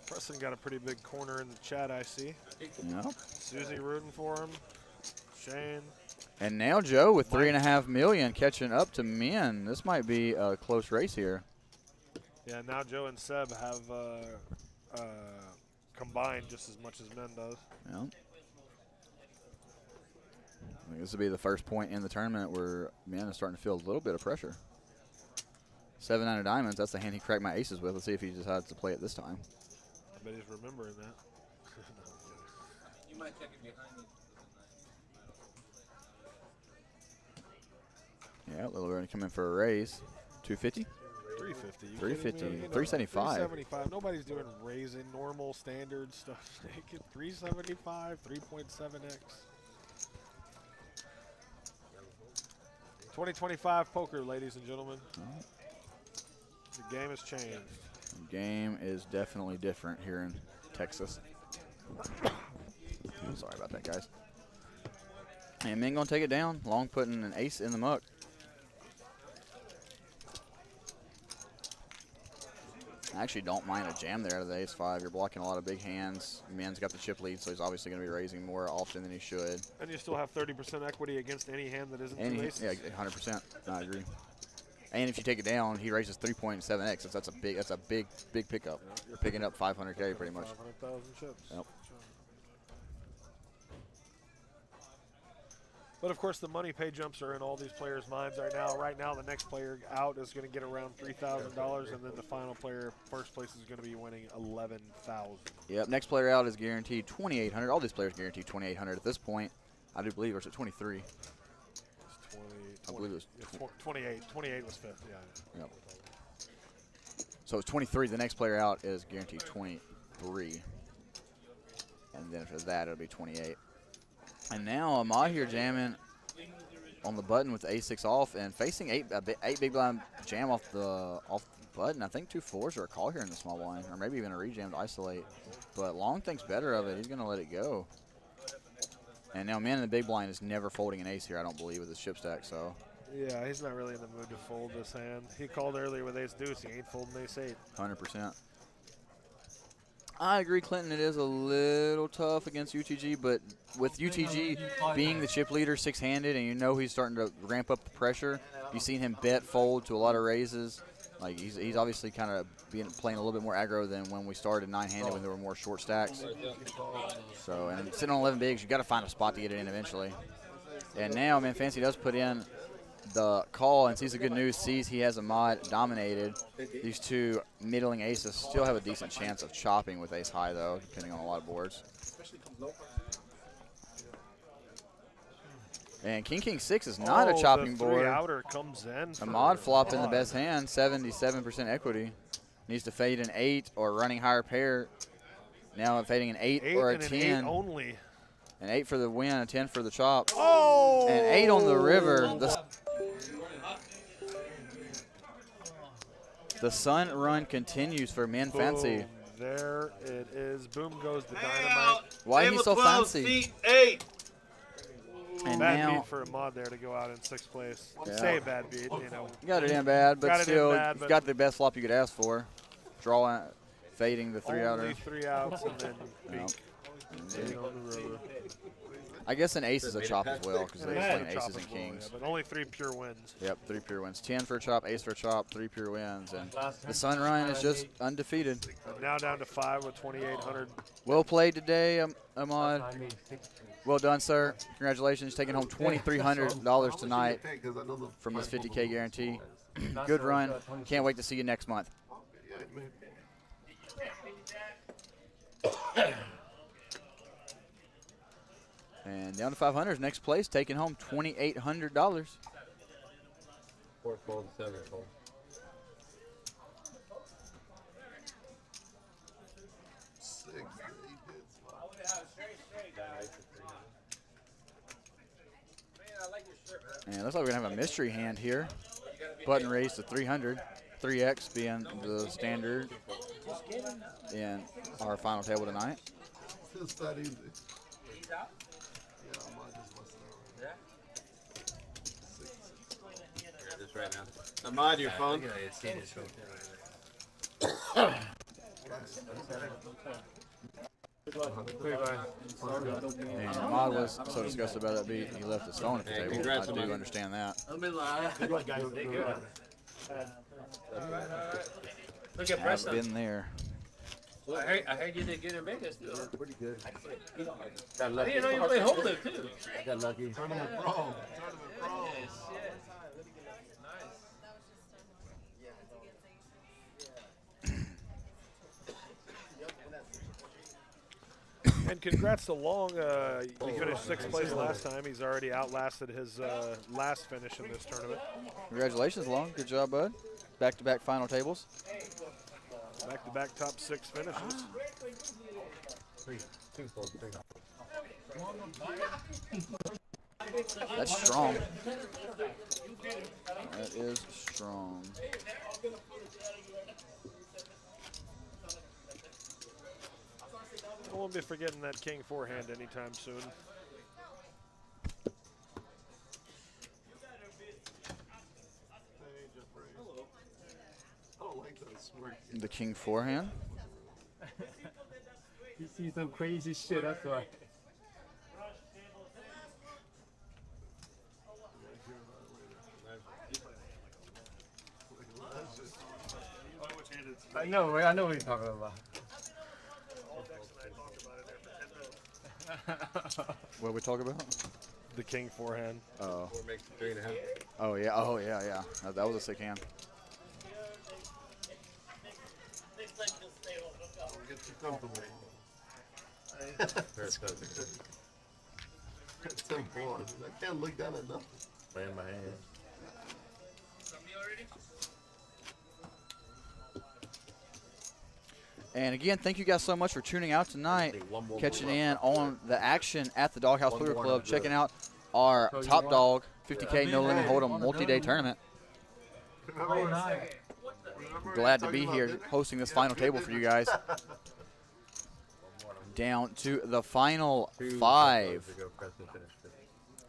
Preston got a pretty big corner in the chat, I see. Yep. Susie rooting for him. Shane. And now Joe with $3.5 million catching up to men. This might be a close race here. Yeah, now Joe and Seb have combined just as much as men does. Yep. I think this will be the first point in the tournament where men is starting to feel a little bit of pressure. 7-9 of diamonds, that's the hand he cracked my aces with. Let's see if he decides to play it this time. I bet he's remembering that. You might check it behind you. Yeah, Little Birdie coming for a raise. 250? 350. 350. 375. 375. Nobody's doing raising normal standard stuff. 375, 3.7x. 2025 poker, ladies and gentlemen. The game has changed. The game is definitely different here in Texas. Sorry about that, guys. And men gonna take it down. Long putting an ace in the muck. I actually don't mind a jam there out of the ace-5. You're blocking a lot of big hands. Men's got the chip lead, so he's obviously going to be raising more often than he should. And you still have 30% equity against any hand that isn't two aces. Yeah, 100%. I agree. And if you take it down, he raises 3.7x. That's a big pickup. Yeah, you're picking up 500K pretty much. 500,000 chips. Yep. But of course, the money pay jumps are in all these players' minds right now. Right now, the next player out is going to get around $3,000, and then the final player, first place, is going to be winning $11,000. Yep. Next player out is guaranteed $2,800. All these players guaranteed $2,800 at this point. I do believe, or is it 23? It's 20, I believe it was 28. 28 was fifth. Yeah. Yep. So it's 23. The next player out is guaranteed 23, and then after that, it'll be 28. And now Ahmad here jamming on the button with a6 off and facing eight big blind jam off the button. I think 2 4s or a call here in the small blind, or maybe even a rejam to isolate. But Long thinks better of it. He's going to let it go. And now man in the big blind is never folding an ace here, I don't believe, with his chip stack. So yeah, he's not really in the mood to fold this hand. He called earlier with ace deuce. He ain't folding ace 8. 100%. I agree, Clinton. It is a little tough against UTG, but with UTG being the chip leader, 6-handed, and you know he's starting to ramp up the pressure. You've seen him bet fold to a lot of raises. Like he's obviously kind of playing a little bit more aggro than when we started 9-handed when there were more short stacks. So, and sitting on 11 bigs, you got to find a spot to get it in eventually. And now, man, Fancy does put in the call and sees the good news, sees he has a mod dominated. These two middling aces still have a decent chance of chopping with ace high, though, depending on a lot of boards. And King 6 is not a chopping the board. Outer comes in. A mod flop in the best hand, 77% equity. Needs to fade an 8 or running higher pair. Now fading an 8 or a 10. An 8 only. An 8 for the win, a 10 for the chop. Oh! An 8 on the river. The sun run continues for Min Fancy. There it is. Boom goes the dynamite. Why he so fancy? 8. And bad now, beat for a mod there to go out in 6th place. Yeah. Say bad beat, you know. You got it in bad, but still, bad, you've got the best flop you could ask for. Drawing, fading the 3 outer. Only 3 outs and then beat. I guess an ace is a chop as well because they're playing aces and kings. Yeah, but only 3 pure wins. Yep, 3 pure wins. 10 for a chop, ace for a chop, 3 pure wins. And the sun run is just undefeated. Now down to 5 with 2,800. Well played today, Ahmad. Well done, sir. Congratulations. Taking home $2,300 tonight from this 50K guarantee. Good run. Can't wait to see you next month. And down to 500 next place, taking home $2,800. 4 fold, 7 fold. And it looks like we're going to have a mystery hand here. Button raised to 300. 3X being the standard in our final table tonight. It's that easy. Just right now. Ahmad, your phone. And Ahmad was so disgusted about that beat, he left his phone at the table. Congrats, I do Ahmad. understand that. Look at I've Preston. been there. Well, I heard you did good in Vegas. Pretty good. I didn't know you played Holden too. Got lucky. Tournament pro. Tournament pro. And congrats to Long. He finished 6th place last time. He's already outlasted his last finish in this tournament. Congratulations, Long. Good job, bud. Back-to-back final tables. Back-to-back top 6 finishes. 2 fold, 3. That's strong. That is strong. I won't be forgetting that King 4 hand anytime soon. The King 4 hand. You see some crazy shit, that's why. I know what you're talking about. What are we talking about? The King 4 hand. Oh. 4 makes it 3.5. Oh yeah. Oh yeah. Yeah. That was a sick hand. Get you comfortable. Very close. It's 10 4. I can't look down at nothing. Playing my hand. And again, thank you guys so much for tuning out tonight, catching in on the action at the Doghouse Poker Club, checking out our Top Dog 50K No Limit Hold'em multi-day tournament. Glad to be here hosting this final table for you guys. Down to the final 5.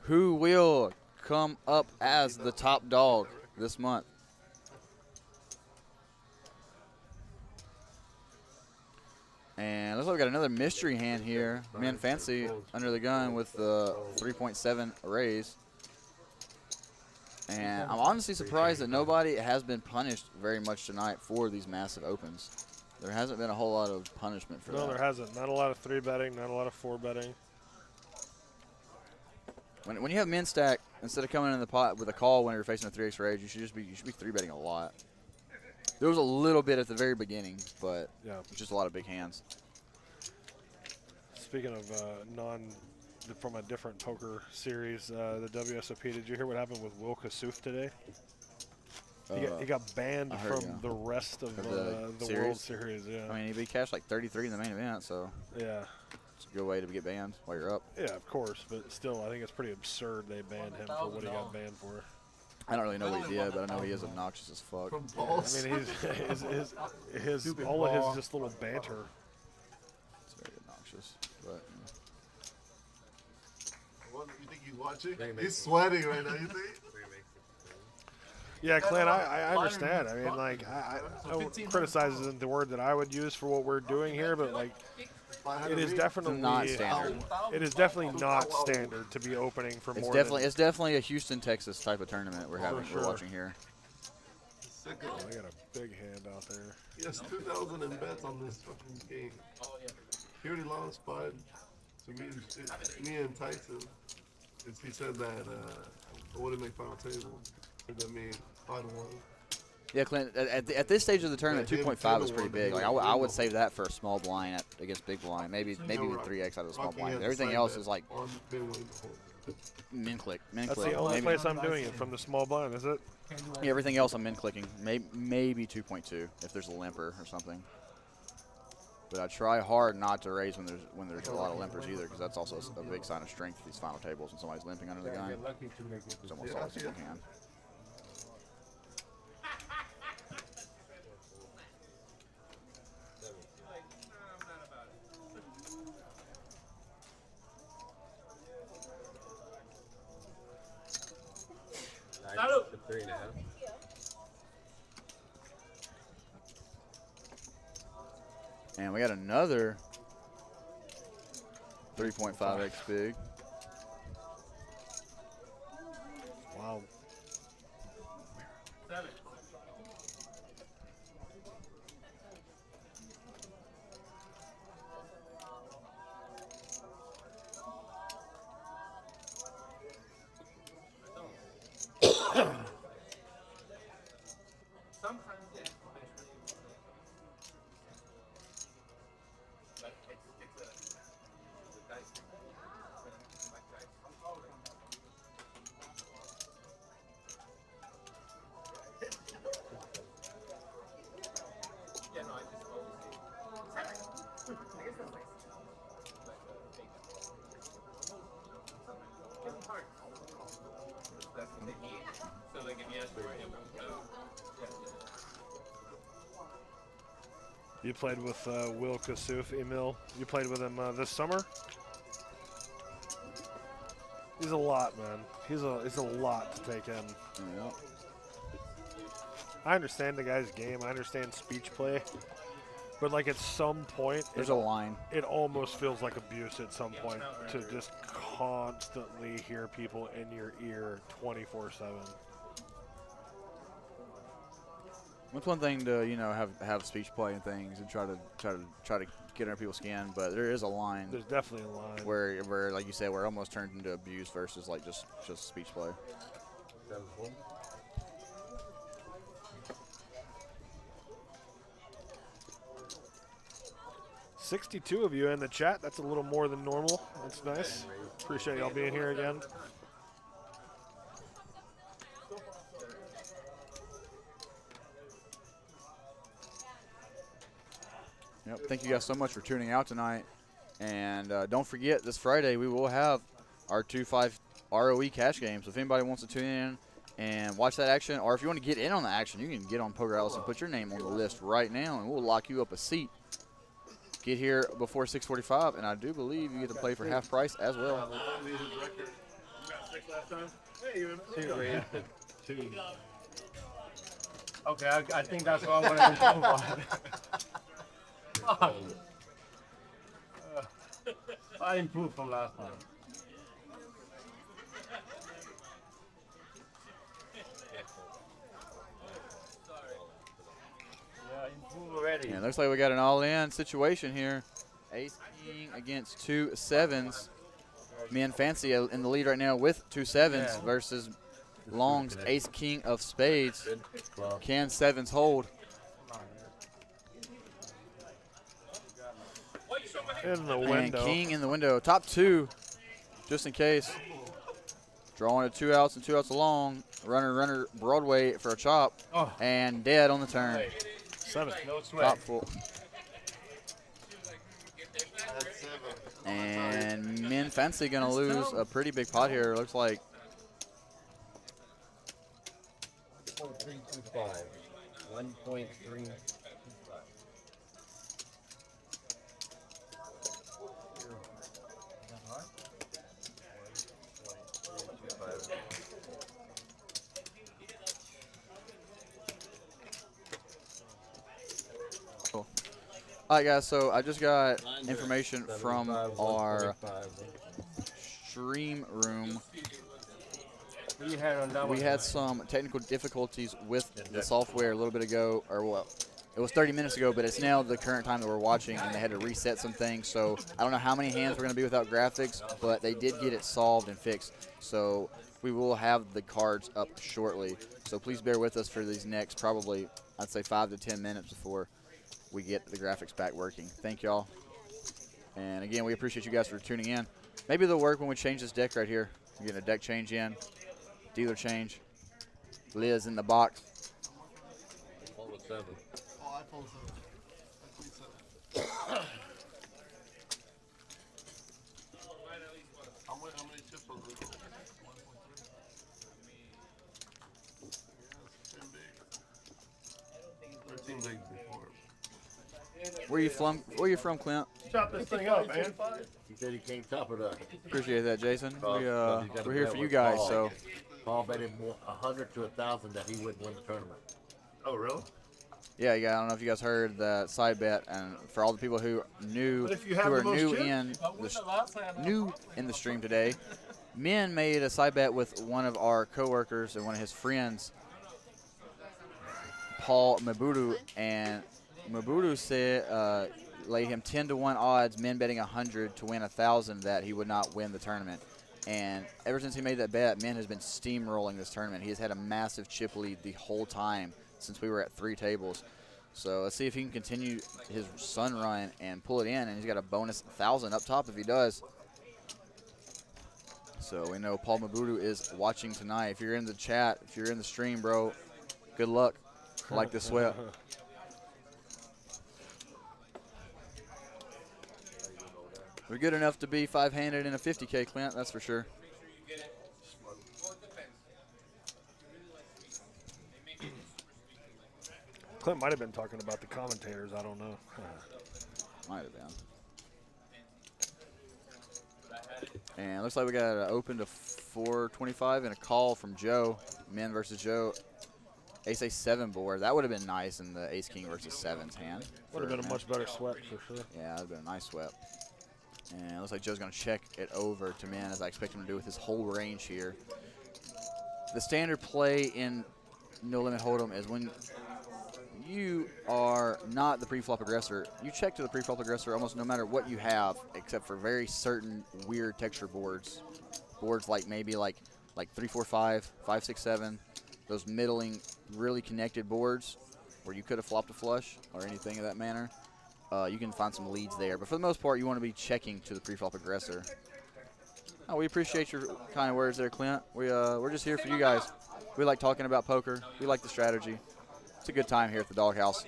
Who will come up as the top dog this month? And looks like we got another mystery hand here. Min Fancy under the gun with the 3.7 raise. And I'm honestly surprised that nobody has been punished very much tonight for these massive opens. There hasn't been a whole lot of punishment for that. No, there hasn't. Not a lot of 3-betting, not a lot of 4-betting. When you have min stack, instead of coming in the pot with a call when you're facing a 3x raise, you should be 3-betting a lot. There was a little bit at the very beginning, but just a lot of big hands. Speaking of from a different poker series, the WSOP, did you hear what happened with Will Kassouf today? He got banned from the rest of the World Series. Yeah. I mean, he cashed like 33 in the main event, so yeah, it's a good way to get banned while you're up. Yeah, of course, but still, I think it's pretty absurd they banned him for what he got banned for. I don't really know what he did, but I know he is obnoxious as fuck. I mean, his all of his just little banter. It's very obnoxious, but. What, you think he's watching? He's sweating right now. You think? Yeah, Clint, I understand. I mean, like, I criticize isn't the word that I would use for what we're doing here, but like, it is definitely not standard. It is definitely not standard to be opening for more. It's definitely a Houston, Texas type of tournament we're having. We're watching here. Oh, they got a big hand out there. Yes, 2,000 in bets on this fucking game. He already lost 5 to me and Tyson. He said that I wouldn't make final table. That mean 5-1. Yeah, Clint. At this stage of the tournament, 2.5 is pretty big. Like I would save that for a small blind against big blind. Maybe even 3x out of the small blind. Everything else is like min click. That's the only place I'm doing it from the small blind, is it? Yeah, everything else I'm min clicking. Maybe 2.2 if there's a limper or something. But I try hard not to raise when there's a lot of limpers either, because that's also a big sign of strength. These final tables when somebody's limping under the gun. It's almost always a single hand. To 3.5. And we got another 3.5x big. Wow. You played with Will Kassouf, Emil. You played with him this summer? He's a lot, man. He's a lot to take in. Yeah. I understand the guy's game. I understand speech play. But, like, at some point... There's a line. It almost feels like abuse at some point to just constantly hear people in your ear 24/7. It's one thing to have speech play and things and try to get under people's skin, but there is a line. There's definitely a line where like you said, where it almost turns into abuse versus like just speech play. 62 of you in the chat. That's a little more than normal. That's nice. Appreciate y'all being here again. Yep. Thank you guys so much for tuning out tonight. And don't forget, this Friday we will have our 2-5 ROE cash game. So if anybody wants to tune in and watch that action, or if you want to get in on the action, you can get on Poker Alice and put your name on the list right now, and we'll lock you up a seat. Get here before 6:45, and I do believe you get to play for half price as well. Two. Okay, I think that's what I'm going to improve on. I improved from last time. Already. And it looks like we got an all-in situation here. Ace King against 2 sevens. Me and Fancy in the lead right now with 2 sevens versus Long's Ace King of spades. Can sevens hold? In the And window. King in the window. Top 2, just in case. Drawing to 2 outs and 2 outs along. Runner, Broadway for a chop. And dead on the turn. 7. No sweat. Top 4. And Min Fancy gonna lose a pretty big pot here. Looks like 1.325. 1.3. all right, guys. So I just got information from our stream room. We had some technical difficulties with the software a little bit ago, or well, it was 30 minutes ago, but it's now the current time that we're watching, and they had to reset some things. So I don't know how many hands we're going to be without graphics, but they did get it solved and fixed. So we will have the cards up shortly. So please bear with us for these next probably, I'd say 5 to 10 minutes before we get the graphics back working. Thank y'all. And again, we appreciate you guys for tuning in. Maybe it'll work when we change this deck right here. We're getting a deck change in, dealer change. Liz in the box. What was 7? Oh, iPhone 7. How many chips was it? 1.3. Yeah, it's 10 big. 13 big before. Where you from, Clint? Chop this thing up, man. He said he can't top it up. Appreciate that, Jason. Because he's got a We're here bet for you with guys. Paul. So Paul bet him 100 to 1,000 that he wouldn't win the tournament. Oh, really? yeah, I don't know if you guys heard that side bet, and for all the people who But if you have who are the most new chips- in the stream today, Min made a side bet with one of our coworkers and one of his friends, Paul Mabudu, and Mabudu said laid him 10-1 odds, Min betting 100 to win 1,000 that he would not win the tournament. And ever since he made that bet, Min has been steamrolling this tournament. He has had a massive chip lead the whole time since we were at 3 tables. So let's see if he can continue his sun run and pull it in. And he's got a bonus 1,000 up top if he does. So we know Paul Mabudu is watching tonight. If you're in the chat, if you're in the stream, bro, good luck. I like this sweat. We're good enough to be 5-handed in a 50K, Clint, that's for sure. Clint might have been talking about the commentators. I don't know. Might have been. And it looks like we got an open to 425 and a call from Joe. Men versus Joe. Ace 7 board. That would have been nice in the Ace King versus 7's hand. Would have been a much better sweat for sure. Yeah, that would have been a nice sweat. And it looks like Joe's going to check it over to Min, as I expect him to do with his whole range here. The standard play in No Limit Hold'em is when you are not the pre-flop aggressor, you check to the pre-flop aggressor almost no matter what you have, except for very certain weird texture boards. Boards like maybe like 3, 4, 5, 5, 6, 7, those middling, really connected boards where you could have flopped a flush or anything of that manner. You can find some leads there. But for the most part, you want to be checking to the pre-flop aggressor. Oh, we appreciate your kind words there, Clint. We're just here for you guys. We like talking about poker. We like the strategy. It's a good time here at the Doghouse.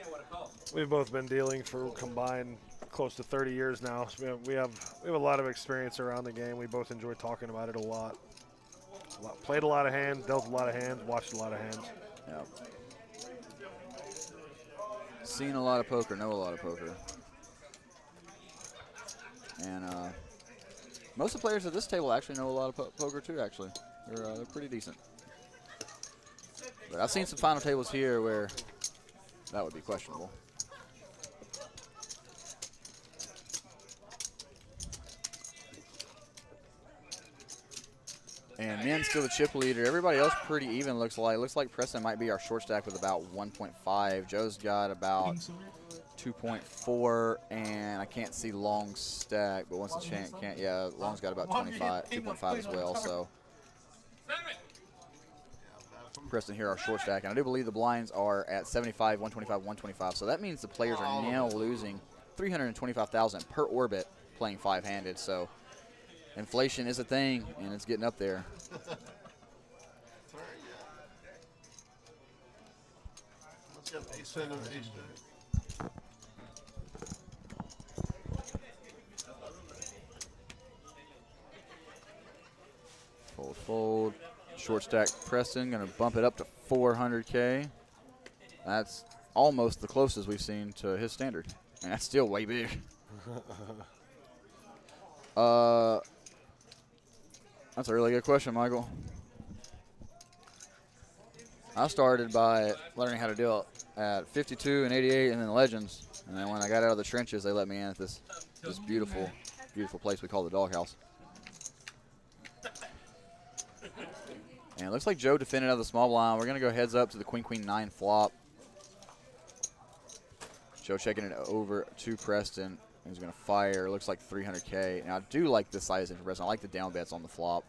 We've both been dealing for combined close to 30 years now. So we have a lot of experience around the game. We both enjoy talking about it a lot. Played a lot of hands, dealt a lot of hands, watched a lot of hands. Yep. Seen a lot of poker, know a lot of poker. And most of the players at this table actually know a lot of poker too, actually. They're pretty decent. But I've seen some final tables here where that would be questionable. And men's still the chip leader. Everybody else pretty even, looks like. Looks like Preston might be our short stack with about 1.5. Joe's got about 2.4, and I can't see Long's stack, but once the chant can't, yeah, Long's got about 2.5 as well. So Preston here, our short stack, and I do believe the blinds are at 75, 125, 125. So that means the players are now losing $325,000 per orbit playing five-handed. So inflation is a thing, and it's getting up there. Fold, fold. Short stack Preston going to bump it up to 400K. That's almost the closest we've seen to his standard, and that's still way big. That's a really good question, Michael. I started by learning how to do it at 52 and 88 and then Legends. And then when I got out of the trenches, they let me in at this beautiful, beautiful place we call the Doghouse. And it looks like Joe defended out of the small blind. We're going to go heads up to the Queen-Queen-9 flop. Joe checking it over to Preston. He's going to fire. Looks like 300K. And I do like this sizing for Preston. I like the down bets on the flop.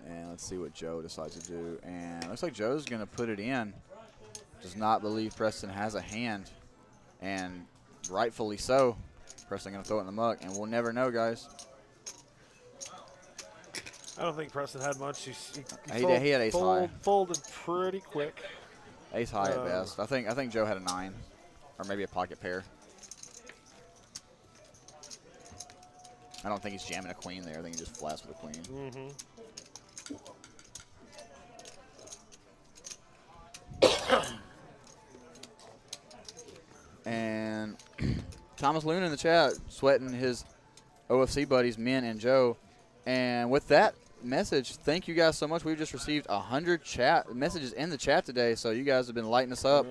And let's see what Joe decides to do. And it looks like Joe's going to put it in. Does not believe Preston has a hand. And rightfully so. Preston going to throw it in the muck. And we'll never know, guys. I don't think Preston had much. He had ace high. Folded pretty quick. Ace high at best. I think Joe had a 9, or maybe a pocket pair. I don't think he's jamming a queen there. I think he just flats with a queen. And Thomas Luna in the chat sweating his OFC buddies, Min and Joe. And with that message, thank you guys so much. We've just received 100 chat messages in the chat today, so you guys have been lighting us up,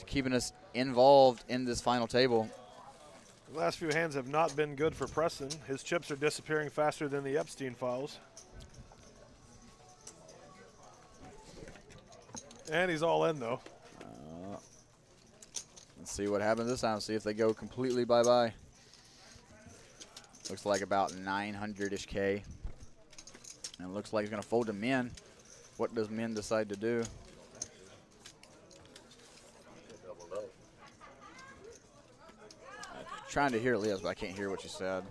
keeping us involved in this final table. The last few hands have not been good for Preston. His chips are disappearing faster than the Epstein files. And he's all in, though. Let's see what happens this time. See if they go completely bye-bye. Looks like about 900-ish K. And it looks like he's going to fold to Min. What does Min decide to do? I'm trying to hear Leah's, but I can't hear what you said.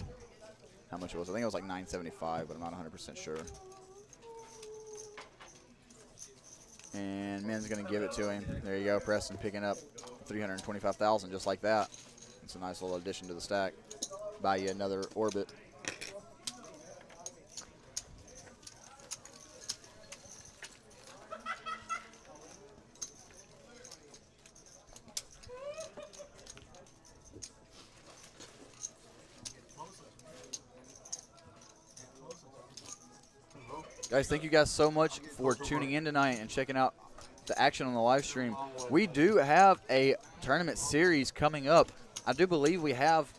How much it was. I think it was like 975, but I'm not 100% sure. And Min's going to give it to him. There you go, Preston picking up 325,000 just like that. It's a nice little addition to the stack. Buy you another orbit. Guys, thank you guys so much for tuning in tonight and checking out the action on the live stream. We do have a tournament series coming up. I do believe we have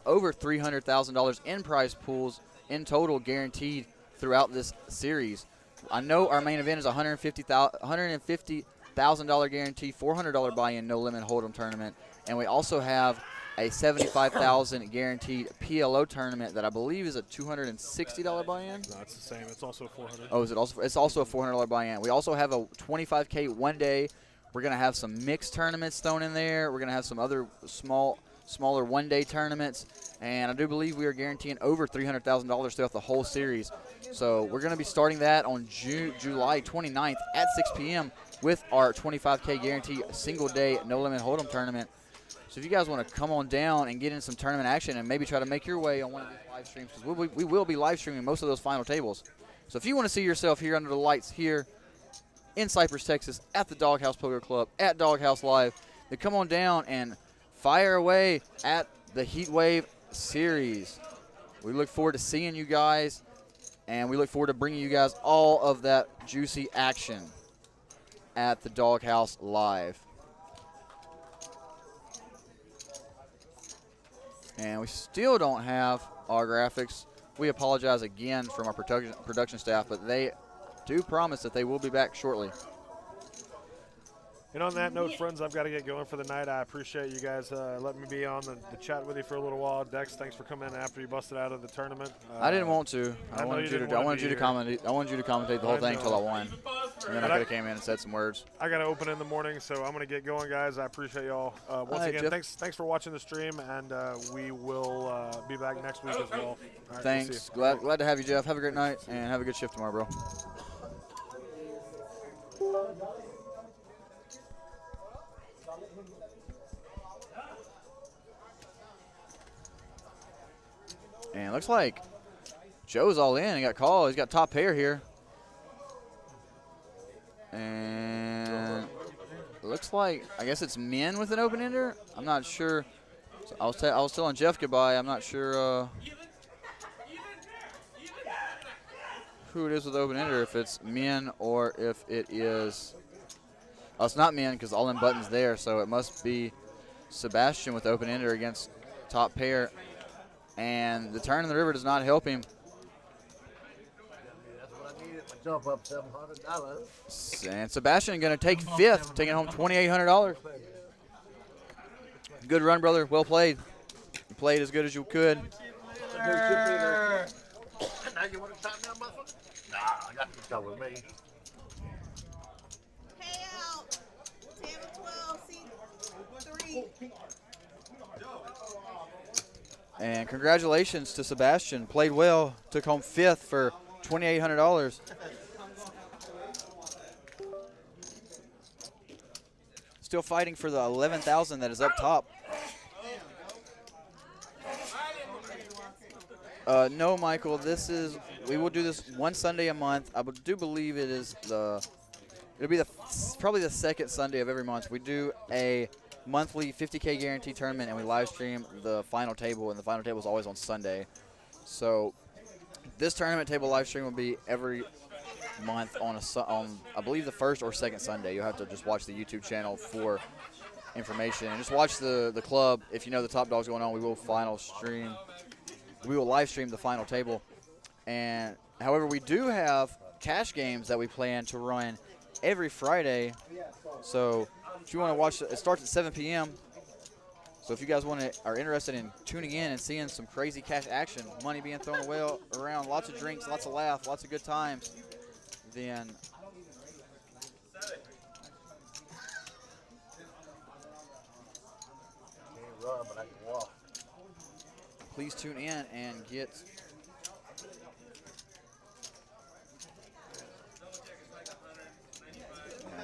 over $300,000 in prize pools in total guaranteed throughout this series. I know our main event is $150,000 guarantee, $400 buy-in, no limit hold'em tournament, and we also have a $75,000 guaranteed PLO tournament that I believe is a $260 buy-in. No, it's the same. It's also $400. Oh, is it also? It's also a $400 buy-in. We also have a $25K one day. We're gonna have some mixed tournaments thrown in there. We're gonna have some other smaller one-day tournaments, and I do believe we are guaranteeing over $300,000 throughout the whole series. So we're gonna be starting that on July 29th at 6 p.m. with our $25K guarantee single-day no limit hold'em tournament. So if you guys want to come on down and get in some tournament action and maybe try to make your way on one of these live streams, because we will be live streaming most of those final tables. So if you want to see yourself here under the lights here in Cypress, Texas, at the Doghouse Poker Club, at Doghouse Live, then come on down and fire away at the Heatwave Series. We look forward to seeing you guys, and we look forward to bringing you guys all of that juicy action at the Doghouse Live. And we still don't have our graphics. We apologize again from our production staff, but they do promise that they will be back shortly. And on that note, friends, I've got to get going for the night. I appreciate you guys letting me be on the chat with you for a little while. Dex, thanks for coming in after you busted out of the tournament. I didn't want to. I wanted you to commentate. I wanted you to commentate the whole thing until I won, and then I could have came in and said some words. I got to open in the morning, so I'm going to get going, guys. I appreciate y'all. Once again, Jeff. thanks for watching the stream, and we will be back next week as well. Right, thanks. Glad to have you, Jeff. Have a great night, and have a good shift tomorrow, bro. And it looks like Joe's all in. He got called. He's got top pair here. And it looks like, I guess it's men with an open ender. I'm not sure. So I was telling Jeff goodbye. I'm not sure who it is with open ender, if it's men or if it is. Oh, it's not men because all in buttons there. So it must be Sebastian with open ender against top pair. And the turn in the river does not help him. That's what I needed. My jump up $700. And Sebastian going to take fifth, taking home $2,800. Good run, brother. Well played. You played as good as you could. Now you want to top down muscle? Nah, I got to cover me. Pay out. 10 or 12, C3. And congratulations to Sebastian. Played well. Took home fifth for $2,800. Still fighting for the $11,000 that is up top. No, Michael. We will do this one Sunday a month. I do believe it'll be probably the second Sunday of every month. We do a monthly 50K guarantee tournament, and we live stream the final table, and the final table is always on Sunday. So this tournament table live stream will be every month on I believe the first or second Sunday. You'll have to just watch the YouTube channel for information, and just watch the club. If you know the top dog's going on, we will live stream the final table. And however, we do have cash games that we plan to run every Friday. So if you want to watch, it starts at 7 p.m. So if you guys are interested in tuning in and seeing some crazy cash action, money being thrown away around, lots of drinks, lots of laughs, lots of good times, then please tune in and get.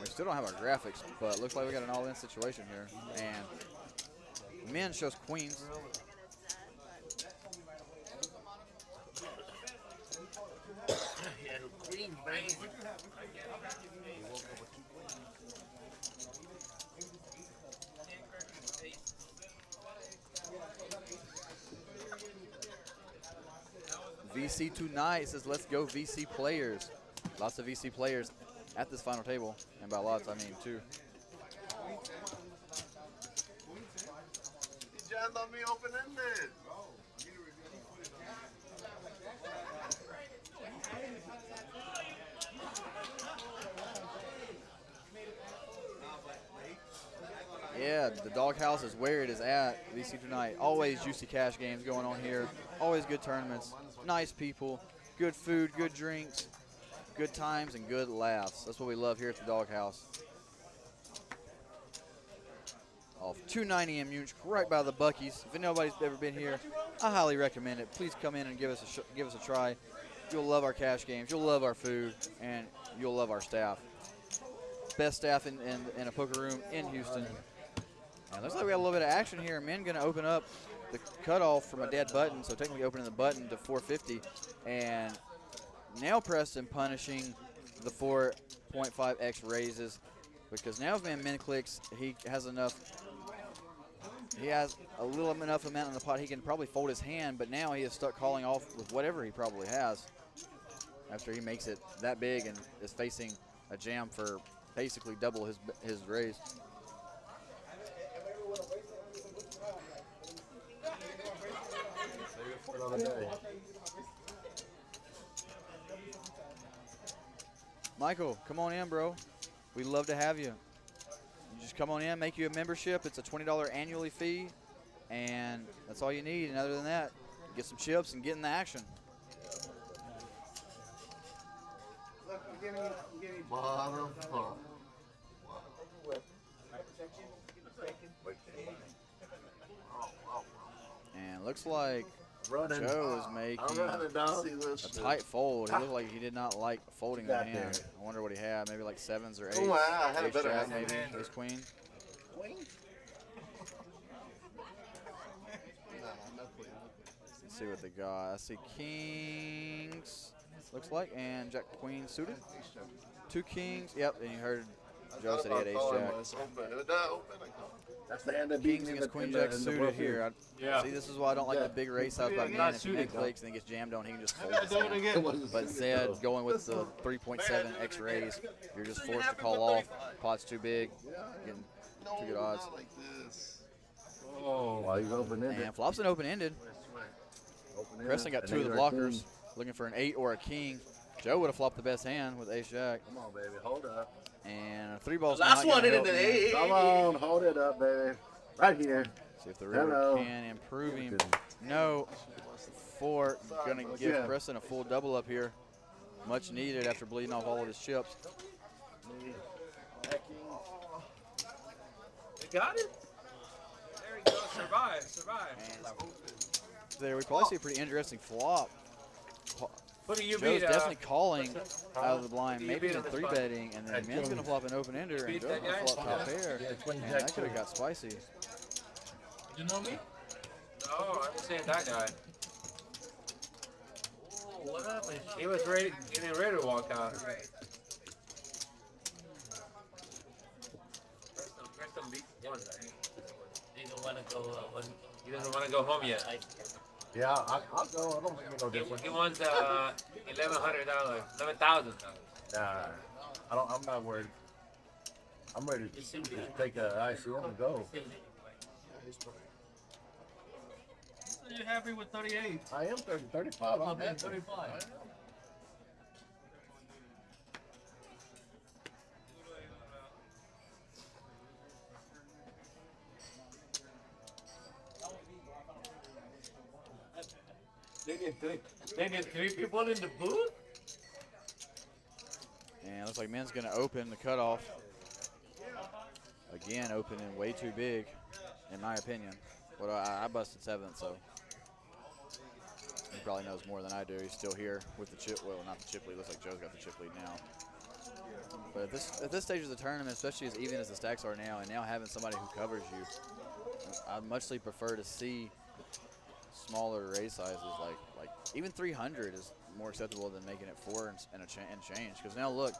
We still don't have our graphics, but it looks like we got an all-in situation here. And men shows queens. VC tonight says, let's go VC players. Lots of VC players at this final table, and by lots, I mean two. John let me open-ended. Yeah, the doghouse is where it is at. VC tonight. Always juicy cash games going on here. Always good tournaments. Nice people. Good food, good drinks, good times, and good laughs. That's what we love here at the doghouse. Off 290 in Munich, right by the Buc-ee's. If nobody's ever been here, I highly recommend it. Please come in and give us a try. You'll love our cash games. You'll love our food, and you'll love our staff. Best staff in a poker room in Houston. And looks like we got a little bit of action here. Men going to open up the cutoff from a dead button, so technically opening the button to 450. And now Preston punishing the 4.5x raises, because now if man clicks, he has enough. He has a little enough amount in the pot. He can probably fold his hand, but now he is stuck calling off with whatever he probably has after he makes it that big and is facing a jam for basically double his raise. Another day. Michael, come on in, bro. We'd love to have you. You just come on in, make you a membership. It's a $20 annually fee, and that's all you need. And other than that, get some chips and get in the action. Motherfucker. And looks like Running. Joe is making a tight fold. He looked like he did not like folding the hand. I wonder what he had. Maybe like sevens or eights. Oh, I had a better Jack, hand. maybe ace queen. Let's see what they got. I see kings, looks like, and jack queen suited. 2 kings. Yep, and you heard Joe said he had ace jack. That's the hand that beat Kings me against queen jack suited here. See, this is why I don't like the big race outs by man. If man clicks and then gets jammed on, he can just fold his hand. But instead, going with the 3.7 X raise, you're just forced to call off. Pot's too big, getting too good odds. Oh, well, he's open-ended. And flop's an open-ended. Preston got 2 of the blockers, looking for an 8 or a king. Joe would have flopped the best hand with ace jack. Come on, baby, hold up. And a 3-ball's Last not one gonna in help the him. 8. Come on, hold it up, baby. Right here. See if the river can improve him. No. 4 gonna give Preston a full double up here. Much needed after bleeding off all of his chips. You got it? There we go. Survive. There, we probably see a pretty interesting flop. What do you Joe's beat? definitely calling out of the blind, maybe even 3-betting, and then man's gonna flop an open-ender, and Joe's gonna flop top pair. And that could have got spicy. You know me? No, I'm saying that guy. Oh, what happened? He was getting ready to walk out. Preston beat one. He don't want to go. He doesn't want to go home yet. Yeah, I'll go. I don't think it'll different. He wants $1,100, $11,000. Nah, I'm not worried. I'm ready to just take a ICM and go. So you're happy with 38? I am 35. I'm happy. 35. They get 3 people in the booth? And it looks like men's gonna open the cutoff. Again, opening way too big, in my opinion. But I busted 7th, so he probably knows more than I do. He's still here with the chip. Well, not the chip lead. Looks like Joe's got the chip lead now. But at this stage of the tournament, especially as even as the stacks are now, and now having somebody who covers you, I'd muchly prefer to see smaller raise sizes. Like even 300 is more acceptable than making it 4 and change. Because now look,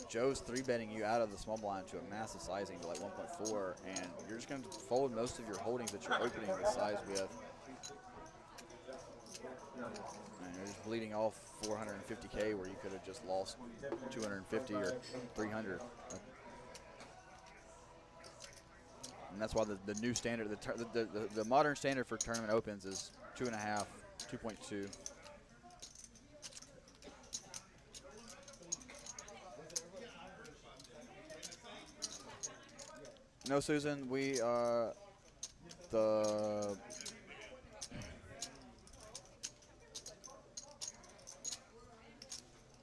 Joe's 3-betting you out of the small blind to a massive sizing to like 1.4, and you're just going to fold most of your holdings that you're opening this size with. And you're just bleeding off 450K where you could have just lost 250 or 300. And that's why the new standard, the modern standard for tournament opens is 2.5, 2.2. No, Susan, we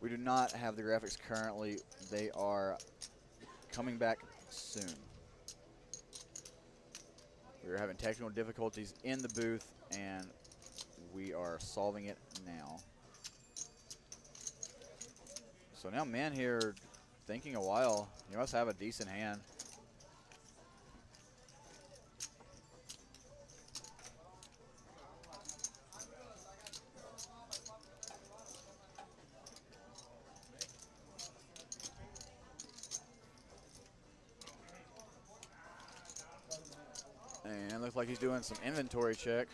we do not have the graphics currently. They are coming back soon. We're having technical difficulties in the booth, and we are solving it now. So now man here thinking a while. You must have a decent hand. And looks like he's doing some inventory check.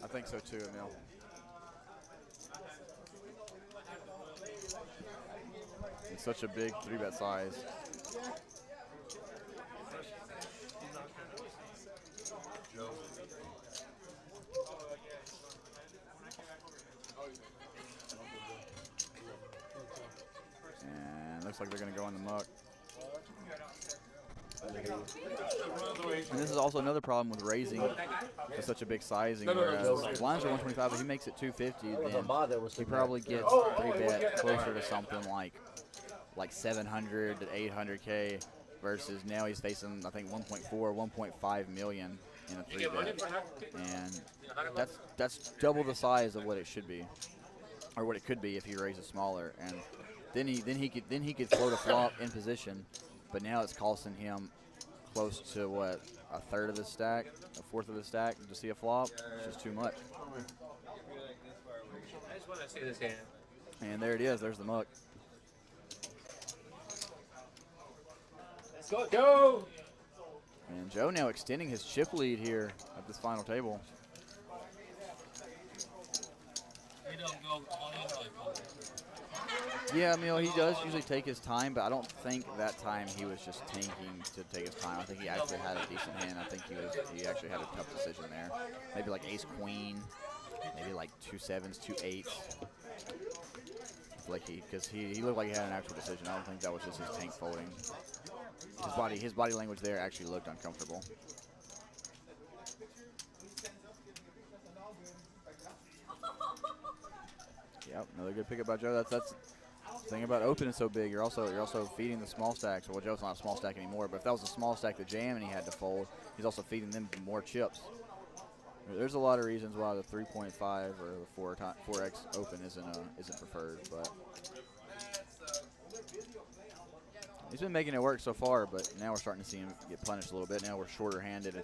think so too, Emil. It's such a big 3-bet size. And looks like they're going to go in the muck. And this is also another problem with raising to such a big sizing, whereas blinds are 125, but he makes it 250, then he probably gets 3-bet closer to something like 700 to 800K, versus now he's facing, I think, 1.4, 1.5 million in a 3-bet, and that's double the size of what it should be, or what it could be if he raises smaller. And then he could float a flop in position, but now it's costing him close to what, a third of the stack, a fourth of the stack to see a flop. It's just too much. I just want to see this hand. And there it is. There's the muck. Let's go, Joe! And Joe now extending his chip lead here at this final table. He don't go all in like Yeah, Emil, he does usually take his time, but I don't think that time he was just tanking to take his time. I think he actually had a decent hand. I think he actually had a tough decision there. Maybe like ace queen, maybe like 2 7s, 2 8s. Like because he looked like he had an actual decision. I don't think that was just his tank folding. His body language there actually looked uncomfortable. Yep, another good pickup by Joe. That's the thing about open is so big. You're also feeding the small stacks. Well, Joe's not a small stack anymore, but if that was a small stack to jam and he had to fold, he's also feeding them more chips. There's a lot of reasons why the 3.5 or the 4x open isn't preferred, but he's been making it work so far. But now we're starting to see him get punished a little bit. Now we're shorter handed.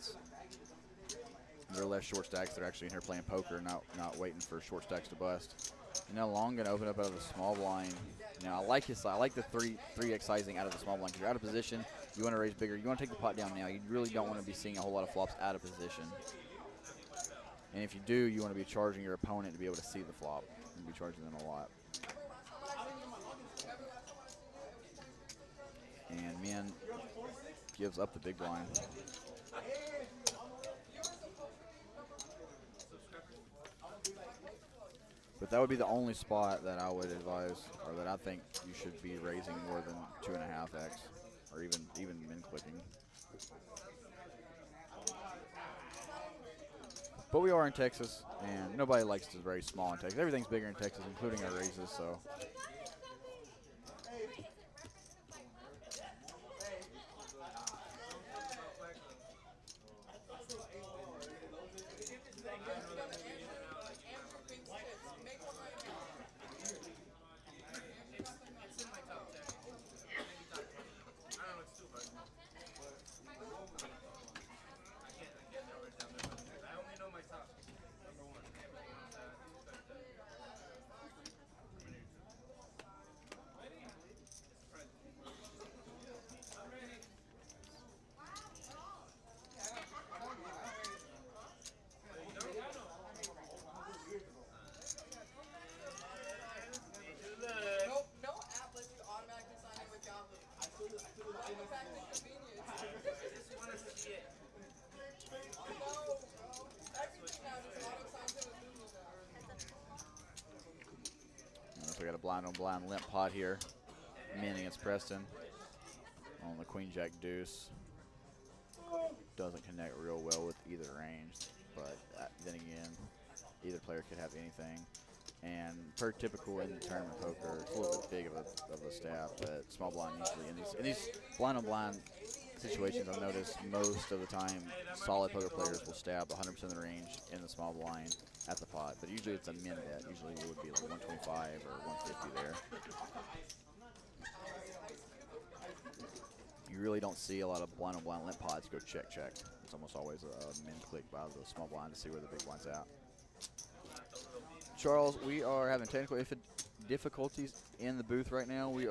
They're less short stacks. They're actually in here playing poker, not waiting for short stacks to bust. And now Long gonna open up out of the small blind. Now I like the 3x sizing out of the small blind because you're out of position. You want to raise bigger. You want to take the pot down now. You really don't want to be seeing a whole lot of flops out of position. And if you do, you want to be charging your opponent to be able to see the flop and be charging them a lot. And Min gives up the big blind. But that would be the only spot that I would advise, or that I think you should be raising more than 2.5x, or even min clicking. But we are in Texas, and nobody likes to raise small in Texas. Everything's bigger in Texas, including our raises. So. We got a blind on blind limp pot here. Min against Preston on the queen jack deuce. Doesn't connect real well with either range, but then again, either player could have anything. And per typical in tournament poker, it's a little bit big of a stab, but small blind usually in these blind on blind situations, I've noticed most of the time solid poker players will stab 100% of the range in the small blind at the pot, but usually it's a min bet. Usually it would be like 125 or 150 there. You really don't see a lot of blind on blind limp pots go check. It's almost always a min click by the small blind to see where the big blind's at. Charles, we are having technical difficulties in the booth right now. We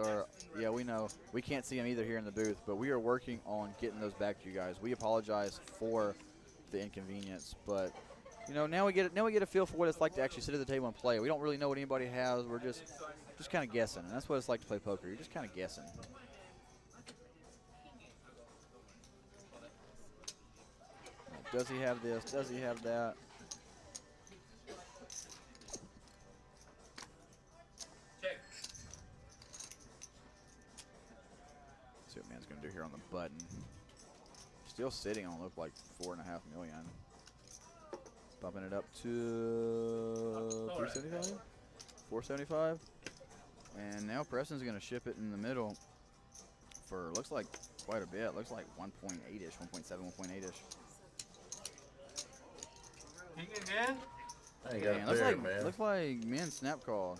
know. We can't see them either here in the booth, but we are working on getting those back to you guys. We apologize for the inconvenience, but you know, now we get a feel for what it's like to actually sit at the table and play. We don't really know what anybody has. We're just kind of guessing, and that's what it's like to play poker. You're just kind of guessing. Does he have this? Does he have that? Check. See what man's gonna do here on the button. Still sitting on look like 4.5 million. Bumping it up to 375, 475, and now Preston's gonna ship it in the middle for looks like quite a bit. Looks like 1.8ish, 1.7, 1.8ish. King again? Man, looks like men snap call.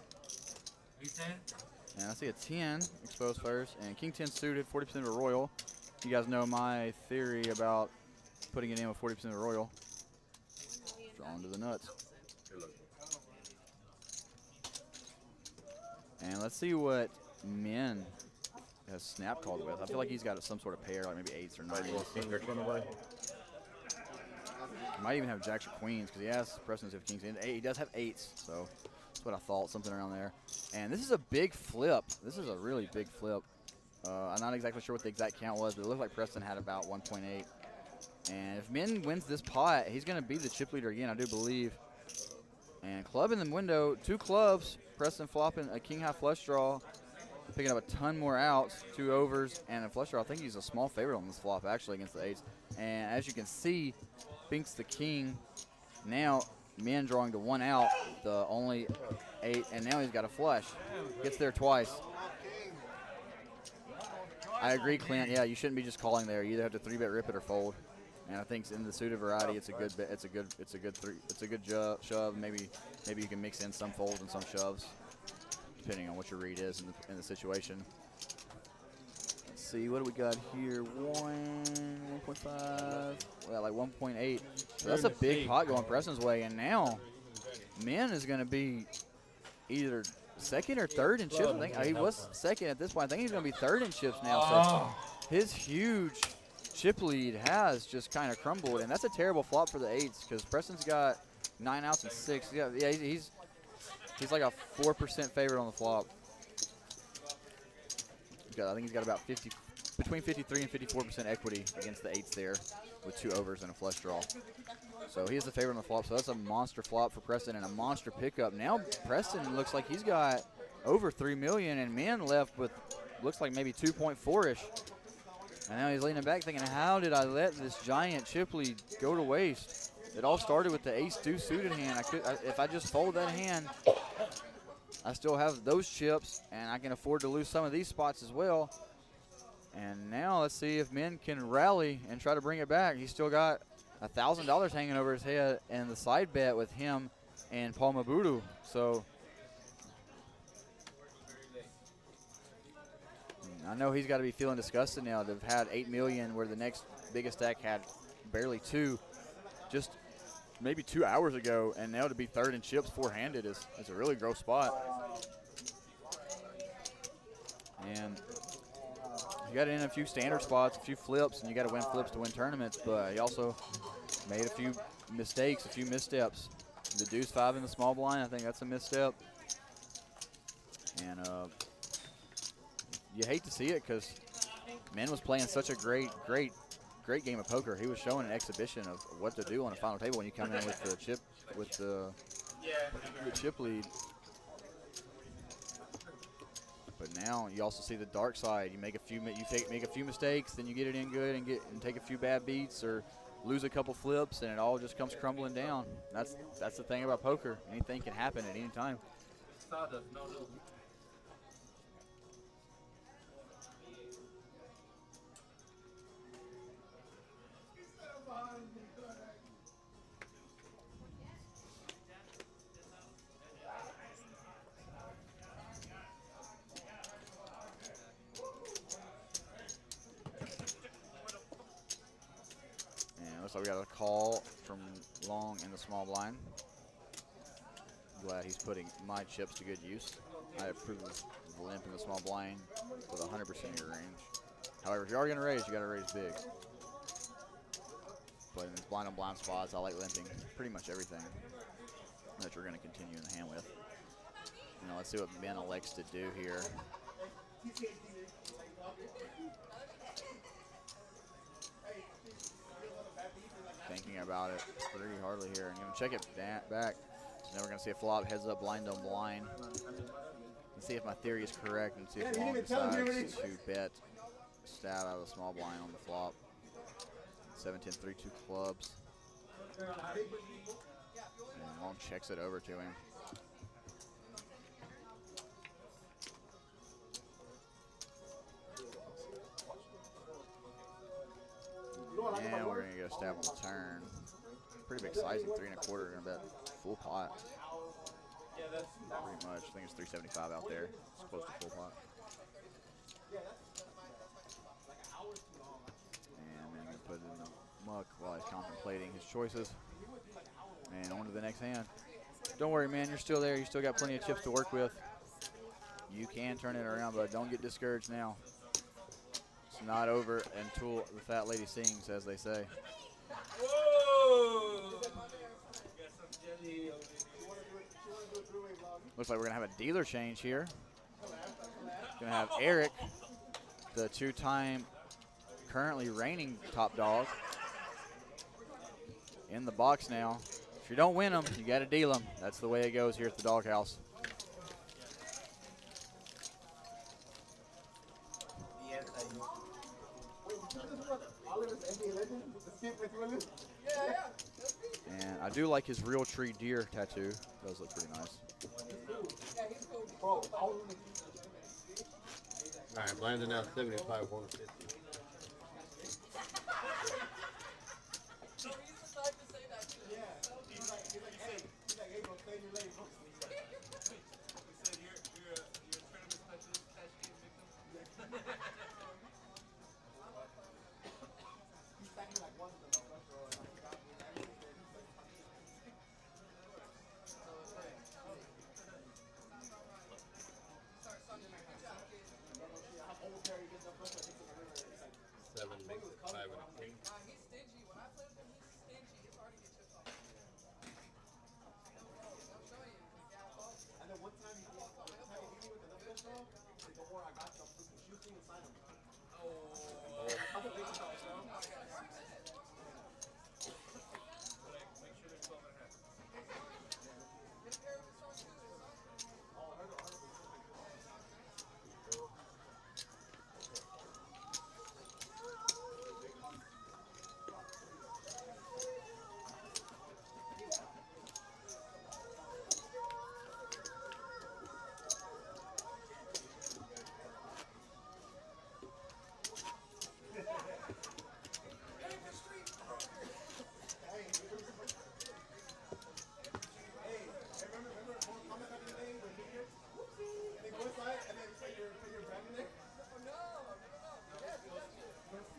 And I see a 10 exposed first, and King 10 suited, 40% of a royal. You guys know my theory about putting it in with 40% of a royal. Drawn to the nuts. And let's see what men has snap called with. I feel like he's got some sort of pair, like maybe 8s or 9s. Might even have jacks or queens because he has Preston's have kings in. He does have 8s, so that's what I thought, something around there. And this is a big flip. This is a really big flip. I'm not exactly sure what the exact count was, but it looked like Preston had about 1.8. And if Min wins this pot, he's going to be the chip leader again, I do believe. And club in the window, 2 clubs. Preston flopping a king high flush draw, picking up a ton more outs, 2 overs, and a flush draw. I think he's a small favorite on this flop, actually, against the 8s. And as you can see, binks the king. Now, Min drawing to 1 out, the only 8, and now he's got a flush. Gets there twice. I agree, Clint. Yeah, you shouldn't be just calling there. You either have to 3-bet rip it or fold. And I think in the suited variety, it's a good bet. It's a good shove. Maybe you can mix in some folds and some shoves, depending on what your read is in the situation. Let's see, what do we got here? 1.5. Well, like 1.8. So that's a big pot going Preston's way. And now, Min is going to be either second or third in chips. I think he was second at this point. I think he's going to be third in chips now. So his huge chip lead has just kind of crumbled, and that's a terrible flop for the 8s because Preston's got 9 outs and 6. Yeah, he's like a 4% favorite on the flop. I think he's got about between 53 and 54% equity against the 8s there, with 2 overs and a flush draw. So he is the favorite on the flop. So that's a monster flop for Preston and a monster pickup. Now Preston looks like he's got over 3 million, and Min left with looks like maybe 2.4ish. And now he's leaning back thinking, how did I let this giant chip lead go to waste? It all started with the ace-2 suited hand. If I just fold that hand, I still have those chips, and I can afford to lose some of these spots as well. And now let's see if Min can rally and try to bring it back. He's still got $1,000 hanging over his head and the side bet with him and Paul Mabudu. So I know he's got to be feeling disgusted now. They've had 8 million where the next biggest stack had barely 2 just maybe 2 hours ago, and now to be third in chips four-handed is a really gross spot. And you got in a few standard spots, a few flips, and you got to win flips to win tournaments, but he also made a few mistakes, a few missteps. The deuce 5 in the small blind, I think that's a misstep. And you hate to see it because Min was playing such a great game of poker. He was showing an exhibition of what to do on a final table when you come in with the chip lead. But now you also see the dark side. You make a few mistakes, then you get it in good and take a few bad beats or lose a couple flips, and it all just comes crumbling down. That's the thing about poker. Anything can happen at any time. So we got a call from Long in the small blind. Glad he's putting my chips to good use. I approve of the limp in the small blind with 100% of your range. However, if you are going to raise, you got to raise big. But But in these blind on blind spots, I like limping pretty much everything that you're going to continue in the hand with. You know, let's see what Ben elects to do here. Thinking about it pretty hardly here. I'm going to check it back. Now we're going to see a flop, heads up, blind on blind. Let's see if my theory is correct and see if Long decides to bet stab out of the small blind on the flop. 7-10, 3-2 clubs. And Long checks it over to him. And we're going to go stab on the turn. Pretty big sizing, 3 1/4. Gonna bet full pot. Pretty much. I think it's 375 out there. It's close to full pot. And then gonna put it in the muck while he's contemplating his choices. And on to the next hand. Don't worry, man. You're still there. You still got plenty of chips to work with. You can turn it around, but don't get discouraged now. It's not over until the fat lady sings, as they say. Whoa! Looks like we're gonna have a dealer change here. Gonna have Eric, the 2-time currently reigning top dog, in the box now. If you don't win them, you gotta deal them. That's the way it goes here at the doghouse. And I do like his real tree deer tattoo. Does look pretty nice. All right, blinds are now 75, 150.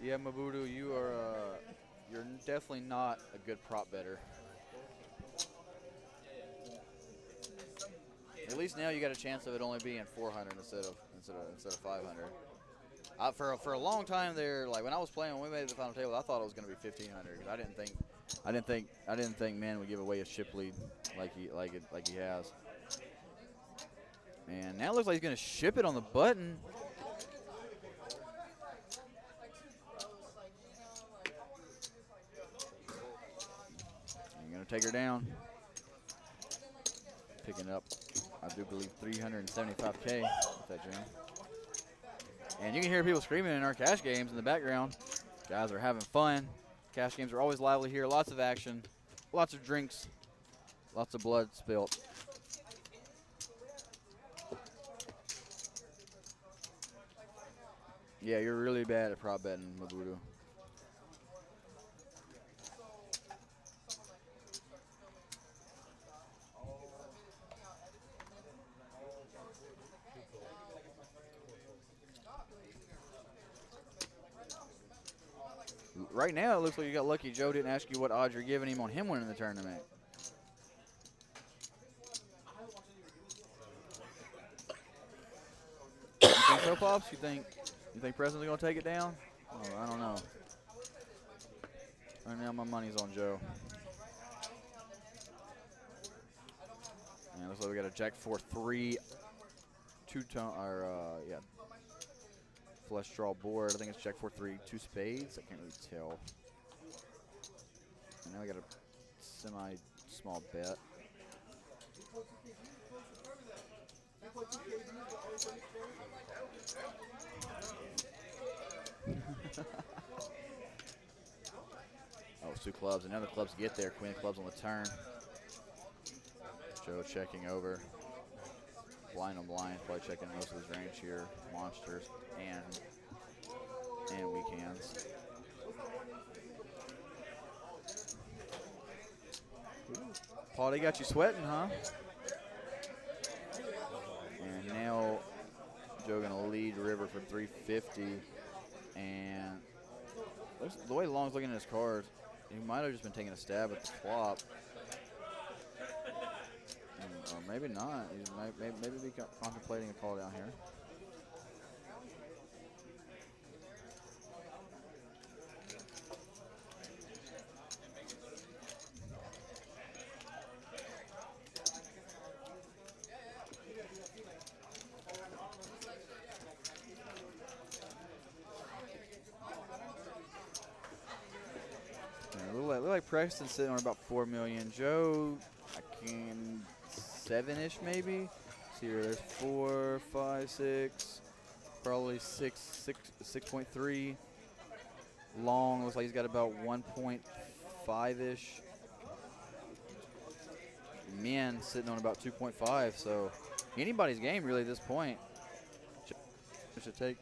Yeah, Mabudu, you're definitely not a good prop better. At least now you got a chance of it only being 400 instead of 500. For a long time there, like when I was playing, when we made the final table, I thought it was going to be 1500 because I didn't think man would give away a chip lead like he has. And now it looks like he's going to ship it on the button. Take her down. Picking up, I do believe, 375K with that jam. And you can hear people screaming in our cash games in the background. Guys are having fun. Cash games are always lively here. Lots of action, lots of drinks, lots of blood spilt. Yeah, you're really bad at prop betting, Mabudu. Right now, it looks like you got lucky Joe didn't ask you what odds you're giving him on him winning the tournament. You think so, Pops? You think Preston's gonna take it down? Oh, I don't know. Right now, my money's on Joe. And looks like we got a Jack 4-3, two-tone, or yeah, flush draw board. I think it's Jack 4-3, 2 spades. I can't really tell. And now we got a semi-small bet. Oh, it's 2 clubs, and now the clubs get there. Queen of clubs on the turn. Joe checking over. Blind on blind, probably checking most of his range here. Monsters and weak hands. Paul, they got you sweating, huh? And now Joe gonna lead river for 350, and the way Long's looking at his cards, he might have just been taking a stab at the flop, or maybe not. He's maybe be contemplating a call down here. Look like Preston's sitting on about 4 million. Joe, I can 7-ish maybe. See here, there's 4, 5, 6, probably 6.3. Long looks like he's got about 1.5-ish. Men sitting on about 2.5. So anybody's game really at this point. Should take